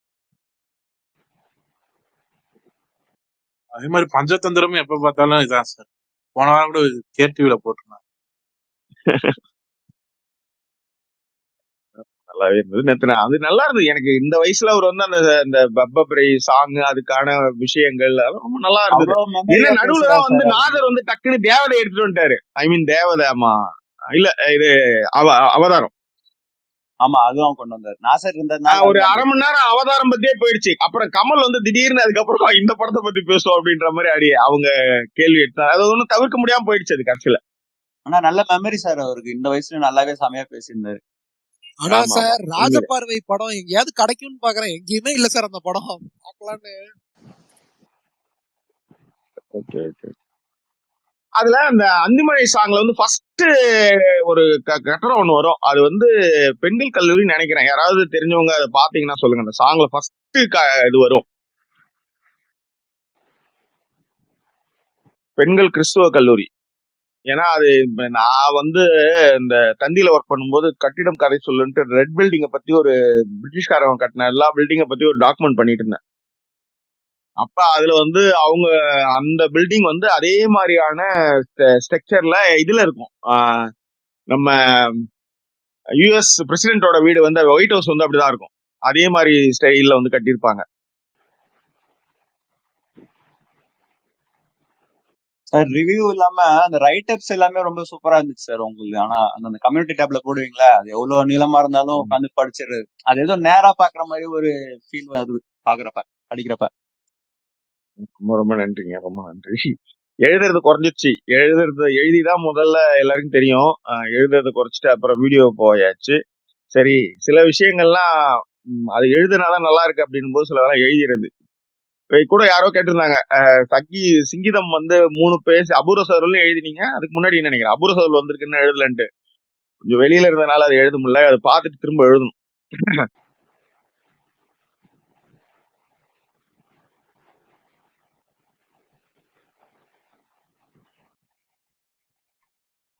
அதே மாதிரி பஞ்சதந்திரமும் எப்ப பார்த்தாலும் இதான் சார். போன வாரம் கூட KTVல போட்டிருந்தாங்க. நல்லாவே இருந்தது. அது நல்லா இருந்தது எனக்கு. இந்த வயசுல அவர் வந்து அந்த பப்பரை சாங், அதுக்கான விஷயங்கள் ரொம்ப நல்லா இருந்தது. என்ன நடுவுலதான் வந்து நாதர் வந்து டக்குன்னு தேவதை எடுத்துட்டு வந்துட்டாரு. ஐ மீன் தேவதை. ஆமா இல்ல இது அவதாரம். ஆமா அதுவும் கொண்டு வந்தாரு. நாசர் ஒரு அரை மணி நேரம் அவதாரம் பத்தியே போயிடுச்சு. அப்புறம் கமல் வந்து திடீர்னு அதுக்கப்புறம் இந்த படத்தை பத்தி பேசுவோம் அப்படின்ற மாதிரி அவங்க கேள்வி எடுத்தாங்க. அது ஒன்னும் தவிர்க்க முடியாம போயிடுச்சு அது கடைசியில. ஆனா நல்ல மெமரி சார் அவருக்கு. இந்த வயசுல நல்லாவே செமையா பேசியிருந்தாரு. ஆனா சார் ராஜபார்வை படம் எங்கேயாவது கிடைக்கும்னு பாக்குறேன். எங்கேயுமே இல்ல சார் அந்த படம் பாக்கலான்னு. அதுல அந்த அந்திமழை சாங்ல வந்து ஃபர்ஸ்ட் ஒரு கட்டடம் ஒண்ணு வரும். அது வந்து பெண்கள் கல்லூரின்னு நினைக்கிறேன். யாராவது தெரிஞ்சவங்க அதை பாத்தீங்கன்னா சொல்லுங்க. அந்த சாங்ல ஃபர்ஸ்ட் இது வரும், பெண்கள் கிறிஸ்துவ கல்லூரி. ஏன்னா அது நான் வந்து இந்த தந்தியில ஒர்க் பண்ணும்போது கட்டிடம் கதை சொல்லுன்ட்டு ரெட் பில்டிங்கை பத்தி ஒரு பிரிட்டிஷ்காரவங்க கட்டின எல்லா பில்டிங்கை பத்தி ஒரு டாக்குமெண்ட் பண்ணிட்டு இருந்தேன். அப்ப அதுல வந்து அவங்க அந்த பில்டிங் வந்து அதே மாதிரியான ஸ்ட்ரக்சர்ல இதுல இருக்கும். நம்ம US பிரசிடென்டோட வீடு வந்து ஒயிட் ஹவுஸ் வந்து அப்படிதான் இருக்கும். அதே மாதிரி ஸ்டைல்ல வந்து கட்டியிருப்பாங்க. சார் ரிவ்யூ இல்லாம அந்த ரைட் அப்ஸ் எல்லாமே ரொம்ப சூப்பரா இருந்துச்சு சார் உங்களுக்கு. ஆனா அந்த கம்யூனிட்டி டேப்ல போடுவீங்களா, அது எவ்வளவு நீளமா இருந்தாலும் உட்காந்து படிச்சிரு. அது ஏதோ நேரா பாக்குற மாதிரி ஒரு ஃபீல் வருது பாக்குறப்ப படிக்கிறப்ப. ரொம்ப ரொம்ப நன்றிங்க, ரொம்ப நன்றி. எழுதுறது குறைஞ்சிருச்சு. எழுதிதான் முதல்ல எல்லாருக்கும் தெரியும். எழுதுறதை குறைச்சிட்டு அப்புறம் வீடியோ போயாச்சு. சரி, சில விஷயங்கள்லாம் அது எழுதுனாதான் நல்லா இருக்கு அப்படின்னும் போது சிலதெல்லாம் எழுதிடுறது. இப்ப கூட யாரோ கேட்டிருந்தாங்க, சிங்கிதம் வந்து 3 பேஜ் அபூர்வ சதவீதம் எழுதினீங்க, அதுக்கு முன்னாடி நினைக்கிறேன் அபூர்வ சதவீதம் வந்திருக்குன்னு எழுதலன்ட்டு. கொஞ்சம் வெளியில இருந்தனால அதை எழுத முடியல, அதை பார்த்துட்டு திரும்ப எழுதணும்.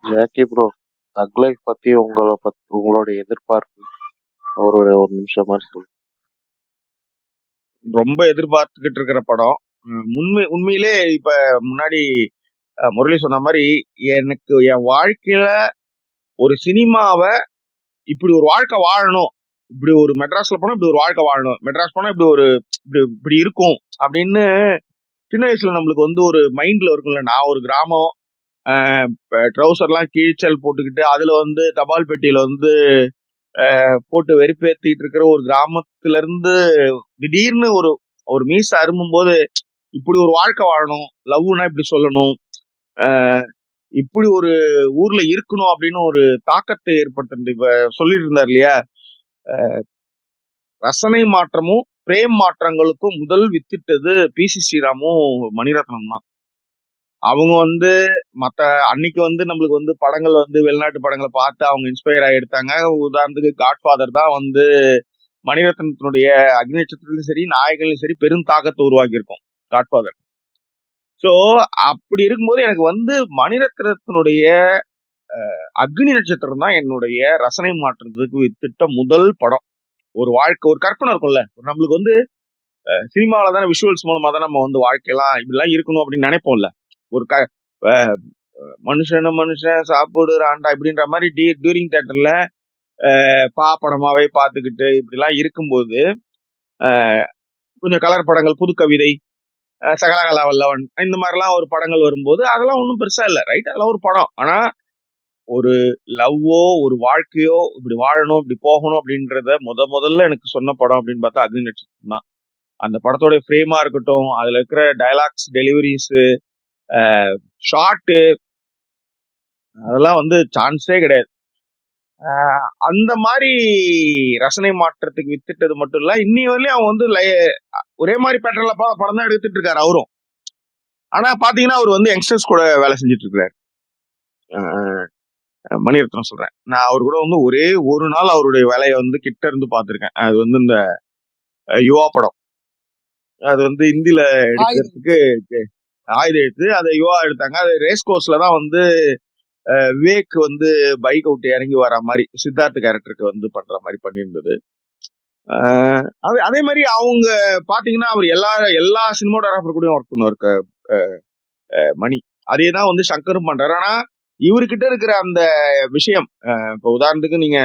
ஜாக்கி ப்ரோ, தக் லைஃப் பத்தி உங்களோட எதிர்பார்ப்பு ஒரு நிமிஷம் மாதிரி சொல்லுங்க. ரொம்ப எதிர்பார்த்துக்கிட்டு இருக்கிற படம். உண்மையிலே இப்ப முன்னாடி முரளி சொன்ன மாதிரி எனக்கு என் வாழ்க்கையில ஒரு சினிமாவை இப்படி ஒரு வாழ்க்கை வாழணும், இப்படி ஒரு மெட்ராஸ்ல போனா இப்படி ஒரு வாழ்க்கை வாழணும், மெட்ராஸ் போனா இப்படி இருக்கும் அப்படின்னு சின்ன வயசுல நம்மளுக்கு வந்து ஒரு மைண்ட்ல இருக்கும்ல. நான் ஒரு கிராமம், ட்ரௌசர்லாம் கிழிச்சல் போட்டுக்கிட்டு அதுல வந்து தபால் பெட்டியில வந்து போட்டு வெறுப்பேத்திட்டு இருக்கிற ஒரு கிராமத்துல இருந்து திடீர்னு ஒரு மீச அரும்பும் போது இப்படி ஒரு வாழ்க்கை வாழணும், லவ்னா இப்படி சொல்லணும், இப்படி ஒரு ஊர்ல இருக்கணும் அப்படின்னு ஒரு தாக்கத்தை ஏற்படுத்துறது. இப்ப சொல்லிட்டு இருந்தார் இல்லையா, ரசனை மாற்றமும் பிரேம் மாற்றங்களுக்கும் முதல் வித்திட்டது பி.சி. ஸ்ரீராமும் மணிரத்னம் தான். அவங்க வந்து அன்னைக்கு வந்து நம்மளுக்கு வந்து படங்கள் வந்து வெளிநாட்டு படங்களை பார்த்து அவங்க இன்ஸ்பயர் ஆகி எடுத்தாங்க. உதாரணத்துக்கு காட்ஃபாதர் தான் வந்து மணிரத்னத்தினுடைய அக்னி நட்சத்திரத்திலும் சரி நாயகன்லையும் சரி பெரும் தாக்கத்தை உருவாக்கி இருக்கும் காட்ஃபாதர். சோ அப்படி இருக்கும்போது எனக்கு வந்து மணிரத்னத்தினுடைய அக்னி நட்சத்திரம் தான் என்னுடைய ரசனை மாற்றத்துக்கு வித்திட்ட முதல் படம். ஒரு வாழ்க்கை, ஒரு கற்பனை இருக்கும்ல, நம்மளுக்கு வந்து சினிமாவில தானே விஷுவல்ஸ் மூலமா தான் நம்ம வந்து வாழ்க்கையெல்லாம் இப்படிலாம் இருக்கணும் அப்படின்னு நினைப்போம்ல. ஒரு மனுஷன் சாப்பிடுறான்டா இப்படின்ற மாதிரி டியூரிங் தியேட்டர்ல படமாவே பார்த்துக்கிட்டு இப்படிலாம் இருக்கும்போது கொஞ்சம் கலர் படங்கள், புது கவிதை, சகலகலா வல்லவன் இந்த மாதிரிலாம் ஒரு படங்கள் வரும்போது அதெல்லாம் ஒன்றும் பெருசா இல்லை, ரைட்? அதெல்லாம் ஒரு படம். ஆனா ஒரு லவ்வோ ஒரு வாழ்க்கையோ இப்படி வாழணும் இப்படி போகணும் அப்படின்றத முதல்ல எனக்கு சொன்ன படம் அப்படின்னு பார்த்தா அக்னி நட்சத்திரம் தான். அந்த படத்தோட ஃப்ரேமா இருக்கட்டும், அதுல இருக்கிற டயலாக்ஸ், டெலிவரிஸ், ஷார்ட்டு, அதெல்லாம் வந்து சான்ஸே கிடையாது. அந்த மாதிரி ரசனை மாற்றத்துக்கு வித்துட்டது மட்டும் இல்ல, இன்னி வரையிலும் அவன் வந்து ஒரே மாதிரி பேட்டர்ல படம் தான் எடுத்துட்டு இருக்காரு அவரும். ஆனா பாத்தீங்கன்னா அவர் வந்து யங்ஸ்டர்ஸ் கூட வேலை செஞ்சுட்டு இருக்காரு. மணிரத்னம் சொல்றேன் நான். அவர் கூட வந்து ஒரே ஒரு நாள் அவருடைய வேலையை வந்து கிட்ட இருந்து பார்த்திருக்கேன். அது வந்து இந்த யுவா படம், அது வந்து இந்தியில எடுக்கிறதுக்கு ஆயுத எழுத்து, அதை யுவா எடுத்தாங்க. அது ரேஸ் கோர்ஸ்ல தான் வந்து விவேக் வந்து பைக் அவுட் இறங்கி வர மாதிரி சித்தார்த் கேரக்டருக்கு வந்து பண்ற மாதிரி பண்ணியிருந்தது. அதே மாதிரி அவங்க பாத்தீங்கன்னா அவர் எல்லா சினிமாட்டோகிராஃபர் கூடயும் ஒர்க் பண்ணுவார் மணி. அதே தான் வந்து சங்கரும் பண்றாரு. ஆனா இவர்கிட்ட இருக்கிற அந்த விஷயம், இப்போ உதாரணத்துக்கு நீங்க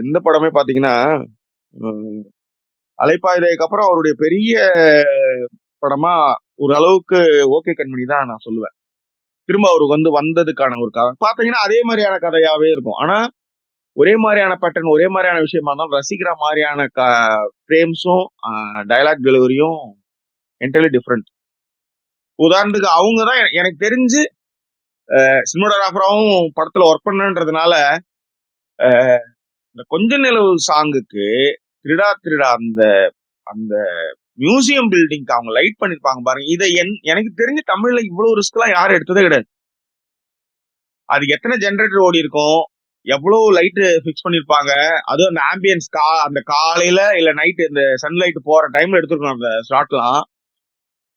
இந்த படமே பாத்தீங்கன்னா அலைப்பாயுதைக்கு அப்புறம் அவருடைய பெரிய படமா ஒரு அளவுக்கு ஓகே கண்மணி தான் நான் சொல்லுவேன். திரும்ப அவருக்கு வந்து வந்ததுக்கான ஒரு கதை பாத்தீங்கன்னா அதே மாதிரியான கதையாவே இருக்கும். ஆனா ஒரே மாதிரியான பேட்டர்ன், ஒரே மாதிரியான விஷயமா இருந்தாலும் ரசிக்கிற மாதிரியான ஃப்ரேம்ஸும் டயலாக் டெலிவரியும் என்டையர்லி டிஃப்ரெண்ட். உதாரணத்துக்கு அவங்க தான் எனக்கு தெரிஞ்சு சினிமாட்டோகிராஃபராகவும் படத்துல ஒர்க் பண்ணன்றதுனால இந்த கொஞ்ச நிலவு சாங்குக்கு திருடா திருடா அந்த அந்த மியூசியம் பில்டிங்க்கு அவங்க லைட் பண்ணிருப்பாங்க பாருங்க. இதை எனக்கு தெரிஞ்ச தமிழ்ல இவ்வளவு ரிஸ்க் எல்லாம் யாரும் எடுத்ததே கிடையாது. அது எத்தனை ஜெனரேட்டர் ஓடி இருக்கும், எவ்வளவு லைட் பிக்ஸ் பண்ணிருப்பாங்க, அதுவும் அந்த ஆம்பியன்ஸ் அந்த காலையில இல்ல நைட் இந்த சன்லைட் போற டைம்ல எடுத்துருக்கணும் அந்த ஷாட்லாம்.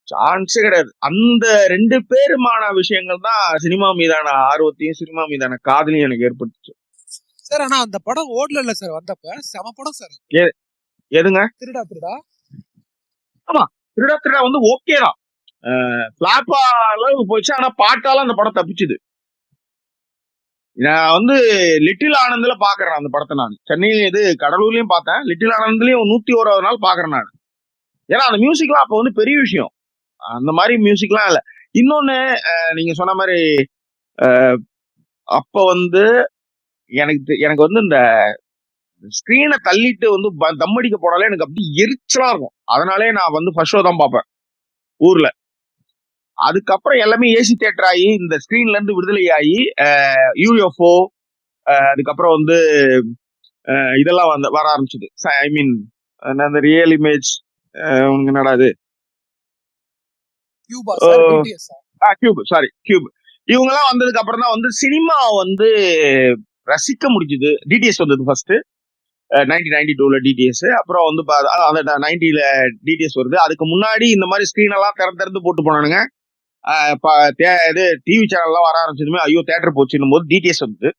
சான்ஸே கிடையாது. அந்த 2 பேருமான விஷயங்கள் தான் சினிமா மீதான ஆர்வத்தையும் சினிமா மீதான காதலையும் எனக்கு ஏற்படுத்துச்சு சார். ஆனா அந்த படம் ஓடல சார், வந்தப்ப செம படம் சார். எதுங்க? திருடா திருடா. ஆமா, திருடா திருடா வந்து ஓகே தான், பிளாப்பா அளவுக்கு போச்சு. ஆனா பாட்டால அந்த படம் தப்பிச்சுது. நான் வந்து லிட்டில் ஆனந்த்ல பாக்குறேன் அந்த படத்தை. நான் சென்னையில கடலூர்லயும் பார்த்தேன், லிட்டில் ஆனந்த்லயும் 101வது நாள் பாக்குறேன் நான். ஏன்னா அந்த மியூசிக்லாம் அப்ப வந்து பெரிய விஷயம். அந்த மாதிரி மியூசிக்லாம் இல்ல. இன்னொன்னு நீங்க சொன்ன மாதிரி அப்ப வந்து எனக்கு வந்து இந்த ஸ்கிரீனை தள்ளிட்டு வந்து தம் அடிக்க போனாலே எனக்கு அப்படி எரிச்சலா இருக்கும். அதனாலே நான் வந்து ஃபர்ஸ்ட் ஷோ தான் பார்ப்பேன் ஊர்ல. அதுக்கப்புறம் எல்லாமே ஏசி தியேட்டர் ஆகி இந்த ஸ்கிரீன்ல இருந்து விடுதலை ஆகி யூஎஃப்ஓ, அதுக்கப்புறம் வந்து இதெல்லாம் வர ஆரம்பிச்சது. ஐ மீன் அந்த ரியல் இமேஜ் என்னடா இது கியூப் இவங்கெல்லாம் வந்ததுக்கு அப்புறம் தான் வந்து சினிமா வந்து ரசிக்க முடிஞ்சுது. டிடிஎஸ் வந்தது ஃபர்ஸ்ட் 1992ல டிடிஎஸ். அப்புறம் வந்து 90ல டிடிஎஸ் வருது. அதுக்கு முன்னாடி இந்த மாதிரி ஸ்கிரீன் எல்லாம் திறந்து போட்டு போனானுங்க. இது டிவி சேனல்லாம் வர ஆரம்பிச்சதுமே ஐயோ தியேட்டர் போச்சுன்னும் போது டிடிஎஸ் வந்தது.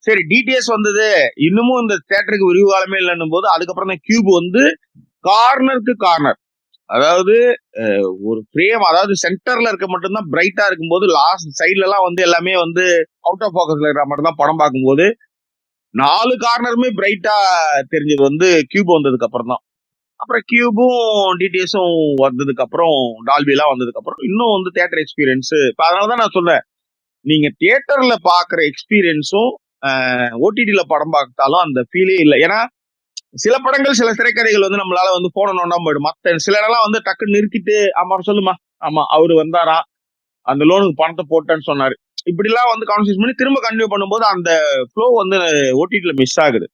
சரி டிடிஎஸ் வந்தது, இன்னமும் இந்த தியேட்டருக்கு விரிவு காலமே இல்லைன்னும் போது அதுக்கப்புறம் தான் கியூப் வந்து கார்னருக்கு கார்னர், அதாவது ஒரு ஃப்ரேம், அதாவது சென்டர்ல இருக்க மட்டும்தான் பிரைட்டா இருக்கும்போது லாஸ்ட் சைட்ல எல்லாம் வந்து எல்லாமே வந்து அவுட் ஆஃப் ஃபோக்கஸ்ல இருக்கிற மாதிரி தான் படம் பார்க்கும்போது 4 கார்னருமே பிரைட்டா தெரிஞ்சது வந்து கியூப் வந்ததுக்கு அப்புறம் தான். அப்புறம் கியூபும் டிடிஎஸும் வந்ததுக்கு அப்புறம் டால்பி எல்லாம் வந்ததுக்கு அப்புறம் இன்னும் வந்து தியேட்டர் எக்ஸ்பீரியன்ஸ். அதனாலதான் நான் சொல்றேன், நீங்க தியேட்டர்ல பாக்குற எக்ஸ்பீரியன்ஸும் ஓடிடில படம் பார்த்தாலும் அந்த ஃபீலே இல்லை. ஏன்னா சில படங்கள் சில திரைக்கதைகள் வந்து நம்மளால வந்து போன நோண்டாம போயிடும். மத்த சிலரெல்லாம் வந்து டக்குன்னு நிறுத்திட்டு ஆமா சொல்லுமா, ஆமா அவரு வந்தாரா, அந்த லோனுக்கு பணத்தை போட்டேன்னு சொன்னாரு, இப்படி எல்லாம் வந்து கான்வர்சேஷன் பண்ணி திரும்ப கண்டினியூ பண்ணும்போது அந்த ஃப்ளோ வந்து ஓடிடில மிஸ் ஆகுது.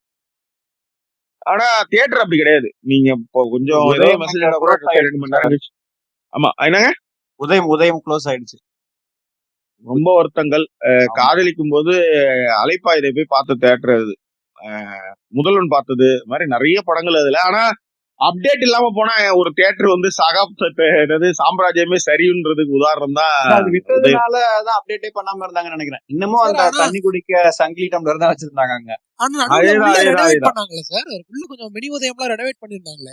ஆனா தியேட்டர் அப்படி கிடையாது. நீங்க இப்போ கொஞ்சம் ஏதோ மெசேஜ் கூட 2 மணி நேரம் கழிச்சு. ஆமா என்னங்க உதயம் க்ளோஸ் ஆயிடுச்சு. ரொம்ப வருத்தங்கள். காதலிக்கும் போது அலைப்பா இதை போய் பார்த்த தியேட்டர் அது. முதல்வன் பார்த்தது மாதிரி நிறைய படங்கள் அதுல. ஆனா அப்டேட் இல்லாம போனா ஒரு தியேட்டர் வந்து சாம்ராஜ்யமே சரின்றதுக்கு உதாரணம் தான். வித்ததுனாலதான் அப்டேட்டே பண்ணாம இருந்தாங்கன்னு நினைக்கிறேன். இன்னமும் அந்த தண்ணி குடிக்க சங்கிலி டம்ளர் தான் வச்சிருந்தாங்க அங்க. மினி உதயம்லாம் ரெனோவேட் பண்ணிருந்தாங்களே.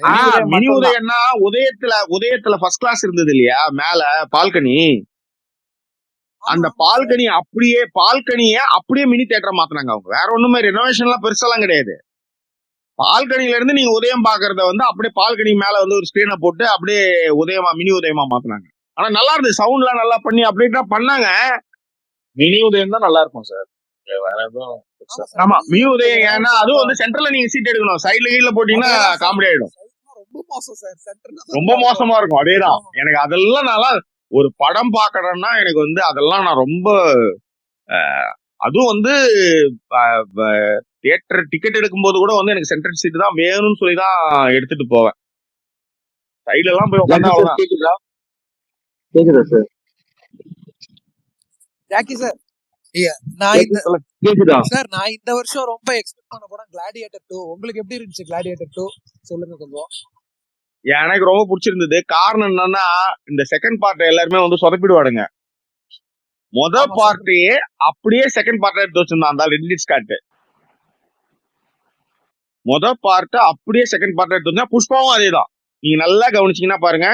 மினி உதயம்னா உதயத்துல ஃபர்ஸ்ட் கிளாஸ் இருந்தது இல்லையா, மேல பால்கனி. அந்த பால்கனியை அப்படியே மினி தியேட்டரா மாத்தினாங்க அவங்க. வேற ஒண்ணுமே ரெனோவேஷன் எல்லாம் பெருசெல்லாம் கிடையாது. பால்கனில இருந்து நீங்க உதயம் பாக்குறத வந்து அப்படியே பால்கனி மேல வந்து ஒரு ஸ்கிரீனை போட்டு அப்படியே மினி உதயமா மாத்தினாங்க. ஆனா நல்லா இருந்தது, சவுண்ட் எல்லாம் நல்லா பண்ணி அப்படியே பண்ணாங்க. மினி உதயம் தான் நல்லா இருக்கும் சார். வேற எதுவும் ஆமா மினி உதயம். ஏன்னா அதுவும் வந்து சென்டர்ல நீங்க சீட் எடுக்கணும், சைட்ல கீழ போட்டீங்கன்னா காமெடி ஆயிடும். ரொம்ப மோசமா இருக்கும். அதேதான் எனக்கு அதெல்லாம் நல்லா ஒரு படம் பாக்கறேன்னா எனக்கு வந்து அதெல்லாம் நான் ரொம்ப அதுவும் வந்து தியேட்டர் டிக்கெட் எடுக்கும் போது கூட வந்து எனக்கு சென்ட்ரல் சீட் தான் வேணும்னு சொல்லிதான் எடுத்துட்டு போவேன். சைடுல எல்லாம் போய் உட்காந்தா அவ்வளவுதான். கேக்குதா சார்? ஜாக்கி சார், நான் இந்த வருஷம் ரொம்ப எக்ஸ்பெக்ட் பண்ண படம் கிளாடியேட்டர் 2. உங்களுக்கு எப்படி இருந்துச்சு கிளாடியேட்டர் 2? சொல்லுங்க கொஞ்சம். எனக்கு ரொம்ப பிடிச்சிருந்தது. காரணம் என்னன்னா இந்த செகண்ட் பார்ட் எல்லாருமே வந்து சொதப்பிடுவாடுங்க. முதல் பார்ட்டியே அப்படியே செகண்ட் பார்ட் எடுத்து வச்சிருந்தான் அந்த ரிட்லி ஸ்காட். முதல் பார்ட் அப்படியே செகண்ட் பார்ட் எடுத்து வந்தா புஷ்பாவும் அதேதான். நீங்க நல்லா கவனிச்சீங்கன்னா பாருங்க,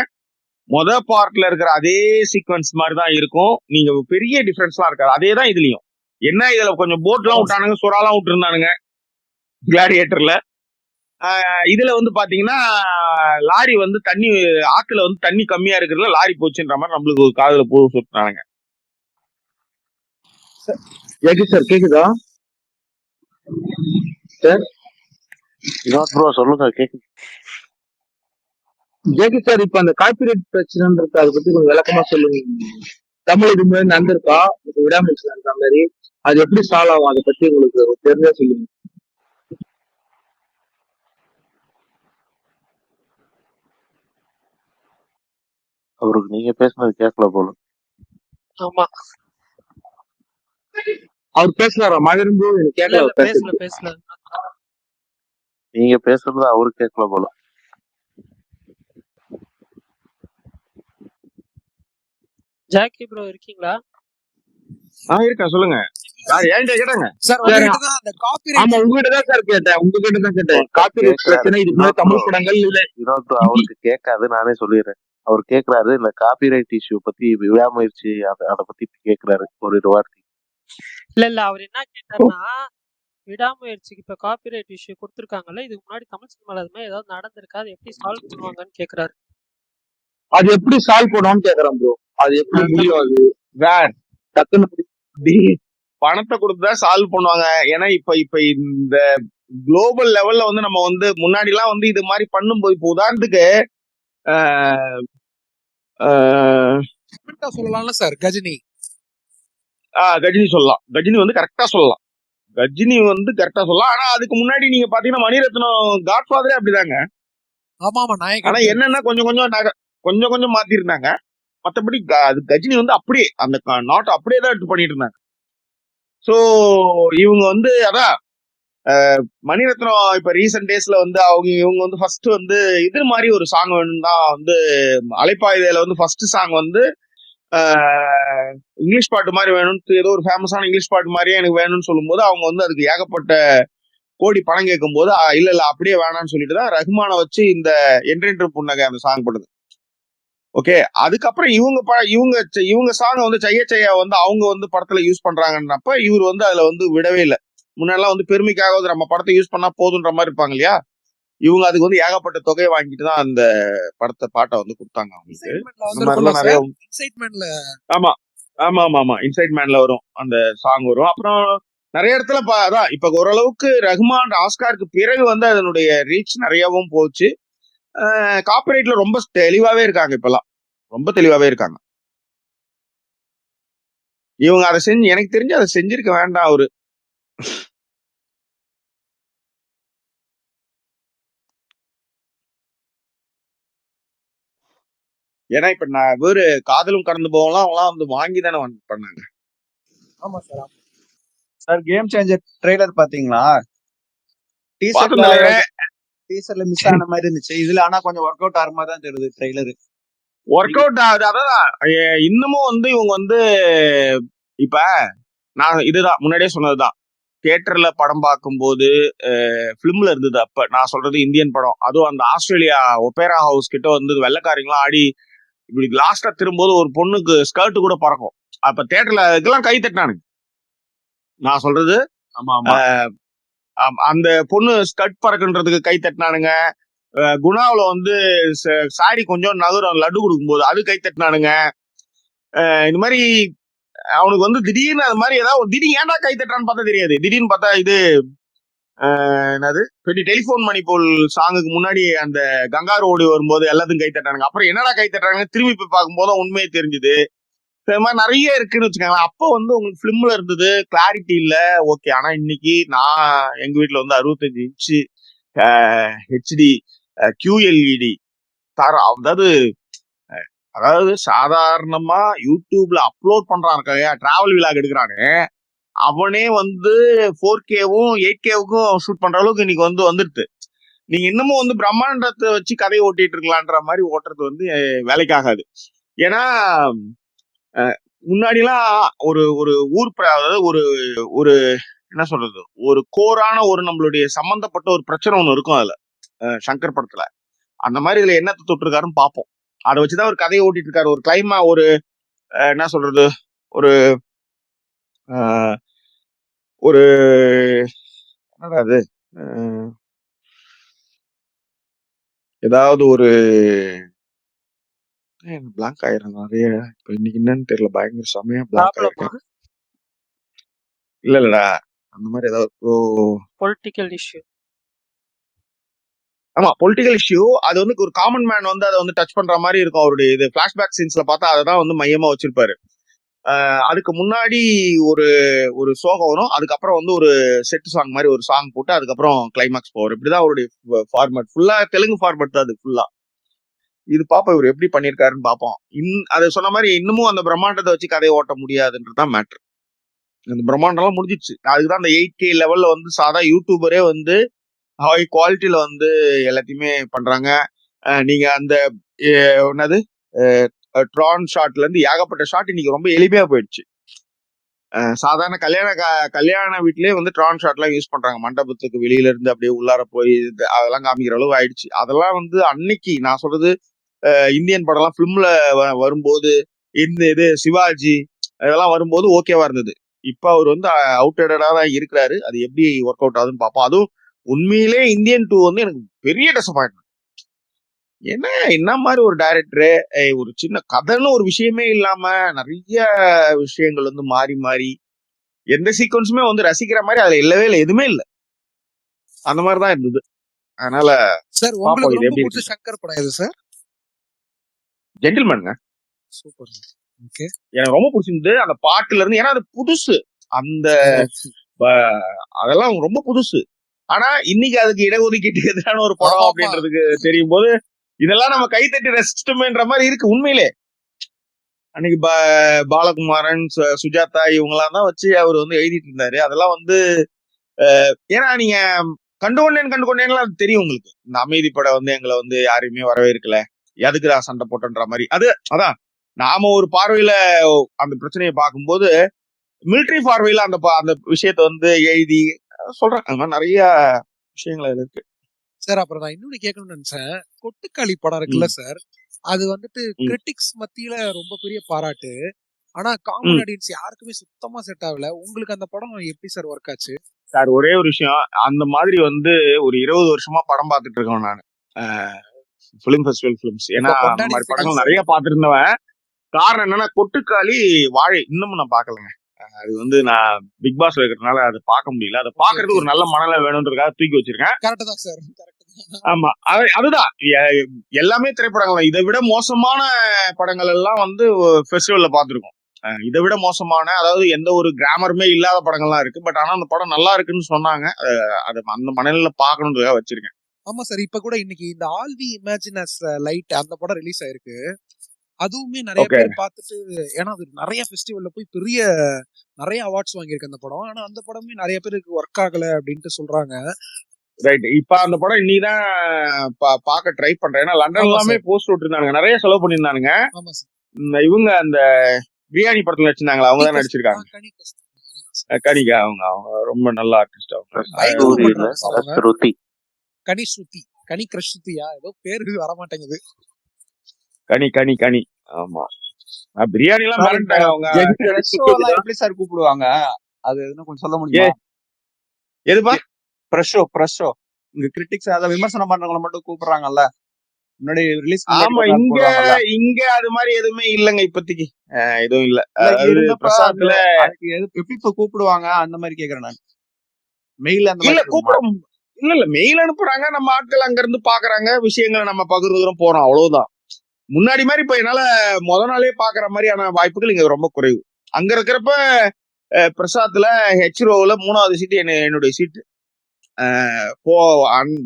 முதல் பார்ட்ல இருக்கிற அதே சீக்வன்ஸ் மாதிரி தான் இருக்கும். நீங்க பெரிய டிஃபரன்ஸ் எல்லாம் இருக்காது. அதே தான் இதுலயும். என்ன இதுல கொஞ்சம் போட் எல்லாம் விட்டானுங்க, சுறாலாம் விட்டு இருந்தானுங்க கிளாடியேட்டர்ல. இதுல வந்து பாத்தீங்கன்னா லாரி வந்து தண்ணி ஆத்துல வந்து தண்ணி கம்மியா இருக்கிறதுல லாரி போச்சுன்ற மாதிரி நம்மளுக்கு ஒரு காதுல போக சொல்லிட்டானுங்க. சார் கேக்குதா சார்? ப்ரோ சொல்லுங்க, கேக்குது. ஜேகி சார், இப்ப அந்த காப்பிரைட் பிரச்சனைன்றது அதை பத்தி கொஞ்சம் விளக்கமா சொல்லுங்க. தமிழ் இது மாதிரி நடந்திருக்கா விடாமுயற்சி அந்த மாதிரி, அது எப்படி சால்வ் ஆகும் அதை பத்தி உங்களுக்கு தெரிஞ்சா சொல்லுங்க. அவருக்கு நீங்க பேசுனது கேட்கல போல. ஆமா அவர் பேசுறாரா? மகிழ்ந்து எனக்கு கேட்கல. பேசல நீங்க பேசுறது அவருக்கு கேட்கல போல. ஜாக்கி ப்ரோ இருக்கீங்களா? இருக்கேன், சொல்லுங்க. கேட்டாங்க சார் ஆமா உங்ககிட்ட தான் சார் கேட்டேன். உங்ககிட்ட தான் கேட்டேன். காப்பிரைட் பிரச்சனை இதுக்கு முன்னாடி தமிழ் படங்கள் இல்ல. அவருக்கு கேட்காது, நானே சொல்லிடுறேன். அவர் கேக்குறாரு இந்த காப்பிரைட் இஷ்யூ பத்தி, விடாமுயற்சி அதை பத்தி கேக்குறாரு ஒரு வார்த்தை. இல்ல அவர் என்ன கேட்டாருன்னா, விடாமுயற்சிக்கு இப்ப காப்பிரைட் இஷ்யூ குடுத்துருக்காங்கல்ல, இதுக்கு முன்னாடி தமிழ் சினிமால அது மாரி ஏதாவது நடந்திருக்கா? அது எப்படி சால்வ் பண்ணுவாங்கன்னு கேக்குறாரு. அது எப்படி சால்வ் பண்ணுவான்னு கேக்குறேன் ப்ரோ. அது எப்படி முடியும்? அது வேற டக்குன்னு பணத்தை கொடுத்தா சால்வ் பண்ணுவாங்க. ஏன்னா இப்ப இப்ப இந்த குளோபல் லெவல்ல வந்து நம்ம வந்து முன்னாடி எல்லாம் வந்து இது மாதிரி பண்ணும்போது, இப்போ உதாரணத்துக்கு ஆஹ் ஆஹ் கரெக்டா சொல்லலாம்ல சார் கஜினி. கஜினி சொல்லலாம். கஜினி வந்து கரெக்டா சொல்லலாம். கஜினி வந்து கரெக்டா சொல்லலாம். ஆனா அதுக்கு முன்னாடி நீங்க பாத்தீங்கன்னா மணிரத்னம் காட்ஃபாதரே அப்படிதாங்க. ஆமா ஆமா ஆனா நாயகன். என்னன்னா கொஞ்சம் கொஞ்சம் மாத்திருந்தாங்க. மத்தபடி அது கஜினி வந்து அப்படியே அந்த நாட்டை அப்படியே தான் எடுத்து பண்ணிட்டு இருந்தாங்க. சோ இவங்க வந்து அதான் மணிரத்னம் இப்ப ரீசெண்ட் டேஸ்ல வந்து இவங்க வந்து ஃபர்ஸ்ட் வந்து இது மாதிரி ஒரு சாங் வேணும் தான் வந்து அலைப்பாயுதையில வந்து ஃபர்ஸ்ட் சாங் வந்து இங்கிலீஷ் பாட்டு மாதிரி வேணும்னு ஏதோ ஒரு ஃபேமஸான இங்கிலீஷ் பாட்டு மாதிரியே எனக்கு வேணும்னு சொல்லும்போது அவங்க வந்து அதுக்கு ஏகப்பட்ட கோடி பணம் கேட்கும் போது இல்ல அப்படியே வேணாம்னு சொல்லிட்டு தான் ரஹ்மானை வச்சு இந்த என்றென்று புன்னகை அந்த சாங் போடுது. ஓகே, அதுக்கப்புறம் இவங்க சாங் வந்து செய்ய வந்து அவங்க வந்து படத்துல யூஸ் பண்றாங்கன்றப்ப இவர் வந்து அதுல வந்து விடவே இல்லை. முன்னெல்லாம் வந்து பெருமைக்காக வந்து நம்ம படத்தை யூஸ் பண்ணா போதுன்ற மாதிரி இருப்பாங்க இல்லையா, இவங்க அதுக்கு வந்து ஏகப்பட்ட தொகையை வாங்கிட்டு தான் அந்த பாட்டை வந்து கொடுத்தாங்க அவங்களுக்கு. அந்த மாதிரிலாம் நிறைய ஆமா ஆமா ஆமா ஆமா இன்சைட் மேன்ல வரும் அந்த சாங் வரும். அப்புறம் நிறைய இடத்துல அதான் இப்ப ஓரளவுக்கு ரஹ்மான் ஆஸ்காருக்கு பிறகு வந்து அதனுடைய ரீச் நிறையவும் போச்சு. காப்பிரைட்ல ரொம்ப தெளிவாவே இருக்காங்க. இப்பெல்லாம் ரொம்ப தெளிவாவே இருக்காங்க. இவங்க அதை எனக்கு தெரிஞ்சு அதை செஞ்சிருக்க வேண்டாம் அவரு. ஏன்னா இப்ப நான் வேறு காதலும் கடந்து போகலாம் அவங்களாம் வந்து வாங்கி தானே பண்ணாங்க. ஆமா sir. Sir game changer trailer பாத்தீங்களா? டீசர்ல மிஸ் ஆன மாதிரி இருந்துச்சு. இதுல ஆனா கொஞ்சம் ஒர்க் அவுட் ஆகிற மாதிரி தான் தெரியுது ட்ரெய்லர். ஒர்க் அவுட் ஆகுது. அதான் இன்னமும் வந்து இவங்க வந்து இப்ப நான் இதுதான் முன்னாடியே சொன்னதுதான், தியேட்டர்ல படம் பார்க்கும்போது பிலிம்ல இருந்தது. அப்ப நான் சொல்றது இந்தியன் படம், அதுவும் அந்த ஆஸ்திரேலியா ஒபேரா ஹவுஸ் கிட்ட வந்து வெள்ளைக்காரங்களாம் ஆடி இப்படி லாஸ்டா திரும்போது ஒரு பொண்ணுக்கு ஸ்கர்ட் கூட பறக்கும். அப்ப தியேட்டர்ல இதுக்கெல்லாம் கை தட்டினானுங்க. நான் சொல்றது அந்த பொண்ணு ஸ்கர்ட் பறக்குன்றதுக்கு கை தட்டினானுங்க. குணாவில வந்து சாரி கொஞ்சம் நகரம் லட்டு கொடுக்கும்போது அது கை தட்டினானுங்க. இந்த மாதிரி அவனுக்கு வந்து திடீர்னு அது மாதிரி ஏதாவது திடீர்னு ஏன்டா கை தட்டுறான்னு பார்த்தா தெரியாது. திடீர்னு பார்த்தா இது என்னது டெலிபோன் மணி போல் சாங்குக்கு முன்னாடி அந்த கங்காரு ஓடி வரும்போது எல்லாத்தையும் கை தட்டானுங்க. அப்புறம் என்னடா கை தட்டுறாங்க திரும்பி போய் பார்க்கும்போது உண்மையே தெரிஞ்சுது. இது மாதிரி நிறைய இருக்குன்னு வச்சுக்கோங்களேன். அப்போ வந்து உங்களுக்கு பிலிம்ல இருந்தது, கிளாரிட்டி இல்ல, ஓகே. ஆனா இன்னைக்கு நான் எங்க வீட்டுல வந்து 65 இன்ச்சு ஹெச்டி QLED தர, அதாவது சாதாரணமா யூடியூப்ல அப்லோட் பண்றான் டிராவல் விலாக் எடுக்கிறானு, அவனே வந்து 4Kவும் 8Kவுக்கும் ஷூட் பண்ற அளவுக்கு இன்னைக்கு வந்து வந்துடுது. நீங்க இன்னமும் வந்து பிரம்மாண்டத்தை வச்சு கதையை ஓட்டிட்டு இருக்கலான்ற மாதிரி ஓட்டுறது வந்து வேலைக்காகாது. ஏன்னா முன்னாடிலாம் ஒரு ஒரு ஊர் அதாவது ஒரு ஒரு என்ன சொல்றது, ஒரு கோரான ஒரு நம்மளுடைய சம்பந்தப்பட்ட ஒரு பிரச்சனை ஒண்ணு இருக்கும் அதுல, சங்கர் படத்துல. அந்த மாதிரி இதுல என்னத்தை தொட்டிருக்காருன்னு பார்ப்போம். அதை வச்சுதான் ஒரு கதையை ஓட்டிட்டு இருக்காரு. ஒரு கிளைமா ஒரு என்ன சொல்றது, ஒரு ஒரு என்னடா அது, ஏதாவது ஒரு பிளாங்க் ஆயிரும் நிறைய. இப்ப இன்னைக்கு என்னன்னு தெரியல, பயங்கர செமையா பிளாங்க் ஆயிருக்கேன். இல்லடா அந்த மாதிரி ஏதாவது பொலிட்டிக்கல் இஷ்யூ. ஆமா பொலிட்டிக்கல் இஷ்யூ. அது வந்து ஒரு காமன் மேன் வந்து அதை வந்து டச் பண்ற மாதிரி இருக்கும். அவருடைய இது பிளாஷ்பேக் சீன்ஸ்ல பார்த்தா அதை தான் வந்து மையமா வச்சிருப்பாரு. அதுக்கு முன்னாடி ஒரு ஒரு சோகம் வரும், அதுக்கப்புறம் வந்து ஒரு செட் சாங் மாதிரி ஒரு சாங் போட்டு அதுக்கப்புறம் கிளைமாக்ஸ் போவார். இப்படிதான் அவருடைய ஃபார்மேட் ஃபுல்லா. தெலுங்கு ஃபார்மேட் தான் அது ஃபுல்லா. இது பாப்போம் இவர் எப்படி பண்ணிருக்காருன்னு பாப்போம். அதை சொன்ன மாதிரி இன்னமும் அந்த பிரம்மாண்டத்தை வச்சு கதையை ஓட்ட முடியாதுன்றதுதான் மேட்ரு. அந்த பிரம்மாண்டம்லாம் முடிஞ்சிச்சு. அதுக்குதான் அந்த 8K லெவல்ல வந்து சாதா யூடியூபரே வந்து ஹை குவாலிட்டியில வந்து எல்லாத்தையுமே பண்றாங்க. நீங்க அந்த என்னது ட்ரான் ஷாட்ல இருந்து ஏகப்பட்ட ஷாட் இன்னைக்கு ரொம்ப எளிமையா போயிடுச்சு. சாதாரண கல்யாண வீட்லயே வந்து ட்ரான் ஷாட் எல்லாம் யூஸ் பண்றாங்க. மண்டபத்துக்கு வெளியில இருந்து அப்படியே உள்ளார போய் அதெல்லாம் காமிக்கிற அளவு ஆயிடுச்சு. அதெல்லாம் வந்து அன்னைக்கு நான் சொல்றது இந்தியன் படம் எல்லாம் பிலிம்ல வரும்போது இந்த இது சிவாஜி இதெல்லாம் வரும்போது ஓகேவா இருந்தது. இப்ப அவர் வந்து அவுட்டடா தான் இருக்கிறாரு. அது எப்படி ஒர்க் அவுட் ஆகுதுன்னு பார்ப்போம். அதுவும் உண்மையிலே இந்தியன் 2 வந்து எனக்கு பெரிய டிசப்பாயின்மெண்ட். என்ன மாதிரி ஒரு டைரக்டரு, ஒரு சின்ன கதைன்னு ஒரு விஷயமே இல்லாம நிறைய விஷயங்கள் வந்து மாறி மாறி எந்த சீக்வன்ஸுமே வந்து ரசிக்கிற மாதிரி அதுல இல்லவே இல்லை, எதுவுமே இல்லை. அந்த மாதிரிதான் இருந்தது. அதனால சார் பாப்போம் உங்களுக்கு இது ரொம்ப எப்படி பிடிச்ச இருக்கு. சங்கர் படம் எது சார்? ஜென்டில்மேனுங்க சூப்பர். ஓகே. எனக்கு ரொம்ப பிடிச்சிருந்தது. அந்த பாட்டுல இருந்து, ஏன்னா அது புதுசு. அந்த அதெல்லாம் ரொம்ப புதுசு. ஆனா இன்னைக்கு அதுக்கு இடஒதுக்கீட்டுக்கு எதிரான ஒரு படம் ஆமா அப்படின்றதுக்கு தெரியும் போது இதெல்லாம் நம்ம கைத்தட்டி ரசிச்சிட்டோமேன்ற மாதிரி இருக்கு உண்மையிலே. அன்னைக்கு பாலகுமாரன், சுஜாதா இவங்கெல்லாம் தான் வச்சு அவர் வந்து எழுதிட்டு இருந்தாரு. அதெல்லாம் வந்து ஏன்னா நீங்க கண்டு கொண்டேன்லாம் அது தெரியும் உங்களுக்கு. இந்த அமைதி படம் வந்து எங்களை வந்து யாரையுமே வரவேற்கல, எதுக்குதான் சண்டை போட்டோன்ற மாதிரி. அதான் நாம ஒரு பார்வையில அந்த பிரச்சனையை பார்க்கும்போது மிலிட்டரி பார்வையில அந்த விஷயத்த வந்து எழுதி சொல்றேன். அது மாதிரி நிறைய விஷயங்கள் அதுல இருக்கு. சார் அப்புறம் நான் இன்னொன்னு கேட்கணும்னு நினைச்சேன். கொட்டுக்காளி படம் இருக்குல்ல சார், அது வந்துட்டு கிரிட்டிக்ஸ் மத்தியில ரொம்ப பெரிய பாராட்டு. ஆனா காமன் ஆடியன்ஸ் யாருக்குமே சுத்தமா செட் ஆகல. உங்களுக்கு அந்த படம் எப்படி சார் ஒர்க் ஆச்சு? சார் ஒரே ஒரு விஷயம், அந்த மாதிரி வந்து ஒரு 20 வருஷமா படம் பார்த்துட்டு இருக்கேன் நான். Film festival films. ஏன்னா அந்த மாதிரி படங்கள் நிறைய பார்த்துருந்தவன். காரணம் என்னன்னா கொட்டுக்காளி, வாழை இன்னமும் நான் பார்க்கலங்க. அது வந்து நான் பிக் பாஸ் இருக்கிறதுனால அதை பார்க்க முடியல. அதை பாக்குறதுக்கு ஒரு நல்ல மனநிலை வேணும்ன்றதுக்காக தூக்கி வச்சிருக்கேன். கரெக்ட் தான் சார். ஆமா, அதுதான் எல்லாமே திரைப்படங்கள். இதை விட மோசமான படங்கள் எல்லாம் வந்து ஃபெஸ்டிவல்ல பார்த்துருக்கோம். இதை விட மோசமான, அதாவது எந்த ஒரு கிராமருமே இல்லாத படங்கள்லாம் இருக்கு. பட் ஆனா அந்த படம் நல்லா இருக்குன்னு சொன்னாங்க. அது அந்த மனநிலையில பார்க்கணுன்றதுக்காக வச்சிருக்கேன். ஆமா சார். இப்ப கூட இன்னைக்கு இந்த all we imagine as light அந்த படம் ரிலீஸ் ஆயிருக்கு. அதுவுமே நிறைய பேர் பார்த்துட்டு, ஏன்னா அது நிறைய ஃபெஸ்டிவல்ல போய் நிறைய அவார்ட்ஸ் வாங்கியிருக்கு அந்த படம். ஆனா அந்த படமே நிறைய பேருக்கு ஒர்க் ஆகல அப்படின்ட்டு சொல்றாங்க. ரைட். இப்ப அந்த படம் இன்னைதான் பார்க்க ட்ரை பண்றேன். ஏன்னா லண்டன் எல்லாமே போஸ்ட் விட்டுருந்தானுங்க, நிறைய செலவு பண்ணிருந்தானுங்க. இவங்க அந்த பிரியாணி படத்துல வச்சிருந்தாங்களா, அவங்க தான் நடிச்சிருக்காங்க. கனிகா அவங்க ரொம்ப நல்ல ஆர்டிஸ்ட். கனி கிருஷ்ணத்தியா ஏதோ பேரு வர மாட்டேங்குது. கனி ஆமா. பிரியாணி எல்லாம் மறந்துட்டாங்க அவங்க. எப்படி சார் கூப்பிடுவாங்க? அது கொஞ்சம் சொல்ல முடியுமா? எதுப்பா? பிரஷோ இங்க கிரிட்டிக்ஸ் அத விமர்சனம் பண்றவங்கள மட்டும் கூப்பிடுறாங்கல்ல முன்னாடி ரிலீஸ். ஆமா, இங்க அது மாதிரி எதுவுமே இல்லங்க இப்போதைக்கு. எதுவும் இல்ல. பிரசாத்ல எப்படி இப்ப கூப்பிடுவாங்க அந்த மாதிரி கேக்குறேன் நான். மெயில் அந்த இல்ல கூப்பிடும். இல்ல மெயில் அனுப்புறாங்க, நம்ம ஆட்கள் அங்க இருந்து பாக்குறாங்க, விஷயங்களை நம்ம பகிர்ந்துக்கிறோம், போறோம், அவ்வளவுதான். முன்னாடி மாதிரி இப்ப என்னால முத நாளே பாக்குற மாதிரியான வாய்ப்புகள் இங்க ரொம்ப குறைவு. அங்க இருக்கிறப்ப பிரசாத்ல ஹெச்ரோல 3வது சீட்டு என்னுடைய சீட்டு.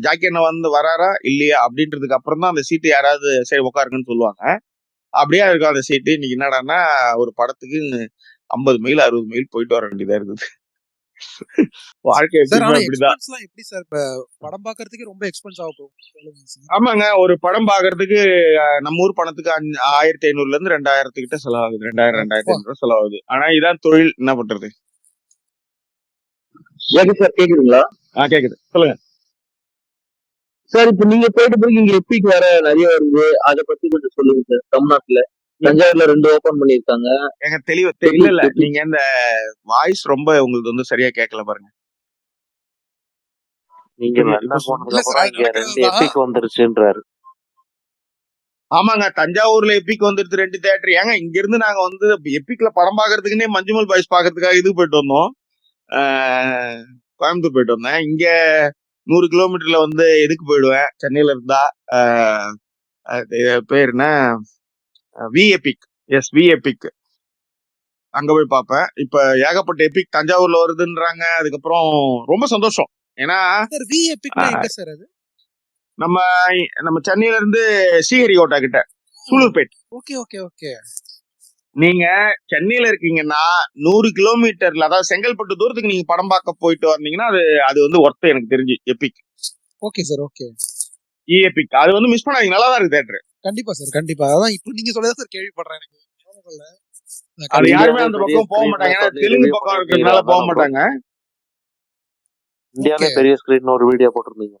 ஜாக்கி அண்ணா வந்து வராரா இல்லையா அப்படின்றதுக்கு அப்புறம் தான் அந்த சீட்டு யாராவது சரி உட்காருங்கன்னு சொல்லுவாங்க. அப்படியே இருக்கும் அந்த சீட்டு. இன்னைக்கு என்னடான்னா ஒரு படத்துக்கு 50 மைல் 60 மைல் போயிட்டு வர வேண்டியதா இருக்குது. வாழ்க்கை இப்படிதான். எப்படி சார் படம் பாக்குறதுக்கு ரொம்ப எக்ஸ்பென்ஸ் ஆகும்? ஆமாங்க, ஒரு படம் பாக்குறதுக்கு நம்ம ஊர் பணத்துக்கு 1500 இருந்து 2000 கிட்ட செலவாகுது. 2000-2500 செலவாகுது. ஆனா இதான் தொழில், என்ன பண்றது? சார் கேக்குதுங்களா? கேக்குது, சொல்லுங்க சார். இப்ப நீங்க போயிட்டு இங்க எப்பிக் வேற நிறைய வருது, அதை பத்தி கொஞ்சம் சொல்லுங்க சார். தமிழ்நாட்டுல தஞ்சாவூர்ல 2 ஓபன் பண்ணிருக்காங்க. எங்க தெளிவா இல்ல, நீங்க இந்த வாய்ஸ் ரொம்ப உங்களுக்கு வந்து சரியா கேட்கல பாருங்க. நீங்க லண்டன் போனதுக்கு அப்புறம் இங்க 2 எப்பிக் வந்துருச்சுன்றாரு. ஆமாங்க, தஞ்சாவூர்ல எப்பிக் வந்துருச்சு 2 தியேட்டர். ஏங்க இங்க இருந்து நாங்க வந்து எப்பிக்ல படம் பாக்குறதுக்குன்னே மஞ்சுமல் பாய்ஸ் பாக்குறதுக்காக இது போயிட்டு வந்தோம், கோயம்புத்தூர் போயிட்டு வந்தேன். இங்க 100 கிலோமீட்டர்ல வந்து எதுக்கு போயிடுவேன், சென்னையில இருந்தா. பேர் என்ன, வி எபிக், அங்க போய் பார்ப்பேன். இப்ப ஏகப்பட்ட எபிக் தஞ்சாவூர்ல வருதுன்றாங்க. அதுக்கப்புறம் ரொம்ப சந்தோஷம். ஏன்னா நம்ம சென்னையில இருந்து ஸ்ரீஹரிகோட்டா கிட்ட சூலூர்பேட். நீங்க சென்னையில இருக்கீங்கன்னா 100 கிலோமீட்டர்ல, அதாவது செங்கல்பட்டு தூரத்துக்கு நீங்க படம் பார்க்க போயிட்டு வந்தீங்கன்னா அது வந்து ஒர்த் எனக்கு தெரிஞ்சு Epic. Okay sir. Okay. Epic அது வந்து மிஸ் பண்ணாதீங்க, நல்லா தான் இருக்கு தியேட்டர். கண்டிப்பா சார், கண்டிப்பா. அதான் இப்போ நீங்க சொல்லதான் சார் கேள்விப்படுறேன். எனக்கு அது யாருமே அந்த பக்கம் போக மாட்டாங்க, ஏன்னா தெலுங்கு பக்கம் இருக்கிறதுனால போக மாட்டாங்க. இந்தியாவிலே பெரிய ஸ்கிரீன் ஒரு வீடியோ போட்டிருந்தீங்க.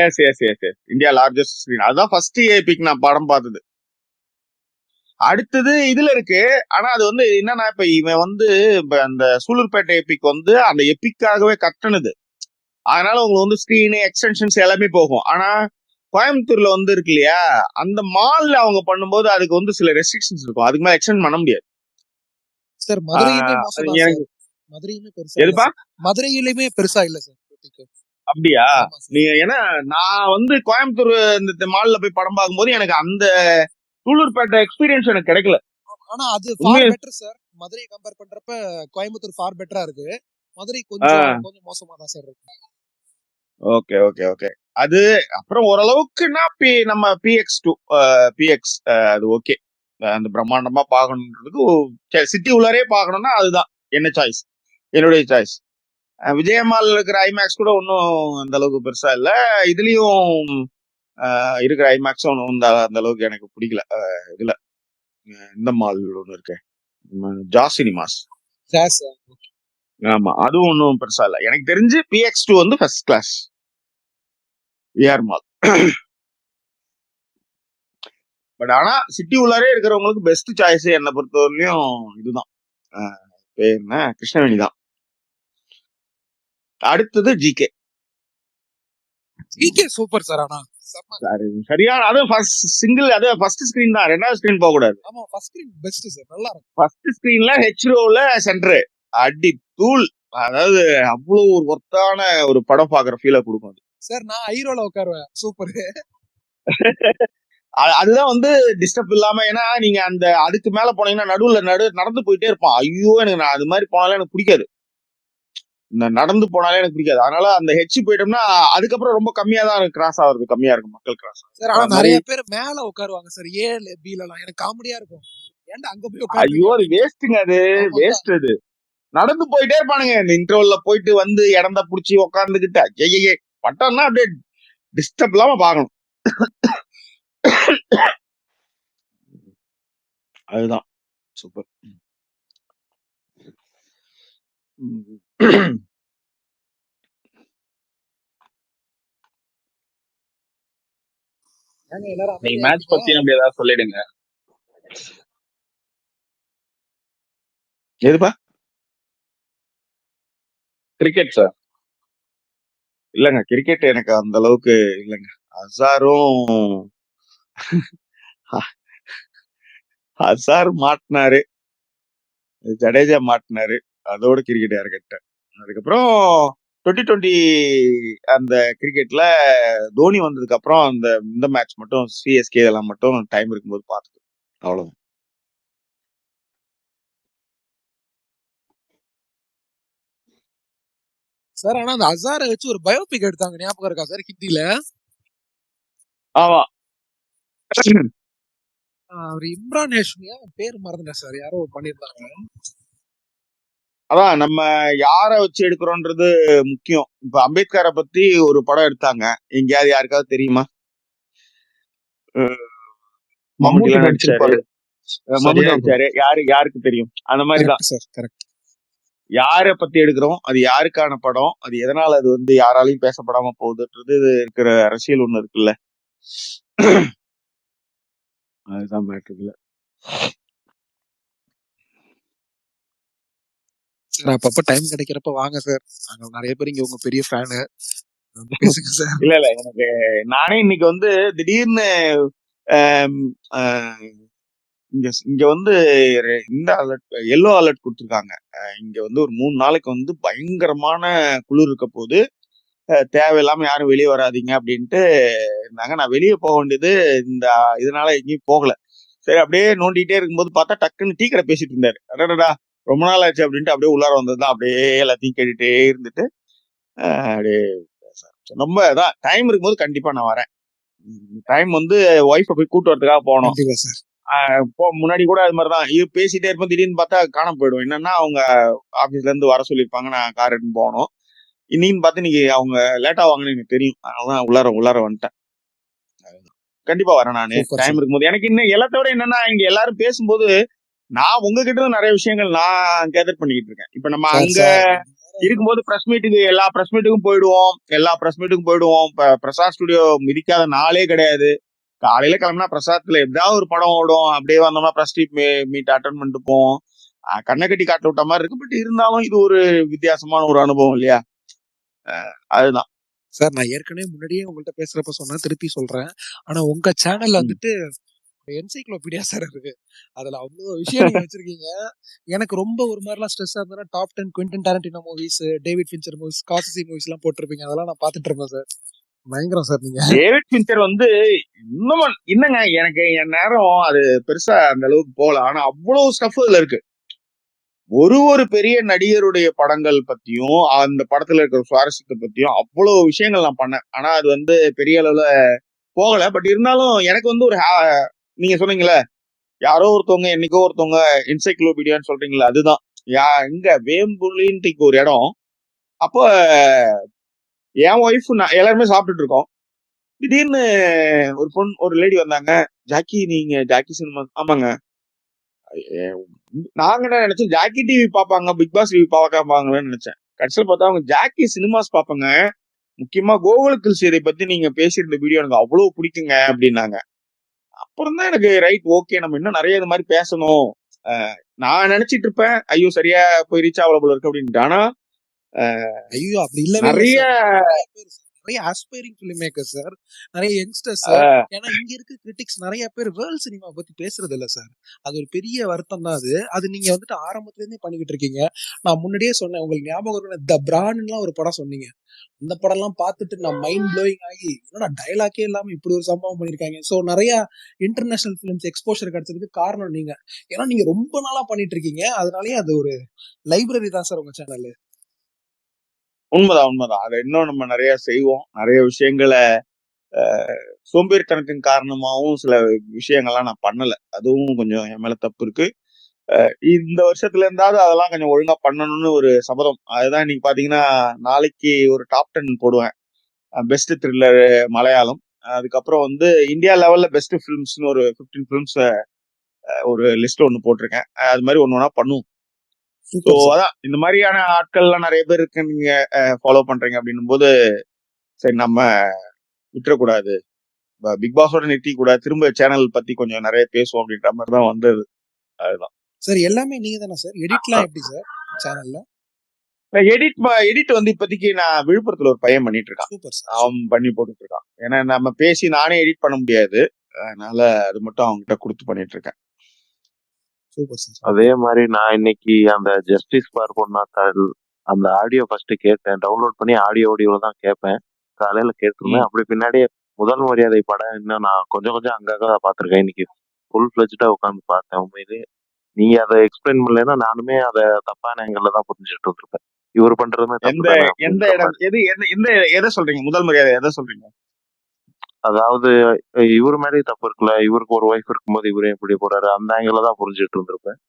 எஸ் இந்தியா லார்ஜஸ்ட் ஸ்கிரீன். அதுதான் ஃபர்ஸ்ட் எபிக் நான் படம் பார்த்தது. அடுத்தது இதுல இருக்கு. ஆனா அது வந்து என்னன்னா, இப்ப இவன் வந்து இப்ப அந்த சூலூர்பேட்டை எபிக் வந்து அந்த எபிக்காகவே கட்டணுது. அதனால உங்களுக்கு வந்து ஸ்கிரீனு எக்ஸ்டென்ஷன்ஸ் எல்லாமே போகும். ஆனா கோயம்புத்தூர்ல வந்து இருக்கு இல்லையா, அந்த மால்ல அவங்க பண்ணும்போது அதுக்கு வந்து சில ரெஸ்ட்ரிக்ஷன்ஸ் இருக்கும். அதுக்கு மேல எக்ஸ்டெண்ட் பண்ண முடியாது. சார் மதுரையுமே அது மோசம் தான் சார். எனக்கு மதுரையுமே பெருசா இல்ல எதுப்பா சார். மதுரையிலுமே பெருசா இல்ல சார் இப்போதைக்கு. அப்படியா? ஆமா சார். நீங்க ஏன்னா நான் வந்து கோயம்புத்தூர் இந்த மால்ல போய் படம் பார்க்கும்போது எனக்கு அந்த சூலூர்பேட்டை எக்ஸ்பீரியன்ஸ் எனக்கு கிடைக்கல. ஆனா அது ஃபார் உண்மையை பெட்டர் சார். மதுரையை கம்பேர் பண்றப்ப கோயம்புத்தூர் ஃபார் பெட்டரா இருக்கு. மதுரை ஆ கொஞ்சம் மோசமா தான் சார் இருக்கு. Okay okay okay. அது அப்புறம் ஓரளவுக்குன்னா நம்ம பிஎக்ஸ் அது ஓகே. அந்த பிரம்மாண்டமா பார்க்கணுன்றதுக்கு சிட்டி உள்ளாரே பார்க்கணும்னா அதுதான் என்னுடைய சாய்ஸ். விஜயமால் இருக்கிற ஐமேக்ஸ் கூட ஒன்றும் அந்த அளவுக்கு பெருசா இல்லை. இதுலயும் இருக்கிற ஐமேக்ஸும் ஒன்றும் அந்த அளவுக்கு எனக்கு பிடிக்கல. இதுல இந்த மால் ஒன்று இருக்கு, ஜாஸ் சினிமாஸ். சார் ஆமா, அதுவும் ஒன்றும் பெருசா இல்லை. எனக்கு தெரிஞ்சு PX2 வந்து first class VR mall. But ஆனா சிட்டி உள்ளாரே இருக்கிறவங்களுக்கு பெஸ்ட் சாய்ஸ் என்னை பொறுத்தவரையிலையும் இதுதான். பேர் என்ன, கிருஷ்ணவேணி தான். அடுத்தது ஜிகே. Super sir. ஆனா சரியான அது ஃபர்ஸ்ட் சிங்கிள், அது ஃபர்ஸ்ட் ஸ்கிரீன் தான், ரெண்டாவது ஸ்கிரீன் போக கூடாது. ஆமா ஃபர்ஸ்ட் ஸ்கிரீன் பெஸ்ட் சார். நல்லா இருக்கும். ஃபர்ஸ்ட் ஸ்கிரீன்ல ஹெச்ரோல சென்டர் அடி தூள். அதாவது அவ்வளவு ஒரு ஒர்த்தான ஒரு படம் பாக்குற ஃபீலை கொடுக்கும் அது. சார் நான் ஐரோல உட்காருவேன். சூப்பர். அதுதான் வந்து டிஸ்டர்ப் இல்லாம. ஏன்னா நீங்க அந்த அதுக்கு மேல போனீங்கன்னா நடுவுல நடந்து போயிட்டே இருப்பான். ஐயோ எனக்கு நான் அது மாதிரி போனாலே எனக்கு பிடிக்காது. இந்த நடந்து போனாலே எனக்கு பிடிக்காது. அதனால அந்த ஹெச் போயிட்டோம்னா அதுக்கப்புறம் ரொம்ப கம்மியா தான் கிராஸ் ஆகுறது, கம்மியா இருக்கும் மக்கள் கிராஸ் ஆகுது. சார் ஆனா நிறைய பேர் மேல உட்காருவாங்க சார். ஏல பீல எல்லாம் எனக்கு காமெடியா இருக்கும். ஏன்டா அங்க போய் உட்காருங்க. ஐயோ அது வேஸ்ட்டுங்க, அது வேஸ்ட். அது நடந்து போயிட்டே இருப்பானுங்க. இந்த இன்டர்வல்ல போயிட்டு வந்து இடந்த புடிச்சு உட்காந்துக்கிட்ட ஐயே பட்டம்னா அப்படியே டிஸ்டர்ப் இல்லாம பாக்கணும். அதுதான் சூப்பர். நீங்க மேட்ச் பத்தி அப்படி ஏதாவது சொல்லிடுங்க. எதுப்பா? Cricket sir. இல்லங்க, கிரிக்கெட் எனக்கு அந்த அளவுக்கு இல்லைங்க. அசார் மாட்டினாரு, ஜடேஜா மாட்டினாரு, அதோட கிரிக்கெட் யாருக்கிட்ட. அதுக்கப்புறம் 2020 அந்த கிரிக்கெட்ல தோனி வந்ததுக்கு அப்புறம் இந்த மேட்ச் மட்டும் சிஎஸ்கே இதெல்லாம் மட்டும் டைம் இருக்கும்போது பார்த்துக்கோ, அவ்வளவு. சார் ஆனா அந்த அசாரை வச்சு ஒரு பயோபிக் எடுத்தாங்க, ஞாபகம் இருக்கா சார் ஹிந்தில? ஆமா, அவர் இம்ரான் ஹேஷ்மியா பேர் மறந்துட்டேன் சார், யாரோ பண்ணிருந்தாங்க. அதான் நம்ம யார வச்சு எடுக்கிறோன்றது முக்கியம். இப்ப அம்பேத்கரை பத்தி ஒரு படம் எடுத்தாங்க, எங்கேயாவது யாருக்காவது தெரியுமா? மம்முட்டி நடிச்சாரு, யாருக்கு தெரியும்? அந்த மாதிரிதான் யார பத்தி எடுக்கிறோம், அது யாருக்கான படம், அது எதனால அது வந்து யாராலையும் பேசப்படாம போகுதுன்றது இருக்கிற அரசியல் ஒண்ணு இருக்குல்ல, அதுதான் மேட்டர். சார் அப்பப்ப டைம் கிடைக்கிறப்ப வாங்க சார், நாங்க நிறைய பேர் இங்க உங்க பெரிய ஃபேனு, பேசுங்க சார். இல்ல எனக்கு நானே இன்னைக்கு வந்து திடீர்னு இங்க வந்து இந்த அலர்ட், எல்லோ அலர்ட் கொடுத்துருக்காங்க. இங்க வந்து ஒரு 3 நாளைக்கு வந்து பயங்கரமான குளிர் இருக்க போது, தேவையில்லாம யாரும் வெளியே வராதீங்க அப்படின்ட்டு இருந்தாங்க. நான் வெளியே போக வேண்டியது இதனால எங்கேயும் போகல. சரி அப்படியே நோண்டிட்டே இருக்கும்போது பார்த்தா டக்குன்னு டீ கடை பேசிட்டு இருந்தாரு. அடடா ரொம்ப நாள் ஆச்சு அப்படின்ட்டு அப்படியே உள்ளார வந்ததுதான். அப்படியே எல்லாத்தையும் கேட்டுட்டே இருந்துட்டு அப்படியே ரொம்ப இதான் டைம் இருக்கும்போது கண்டிப்பா நான் வரேன். டைம் வந்து ஒய்ஃபை போய் கூட்டு வரதுக்காக போனோம். முன்னாடி கூட அது மாதிரிதான் பேசிட்டே இருப்போம், திடீர்னு பார்த்தா காணாம போயிடும். என்னன்னா அவங்க ஆபீஸ்ல இருந்து வர சொல்லியிருப்பாங்க, நான் கார் எடுத்து போனோம். இன்னைக்கு பார்த்து இன்னைக்கு அவங்க லேட்டா வாங்கன்னு எனக்கு தெரியும், அதனாலதான் உள்ளார வந்துட்டேன். கண்டிப்பா வரேன் நானு டைம் இருக்கும்போது. எனக்கு இன்னும் எல்லாத்தோட என்னன்னா, இங்க எல்லாரும் பேசும்போது நான் உங்ககிட்ட நிறைய விஷயங்கள் நான் கேதர் பண்ணிக்கிட்டு இருக்கேன். இப்ப நம்ம அங்க இருக்கும்போது எல்லா பிரஸ் மீட்டுக்கும் போயிடுவோம். பிரசாத் ஸ்டுடியோ மிதிக்காத நாளே கிடையாது. காலையில கிளம்புனா பிரசாத்ல ஏதாவது ஒரு படம் ஓடும், அப்படியே வந்தோம்னா பிரஸ் மீட் அட்டன் பண்ணிட்டு போவோம். கண்ணை கட்டி காட்ட விட்ட மாதிரி இருக்கு. பட் இருந்தாலும் இது ஒரு வித்தியாசமான ஒரு அனுபவம் இல்லையா? அதுதான் சார் நான் ஏற்கனவே முன்னாடியே உங்கள்ட்ட பேசுறப்ப சொன்னேன், திருப்பி சொல்றேன். ஆனா உங்க சேனல்ல வந்துட்டு என்சைக்ளோபீடியா சார் இருக்கு. அதுல அவ்வளவு விஷயம் நீங்க வச்சிருக்கீங்க. எனக்கு ரொம்ப ஒரு மாதிரிலாம் ஸ்ட்ரெஸ்ஸா இருந்ததுன்னா top 10 Quinton Tarantino movies, David Fincher movies, Scorsese movies எல்லாம் போட்டிருப்பீங்க. அதெல்லாம் நான் பாத்துட்டு இருப்பேன் சார். பயங்கரம் சார் நீங்க. டேவிட் ஃபின்ச்சர் வந்து இன்னும் என்னங்க, எனக்கு என் நேரம் அது பெருசா அந்த அளவுக்கு போகல. ஆனா அவ்வளவு ஸ்டஃப் அதுல இருக்கு. ஒரு பெரிய நடிகருடைய படங்கள் பத்தியும் அந்த படத்துல இருக்கிற சுவாரஸ்யத்தை பத்தியும் அவ்வளவு விஷயங்கள் நான் பண்ணேன். ஆனா அது வந்து பெரிய அளவுல போகல. பட் இருந்தாலும் எனக்கு வந்து ஒரு நீங்க சொன்னீங்கல்ல, யாரோ ஒருத்தவங்க என்னைக்கோ ஒருத்தவங்க என்சைக்ளோபீடியான்னு சொல்றீங்களா, அதுதான். இங்க வேம்புலின்ட்டு ஒரு இடம். அப்போ என் ஒய்ஃப் நான் எல்லாருமே சாப்பிட்டுட்டு இருக்கோம். திடீர்னு ஒரு லேடி வந்தாங்க. ஜாக்கி, நீங்க ஜாக்கி சினிமா? ஆமாங்க. நாங்க என்ன நினைச்சோம், ஜாக்கி டிவி பாப்பாங்க, பிக் பாஸ் டிவி பார்க்காமங்கன்னு நினைச்சேன். கடைசியில் பார்த்தா அவங்க ஜாக்கி சினிமாஸ் பாப்பாங்க, முக்கியமா கோகுலத்தில் சீதை பத்தி நீங்க பேசியிருந்த வீடியோ எனக்கு அவ்வளவு பிடிக்குங்க அப்படின்னாங்க. அப்புறம் தான் எனக்கு ரைட், ஓகே, நம்ம இன்னும் நிறைய இது மாதிரி பேசணும். நான் நினைச்சிட்டு இருப்பேன், ஐயோ சரியா போய் ரீச் ஆகல இருக்கு அப்படின்ட்டு. ஆனா ஐயோ அப்படி இல்லவே நிறைய நிறைய ஆஸ்பைரிங் ஃபிலிம் மேக்கர் சார், நிறைய யங்ஸ்டர்ஸ். ஏன்னா இங்க இருக்க கிரிட்டிக்ஸ் நிறைய பேர் வேர்ல்ட் சினிமா பத்தி பேசுறது இல்ல சார். அது ஒரு பெரிய வருத்தம் தான். அது நீங்க வந்துட்டு ஆரம்பத்துல இருந்தே பண்ணிக்கிட்டு இருக்கீங்க. நான் முன்னாடியே சொன்னேன், உங்களுக்கு ஞாபகம் இருக்கணும், த பிரான்லாம் ஒரு படம் சொன்னீங்க. அந்த படம் எல்லாம் பார்த்துட்டு நான் மைண்ட் ப்ளோயிங் ஆகி, என்னடா டைலாக்கே இல்லாம இப்படி ஒரு சம்பவம் பண்ணிருக்காங்க. ஸோ நிறைய இன்டர்நேஷனல் ஃபிலிம்ஸ் எக்ஸ்போஷர் கிடைச்சதுக்கு காரணம் நீங்க. ஏன்னா நீங்க ரொம்ப நாளா பண்ணிட்டு இருக்கீங்க. அதனாலயே அது ஒரு லைப்ரரி தான் சார் உங்க சேனல். உண்மைதான். அதை இன்னும் நம்ம நிறைய செய்வோம். நிறைய விஷயங்களை சோம்பேறித்தனத்தின் காரணமாகவும் சில விஷயங்கள்லாம் நான் பண்ணல. அதுவும் கொஞ்சம் என் மேல தப்பு இருக்கு. இந்த வருஷத்துல இருந்தாவது அதெல்லாம் கொஞ்சம் ஒழுங்கா பண்ணணும்னு ஒரு சபதம். அதுதான் இன்னைக்கு பாத்தீங்கன்னா, நாளைக்கு ஒரு டாப் 10 போடுவேன். Best thriller Malayalam. அதுக்கப்புறம் வந்து இந்தியா லெவல்ல பெஸ்ட் ஃபிலிம்ஸ்னு ஒரு 15 ஃபிலிம்ஸ் ஒரு லிஸ்ட் ஒன்று போட்டிருக்கேன். அது மாதிரி ஒண்ணா பண்ணுவோம். ஸோ அதான், இந்த மாதிரியான ஆட்கள்லாம் நிறைய பேர் இருக்கு, நீங்க ஃபாலோ பண்றீங்க அப்படின்னும் போது சரி நம்ம விட்டுறக்கூடாது, பிக் பாஸோட நிறுத்தி கூடாது, திரும்ப சேனல் பத்தி கொஞ்சம் நிறைய பேசுவோம் அப்படின்ற மாதிரி தான் வந்தது. அதுதான் சார். எல்லாமே நீங்க தானே சார்? எடிட்லாம் எப்படி சார் சேனல்ல? எடிட் வந்து இப்போதைக்கு நான் விழுப்புரத்துல ஒரு பையன் பண்ணிட்டு இருக்கான். அவன் பண்ணி போட்டுட்டு இருக்கான். ஏன்னா நம்ம பேசி நானே எடிட் பண்ண முடியாது, அதனால அது மட்டும் அவங்ககிட்ட கொடுத்து பண்ணிட்டு இருக்கேன். அதே மாதிரி நான் இன்னைக்கு அந்த ஜஸ்டிஸ் ஃபார் பொன்னாத்தாள் அந்த ஆடியோ ஃபர்ஸ்ட் கேட்டேன். டவுன்லோட் பண்ணி ஆடியோல தான் கேட்பேன். காலையில கேட்டிருந்தேன். அப்படி பின்னாடியே முதல் மரியாதை படம் இன்னும் நான் கொஞ்சம் அங்கங்க பார்த்திருக்கேன். இன்னைக்கு ஃபுல் ஃபிளெஜ்டா உட்காந்து பார்த்தேன். உண்மையிலே நீங்க அதை எக்ஸ்பிளைன் பண்ணலைன்னா நானுமே அதை தப்பான ஆங்கிள் தான் புரிஞ்சுட்டு இருப்பேன். இவர் பண்றதுமே எந்த இடம் எதை சொல்றீங்க? முதல் மரியாதை எதை சொல்றீங்க? அதாவது இவர் மேலே தப்பு இருக்குல்ல, இவருக்கு ஒரு ஒய்ஃப் இருக்கும்போது இவரே எப்படி போறாரு, அந்த ஆங்கிள் தான் புரிஞ்சுட்டு இருந்திருப்பேன்.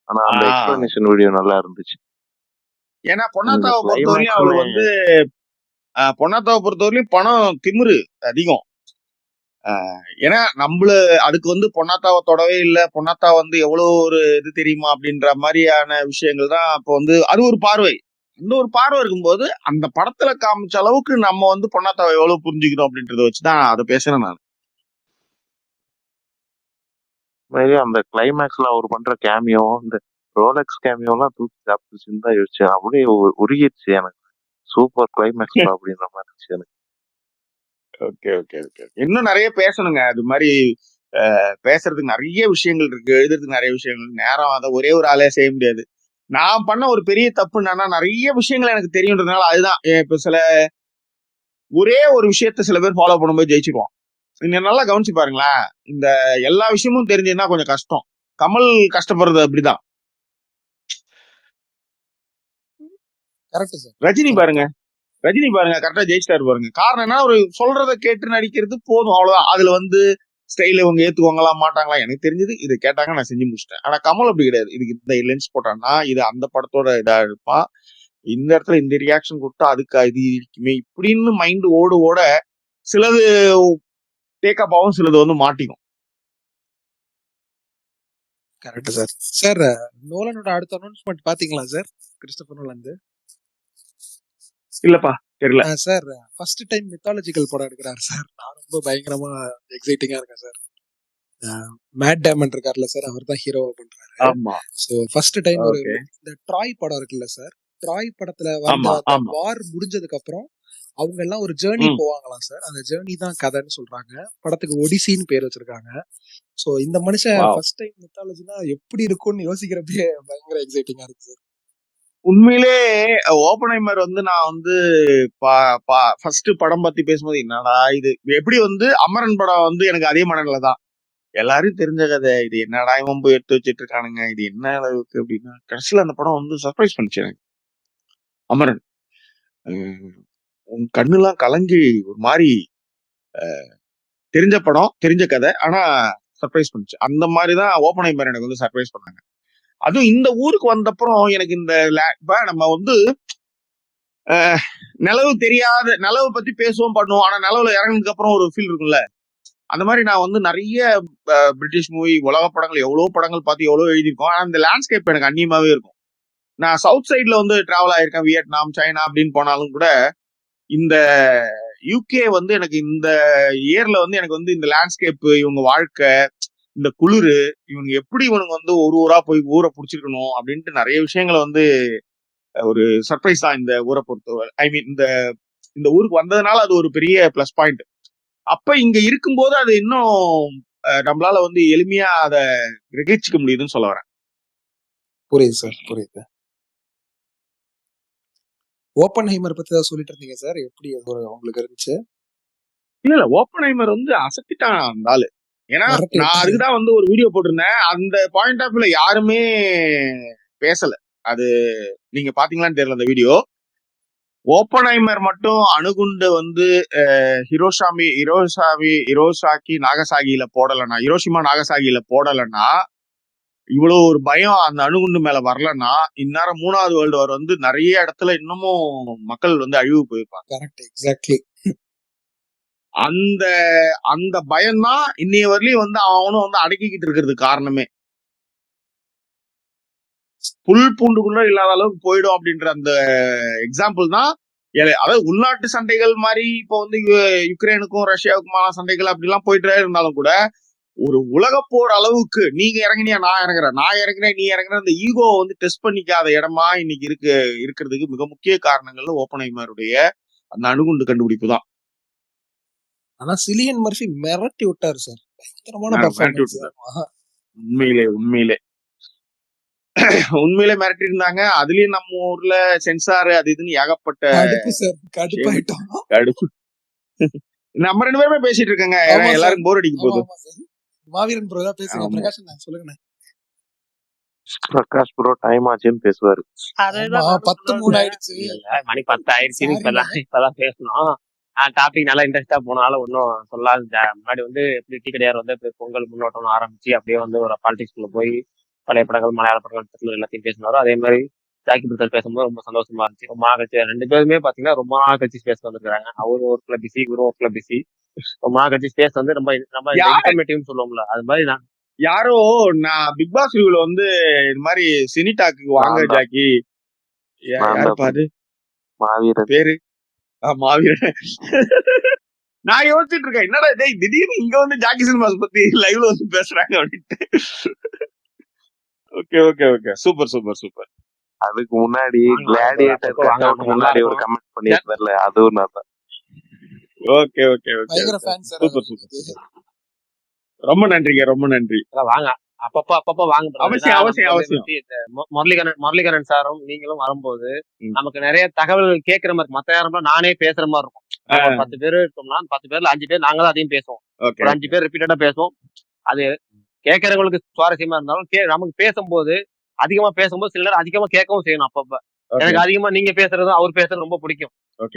ஆனா அந்த எக்ஸ்பிளனேஷன் வீடியோ நல்லா இருந்துச்சு. ஏன்னா பொன்னாத்தாவை பொறுத்தவரையும் அவர் வந்து பொன்னாத்தாவை பொறுத்தவரையும் பணம் திமிரு அதிகம். ஏன்னா அதுக்கு வந்து பொன்னாத்தாவை தொடவே இல்லை, பொன்னாத்தா வந்து எவ்வளவு ஒரு இது தெரியுமா அப்படின்ற மாதிரியான விஷயங்கள் தான். அப்போ வந்து அது ஒரு பார்வை, அந்த ஒரு பார்வை இருக்கும்போது அந்த படத்துல காமிச்ச அளவுக்கு நம்ம வந்து பொன்னாத்தாவை எவ்வளவு புரிஞ்சுக்கிறோம் அப்படின்றத வச்சுதான் அதை பேசுறேன் நான். அந்த கிளைமேக்ஸ்ல அவர் பண்ற கேமியோ, இந்த ரோலெக்ஸ் கேமியோ எல்லாம் தூக்கி சாப்பிட்டுச்சுன்னு தான் யோசிச்சேன். அப்படியே உருகிடுச்சு எனக்கு. சூப்பர் கிளைமேக்ஸ் அப்படின்ற மாதிரி இருந்துச்சு எனக்கு. ஓகே. இன்னும் நிறைய பேசணுங்க. அது மாதிரி பேசுறதுக்கு நிறைய விஷயங்கள் இருக்கு, எழுதுறதுக்கு நிறைய விஷயங்கள். நேரம் அதை ஒரே ஒரு ஆளே செய்ய முடியாது. நான் பண்ண ஒரு பெரிய தப்பு என்னன்னா, நிறைய விஷயங்கள் எனக்கு தெரியுன்றதுனால அதுதான். இப்ப ஒரே ஒரு விஷயத்த சில பேர் ஃபாலோ பண்ணும்போது ஜெயிச்சிருவோம். நீங்க நல்லா கவனிச்சு பாருங்களேன், இந்த எல்லா விஷயமும் தெரிஞ்சதுன்னா கொஞ்சம் கஷ்டம். கமல் கஷ்டப்படுறது அப்படிதான். ரஜினி பாருங்க கரெக்டா ஜெயிச்சிட்டாரு பாருங்க. காரணம் என்ன, ஒரு சொல்றதை கேட்டு நடிக்கிறது போதும், அவ்வளவுதான். அதுல வந்து ஸ்டைல இவங்க ஏத்துக்குவாங்களா மாட்டாங்களா எனக்கு தெரிஞ்சது, இது கேட்டாங்க நான் செஞ்சு முடிச்சிட்டேன். ஆனா கமல் அப்படி கிடையாது. இதுக்கு இந்த லென்ஸ் போட்டான்னா இது அந்த படத்தோட இதா இருப்பான், இந்த இடத்துல இந்த ரியாக்ஷன் கொடுத்தா அதுக்கு இது இருக்குமே இப்படின்னு மைண்ட் ஓட சிலது டேக்கப் ஆகும், சிலது வந்து மாட்டிக்கும். Correct sir. சார் நோலனோட அடுத்த அனௌன்ஸ்மெண்ட் பாத்தீங்களா சார்? கிறிஸ்டோபர் நோலன் இல்லப்பா தெரியல. சார் ஃபர்ஸ்ட் டைம் மித்தாலஜிக்கல் படம் எடுக்கிறாரு சார். நான் ரொம்ப பயங்கரமா எக்ஸைட்டிங்கா இருக்கேன் சார். மேட் டேமன் இருக்கார்ல சார், அவர் தான் ஹீரோவா பண்றாரு. ஆமா. ஸோ ஃபர்ஸ்ட் டைம் ஒரு ஓகே. இந்த ட்ராய் படம் இருக்குல்ல சார், ட்ராய் படத்துல வந்த ஆமா அந்த ஆமா. வார் முடிஞ்சதுக்கு அப்புறம் அவங்க எல்லாம் ஒரு ஜேர்னி ம் போவாங்களாம் சார். அந்த ஜேர்னி தான் கதைன்னு சொல்றாங்க. படத்துக்கு ஒடிசின்னு பேர் வச்சிருக்காங்க. ஸோ இந்த மனுஷன் வாவ். ஃபர்ஸ்ட் டைம் மித்தாலஜினா எப்படி இருக்கும்னு யோசிக்கிறப்பே பயங்கர எக்ஸைட்டிங்கா இருக்கு சார். உண்மையிலே ஓப்பன்ஹைமர் வந்து நான் வந்து ஃபர்ஸ்ட் படம் பத்தி பேசும்போது என்னடா இது எப்படி வந்து அமரன் படம் வந்து எனக்கு அதே மனநிலை தான். எல்லாரும் தெரிஞ்ச கதை, இது என்னடா இவன் போய் எடுத்து வச்சிட்டு இருக்கானுங்க, இது என்ன அளவுக்கு அப்படின்னா கடைசியில அந்த படம் வந்து சர்ப்ரைஸ் பண்ணுச்சு எனக்கு. அமரன் உன் கண்ணுலாம் கலங்கி ஒரு மாதிரி தெரிஞ்ச படம் தெரிஞ்ச கதை, ஆனா சர்ப்ரைஸ் பண்ணுச்சு. அந்த மாதிரிதான் ஓப்பன்ஹைமர் எனக்கு வந்து சர்ப்ரைஸ் பண்ணாங்க. அதுவும் இந்த ஊருக்கு வந்தப்புறம் எனக்கு இந்த நம்ம வந்து நிலவு தெரியாத நிலவு பத்தி பேசுவோம் பண்ணுவோம், ஆனா நிலவுல இறங்கினதுக்கு அப்புறம் ஒரு ஃபீல் இருக்கும்ல, அந்த மாதிரி நான் வந்து நிறைய பிரிட்டிஷ் மூவி உலக படங்கள் எவ்வளவு படங்கள் பார்த்து எவ்வளவு எழுதியிருக்கோம். ஆனா இந்த லேண்ட்ஸ்கேப் எனக்கு அந்நியமாவே இருக்கும். நான் சவுத் சைட்ல வந்து டிராவல் ஆயிருக்கேன், வியட்நாம் சைனா அப்படின்னு போனாலும் கூட இந்த யூகே வந்து எனக்கு இந்த இயர்ல வந்து எனக்கு வந்து இந்த லேண்ட்ஸ்கேப், இவங்க வாழ்க்கை, இந்த குளிரு, இவங்க எப்படி இவனுக்கு வந்து ஒரு ஊரா போய் ஊரை புடிச்சிருக்கணும் அப்படின்ட்டு நிறைய விஷயங்களை வந்து ஒரு சர்ப்ரைஸ் தான் இந்த ஊரை பொறுத்தவரை. ஐ மீன் இந்த ஊருக்கு வந்ததுனால அது ஒரு பெரிய பிளஸ் பாயிண்ட். அப்ப இங்க இருக்கும்போது அது இன்னும் நம்மளால வந்து எளிமையா அதை கிரகிச்சிக்க முடியுதுன்னு சொல்ல வரேன். புரியுது சார், புரியுது. ஓப்பன்ஹைமர் பத்தி தான் சொல்லிட்டு இருந்தீங்க சார், எப்படி உங்களுக்கு இருந்துச்சு? இல்ல ஓப்பன்ஹைமர் வந்து அசத்திட்டான் அந்த ஆளு. ஏன்னா மிரட்டி நான் விட்டாரு. அதுக்குதான் வந்து ஒரு வீடியோ போட்டிருந்தேன். அந்த பாயிண்ட் ஆஃப் வியூல யாருமே பேசல. அது நீங்க பாத்தீங்களான்னு தெரியல அந்த வீடியோ. ஓப்பன்ஹைமர் மட்டும் அணுகுண்டு வந்து ஹிரோசாக்கி நாகசாகியில போடலன்னா, ஹிரோஷிமா நாகசாகியில போடலன்னா, இவ்வளவு ஒரு பயம் அந்த அணுகுண்டு மேல வரலன்னா, இந்நேரம் 3வது வேர்ல்டு வார் வந்து நிறைய இடத்துல இன்னமும் மக்கள் வந்து அழிவு போயிருப்பாங்க. Correct, exactly. அந்த அந்த பயம்தான் இன்னைய வரலையும் வந்து அவனும் வந்து அடக்கிக்கிட்டு இருக்கிறதுக்கு காரணமே. புல் பூண்டுக்குள்ள இல்லாத அளவுக்கு போயிடும் அப்படின்ற அந்த எக்ஸாம்பிள் தான். அதாவது உள்நாட்டு சண்டைகள் மாதிரி இப்போ வந்து யுக்ரைனுக்கும் ரஷ்யாவுக்குமான சண்டைகள் அப்படிலாம் போயிட்டே இருந்தாலும் கூட ஒரு உலக போர் அளவுக்கு நீங்க இறங்கினியா நான் இறங்குறேன் நீ இறங்குற அந்த ஈகோ வந்து டெஸ்ட் பண்ணிக்காத இடமா இன்னைக்கு இருக்கிறதுக்கு மிக முக்கிய காரணங்கள்ல ஓப்பன்ஹைமருடைய அந்த அணுகுண்டு கண்டுபிடிப்பு தான். ஆனா சிலியன் மர்ஃபி மிரட்டி விட்டாரு சார், பயங்கரமான பெர்ஃபார்மன்ஸ். உண்மையிலே மிரட்டி இருந்தாங்க. அதுலயும் நம்ம ஊர்ல சென்சார் அது இதுன்னு ஏகப்பட்ட கடுப்பு. நம்ம 2 பேருமே பேசிட்டு இருக்கேங்க, எல்லாருக்கும் போர் அடிக்க போகுது. மாவீரன் ப்ரோ தான் பேசுங்க. பிரகாஷ் நான் சொல்லுங்க. பிரகாஷ் ப்ரோ டைம் ஆச்சுன்னு பேசுவாரு. 10:03 ஆயிடுச்சு. மணி 10 ஆயிடுச்சு. இப்பதான் பேசணும். டாபிக் நல்லா இன்ட்ரெஸ்டா போனாலும் ஒன்னும் சொல்லாத. முன்னாடி வந்து எப்படி டீ கடையார் வந்து பொங்கல் முன்னோட்டம் ஆரம்பிச்சு அப்படியே வந்து ஒரு பாலிடிக்ஸ்குள்ள போய் பழைய படங்கள் மலையாள படங்கள் எல்லாத்தையும் பேசினாரோ, அதே மாதிரி ஜாக்கி பிரதர் பேசும்போது ரொம்ப சந்தோஷமா இருந்துச்சு. ரொம்ப நாள் கழிச்சு 2 பேருமே பாத்தீங்கன்னா ரொம்ப நாள் கழிச்சு பேச வந்துருக்காங்க. அவரு ஒர்க்ல பிஸி, இவரும் ஒர்க்ல பிஸி. ரொம்ப நாள் கழிச்சு பேச வந்து நம்ம இன்ஃபர்மேட்டிவ்னு சொல்லுவோம்ல, அது மாதிரி நான் யாரோ நான் பிக் பாஸ் ரிவ்யூல வந்து இந்த மாதிரி சினிடாக்கு வாங்க ஜாக்கி யாரு பாரு மாவீரன் பேரு மாவீரன். நான் யோசிச்சுட்டு இருக்கேன் என்னடா திடீர்னு இங்க வந்து ஜாக்கி சினிமாஸ் பத்தி லைவ்ல வந்து பேசுறாங்க அப்படின்ட்டு. Okay okay okay super super super. அதுக்கு முன்னாடி கிளாடியேட்டர் முன்னாடி ஒரு கமெண்ட் பண்ணிருந்தார்ல, அதுவும் நான் தான். Okay okay okay super super. ரொம்ப நன்றிங்க, ரொம்ப நன்றி. வாங்க அப்பப்ப வாங்க. அவசியம் அவசியம் அவசியம். முரளிகரன் சாரும் நீங்களும் வரும்போது நமக்கு நிறைய தகவல்கள் கேட்கிற மாதிரி, மத்த யாரும் நானே பேசுற மாதிரி இருக்கும். 10 பேர் இருக்கோம்னா 10 பேர்ல 5 பேர் நாங்களும் அதையும் பேசுவோம். ஒரு 5 பேர் ரிப்பீட்டடா பேசுவோம். அது கேட்கறவங்களுக்கு சுவாரஸ்யமா இருந்தாலும் நமக்கு பேசும்போது அதிகமா பேசும்போது சில நேரம் அதிகமா கேட்கவும் செய்யணும். அப்பப்ப எனக்கு அதிகமா நீங்க பேசுறதும் அவர் பேசுறது ரொம்ப பிடிக்கும்.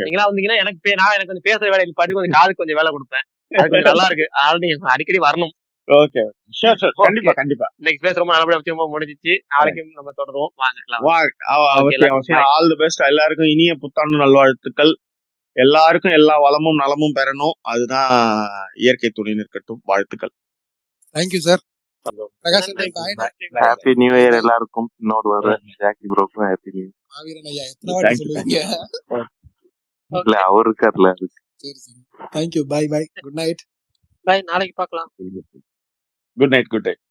நீங்களா வந்தீங்கன்னா எனக்கு கொஞ்சம் பேசுற வேலை படி கொஞ்சம் காதுக்கு கொஞ்சம் வேலை கொடுப்பேன். அது கொஞ்சம் நல்லா இருக்கு. அதனால நீங்க அடிக்கடி வரணும். ஓகே ஷூர் ஷூர் கண்டிப்பா கண்டிப்பா. இன்னைக்கு பேச ரொம்ப நல்லபடியா முடிஞ்சிச்சு. நாளைக்கும் நம்ம தொடருவோம். வாங்க. All the best. எல்லாருக்கும் இனிய புத்தாண்டு நல்வாழ்த்துக்கள். எல்லாருக்கும் எல்லா வளமும் நலமும் பெறணும். அதுதான் இயற்கை துணை நிற்கட்டும். வாழ்த்துக்கள். Thank you sir. Happy new year எல்லாருக்கும். இன்னொரு வாரம் ஜாக்கி ப்ரோக்கும் ஹாப்பி நியூ இயர். மாவீரன் ஐயா எத்தனை வாட்டி சொல்லுவீங்க? இல்ல ஓகே அவருக்கு அதுல இருக்கு. சரி சரி thank you bye bye good night bye நாளைக்கு பார்க்கலாம் குட் நைட்.